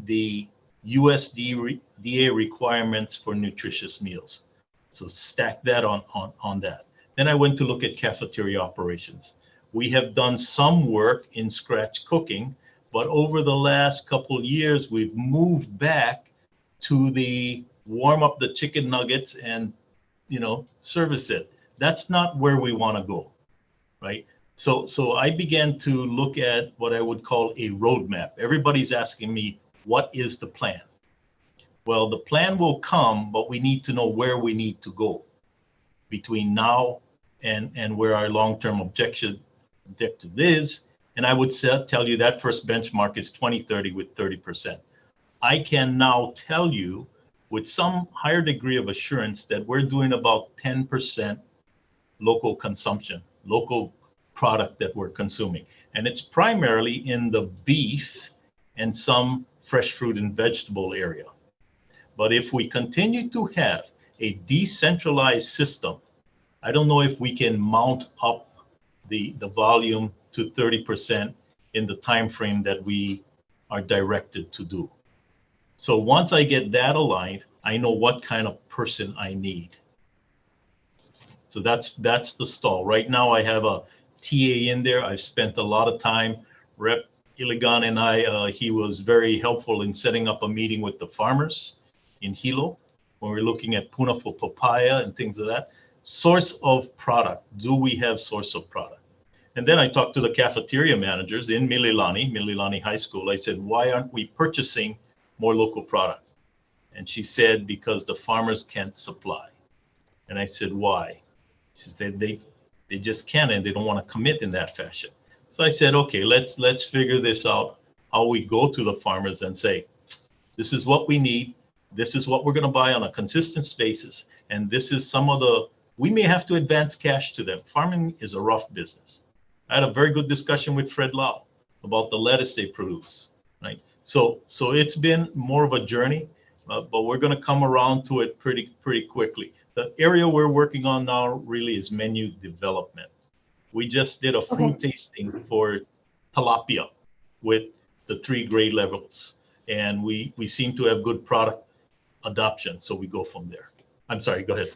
the USDA requirements for nutritious meals. So stack that on that. Then I went to look at cafeteria operations. We have done some work in scratch cooking, but over the last couple of years, we've moved back to the warm up the chicken nuggets and, service it. That's not where we want to go, right? So I began to look at what I would call a roadmap. Everybody's asking me, what is the plan? Well, the plan will come, but we need to know where we need to go between now and where our long-term objective is. And I would tell you that first benchmark is 2030 with 30%. I can now tell you with some higher degree of assurance that we're doing about 10% local consumption, local product that we're consuming. And it's primarily in the beef and some fresh fruit and vegetable area. But if we continue to have a decentralized system, I don't know if we can mount up the volume to 30% in the time frame that we are directed to do. So once I get that aligned, I know what kind of person I need. So that's the stall. Right now I have a TA in there. I've spent a lot of time. Rep. Iligan and I, he was very helpful in setting up a meeting with the farmers in Hilo when we're looking at puna for papaya and things of that. Source of product. Do we have source of product? And then I talked to the cafeteria managers in Mililani High School. I said, why aren't we purchasing more local product? And she said, because the farmers can't supply. And I said, why? She said, they just can't, and they don't want to commit in that fashion. So I said, okay, let's figure this out, how we go to the farmers and say, this is what we need. This is what we're going to buy on a consistent basis. And this is some of we may have to advance cash to them. Farming is a rough business. I had a very good discussion with Fred Lau about the lettuce they produce, right? So it's been more of a journey, but we're going to come around to it pretty quickly. The area we're working on now really is menu development. We just did a food tasting for tilapia with the 3 grade levels, and we seem to have good product adoption. So we go from there. I'm sorry, go ahead.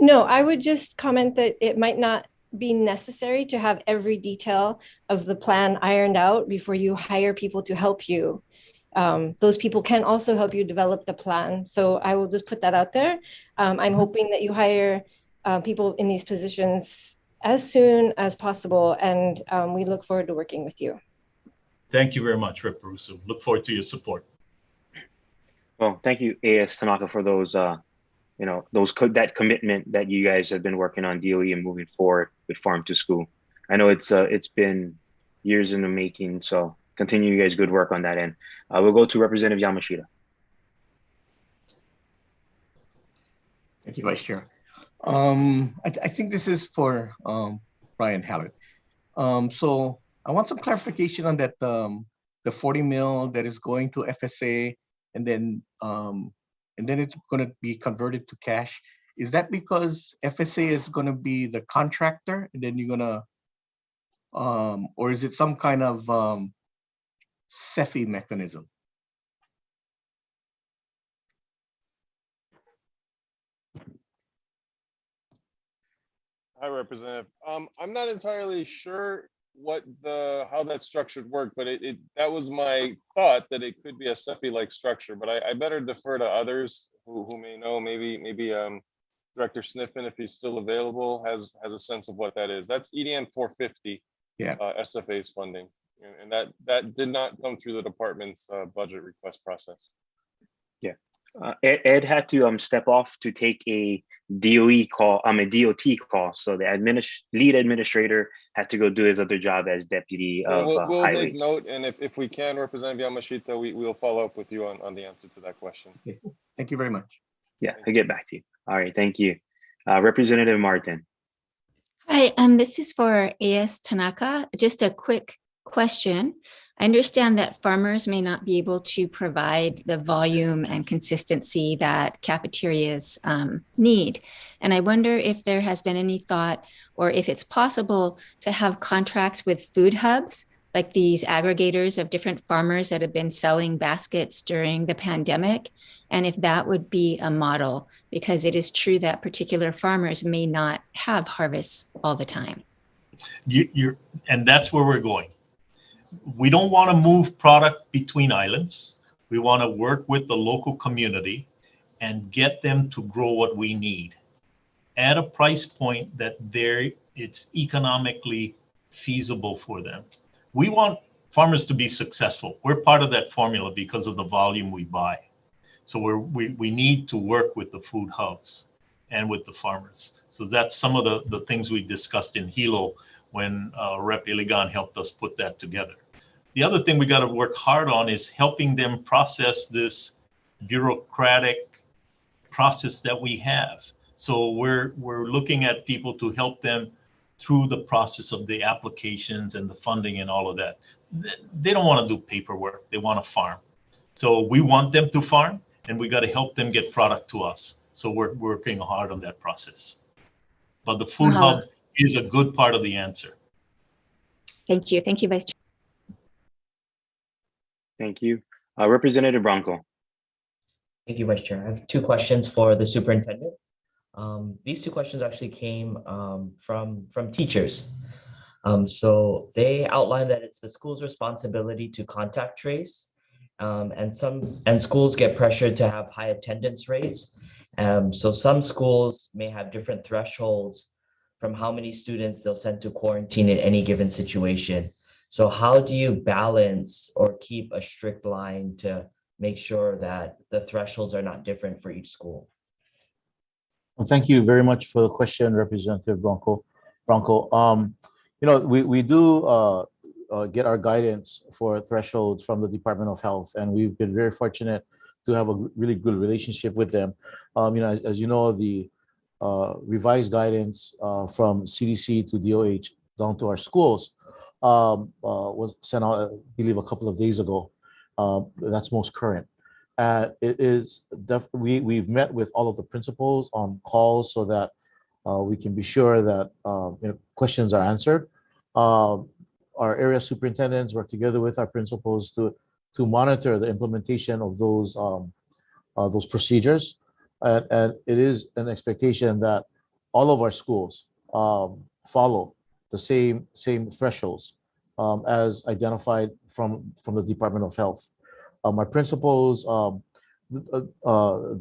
No, I would just comment that it might not be necessary to have every detail of the plan ironed out before you hire people to help you. Those people can also help you develop the plan. So I will just put that out there. I'm hoping that you hire people in these positions as soon as possible, and we look forward to working with you. Thank you very much, Rep. Russo. Look forward to your support. Well, thank you, AS Tanaka, for those, that commitment that you guys have been working on DOE and moving forward with Farm to School. I know it's been years in the making, so continue you guys' good work on that end. We'll go to Representative Yamashita. Thank you, Vice Chair. I think this is for Brian Hallett. So I want some clarification on that the 40 mil that is going to FSA and then it's going to be converted to cash. Is that because FSA is going to be the contractor and then you're going to, or is it some kind of CEFI mechanism? Hi, Representative. I'm not entirely sure how that structure would work, but that was my thought, that it could be a CEFI-like structure, but I better defer to others who may know. Maybe Director Sniffen, if he's still available, has a sense of what that is. That's EDN 450. Yeah. SFA's funding, and that did not come through the department's budget request process. Yeah. Ed had to step off to take a DOE call, a DOT call. So the lead administrator had to go do his other job as deputy of We'll make highways. note, and if we can, Representative Yamashita, we will follow up with you on the answer to that question. Okay. Thank you very much. Yeah, I'll get back to you. All right, thank you. Representative Martin. Hi, this is for AS Tanaka. Just a quick question. I understand that farmers may not be able to provide the volume and consistency that cafeterias need. And I wonder if there has been any thought, or if it's possible to have contracts with food hubs, like these aggregators of different farmers that have been selling baskets during the pandemic, and if that would be a model, because it is true that particular farmers may not have harvests all the time. And that's where we're going. We don't want to move product between islands. We want to work with the local community and get them to grow what we need at a price point that it's economically feasible for them. We want farmers to be successful. We're part of that formula because of the volume we buy. So we need to work with the food hubs and with the farmers. So that's some of the things we discussed in Hilo when Rep. Iligan helped us put that together. The other thing we got to work hard on is helping them process this bureaucratic process that we have. So we're looking at people to help them through the process of the applications and the funding and all of that. They don't want to do paperwork. They want to farm. So we want them to farm, and we got to help them get product to us. So we're working hard on that process. But the food hub is a good part of the answer. Thank you. Thank you, Vice Chair. Thank you. Representative Bronco. Thank you, Vice Chair. I have two questions for the superintendent. These two questions actually came from teachers. So they outlined that it's the school's responsibility to contact trace, and schools get pressured to have high attendance rates. So some schools may have different thresholds from how many students they'll send to quarantine in any given situation. So how do you balance or keep a strict line to make sure that the thresholds are not different for each school? Well, thank you very much for the question, Representative Bronco. We do get our guidance for thresholds from the Department of Health, and we've been very fortunate to have a really good relationship with them. As you know, the revised guidance from CDC to DOH down to our schools was sent out, I believe, a couple of days ago. That's most current. We've met with all of the principals on calls so that we can be sure that questions are answered. Our area superintendents work together with our principals to monitor the implementation of those procedures, and it is an expectation that all of our schools follow the same thresholds as identified from the Department of Health. Our principals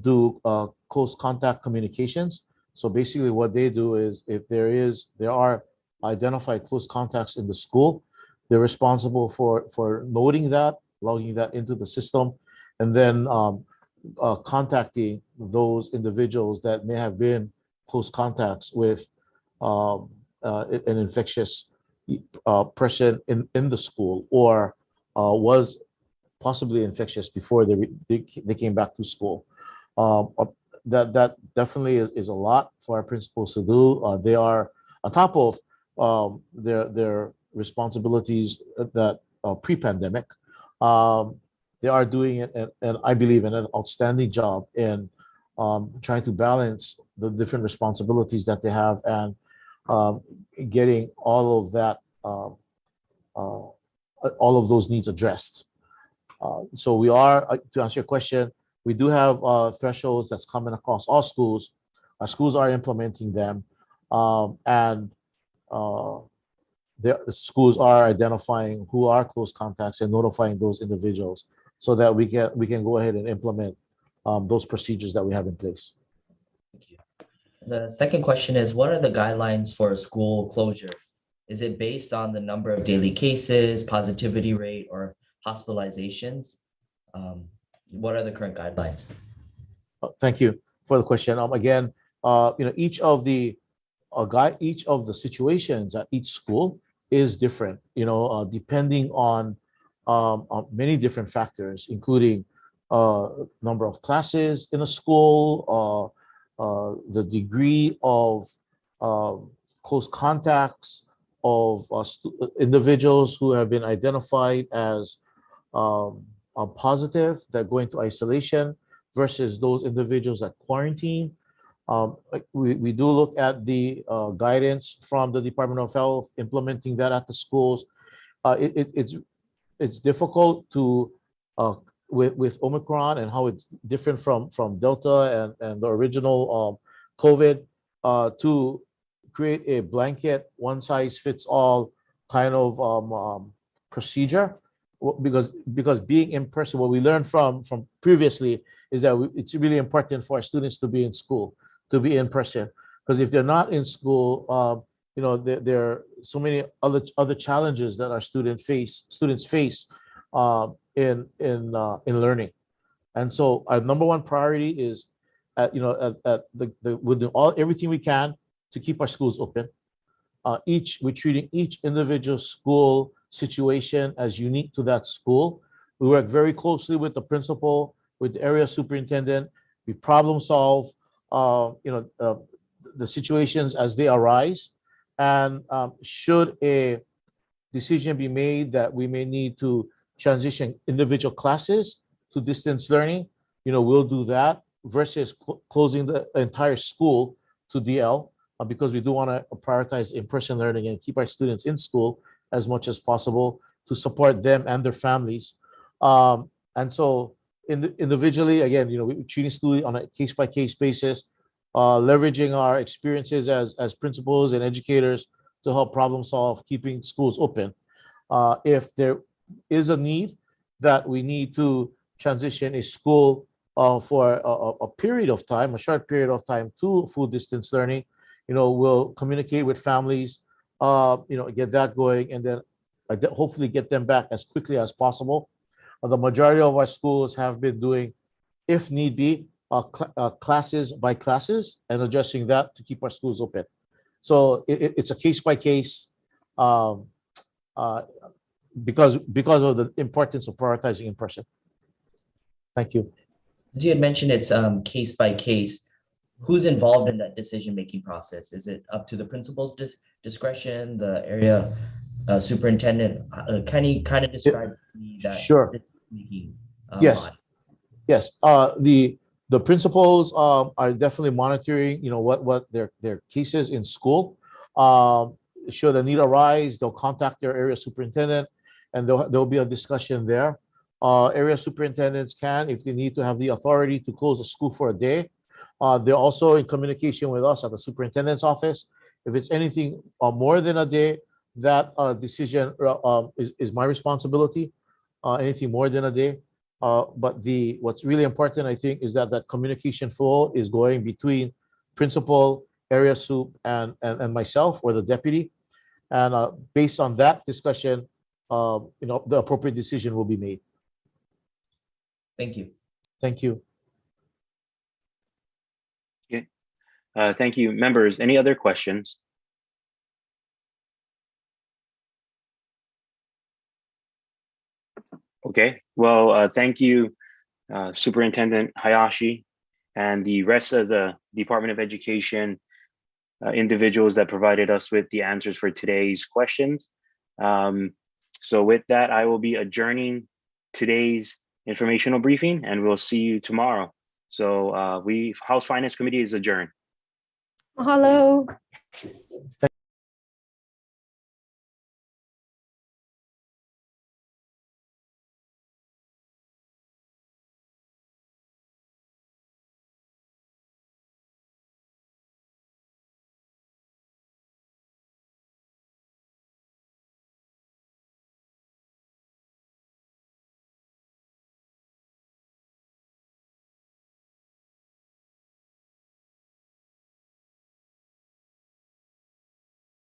do close contact communications. So basically what they do is if there are identified close contacts in the school, they're responsible for noting that, logging that into the system, and then contacting those individuals that may have been close contacts with an infectious person in the school, or was possibly infectious before they came back to school. That definitely is a lot for our principals to do. They are on top of their responsibilities that pre-pandemic. They are doing it, and I believe, an outstanding job in trying to balance the different responsibilities that they have and getting all of that, all of those needs addressed. So we are, to answer your question, we do have thresholds that's coming across all schools. Our schools are implementing them. And the schools are identifying who are close contacts and notifying those individuals so that we can go ahead and implement those procedures that we have in place. The second question is, what are the guidelines for school closure? Is it based on the number of daily cases, positivity rate, or hospitalizations? What are the current guidelines? Thank you for the question. Again, each of the situations at each school is different, depending on many different factors, including number of classes in a school, the degree of close contacts of individuals who have been identified as positive that go into isolation versus those individuals that quarantine. We do look at the guidance from the Department of Health implementing that at the schools. It's difficult to with Omicron and how it's different from Delta and the original COVID to create a blanket one size fits all kind of procedure, because being in person, what we learned from previously is that it's really important for our students to be in school, to be in person, because if they're not in school, there are so many other challenges that our students face in learning. And so our number one priority is we'll do everything we can to keep our schools open. We're treating each individual school situation as unique to that school. We work very closely with the principal, with the area superintendent. We problem solve the situations as they arise. And should a decision be made that we may need to transition individual classes to distance learning, we'll do that versus closing the entire school to DL, because we do want to prioritize in-person learning and keep our students in school as much as possible to support them and their families. And so individually, again, we're treating school on a case-by-case basis, leveraging our experiences as principals and educators to help problem solve, keeping schools open. If there is a need that we need to transition a school for a period of time, a short period of time, to full distance learning, we'll communicate with families, get that going, and then hopefully get them back as quickly as possible. The majority of our schools have been doing, if need be, classes by classes and adjusting that to keep our schools open. So it's a case by case because of the importance of prioritizing in person. Thank you. As you had mentioned, it's case by case. Who's involved in that decision-making process? Is it up to the principal's discretion, the area superintendent? Can you kind of describe that? Sure. Yes. Yes. The principals are definitely monitoring, what their cases in school. Should a need arise, they'll contact their area superintendent, and there'll be a discussion there. Area superintendents can, if they need to have the authority to close a school for a day, they're also in communication with us at the superintendent's office. If it's anything more than a day, that decision is my responsibility. Anything more than a day. But what's really important, I think, is that communication flow is going between principal, area soup, and myself, or the deputy. And based on that discussion, the appropriate decision will be made. Thank you. Thank you. Okay. Thank you. Members, any other questions? Okay, well, thank you, Superintendent Hayashi, and the rest of the Department of Education individuals that provided us with the answers for today's questions. So with that, I will be adjourning today's informational briefing, and we'll see you tomorrow. So House Finance Committee is adjourned. Hello.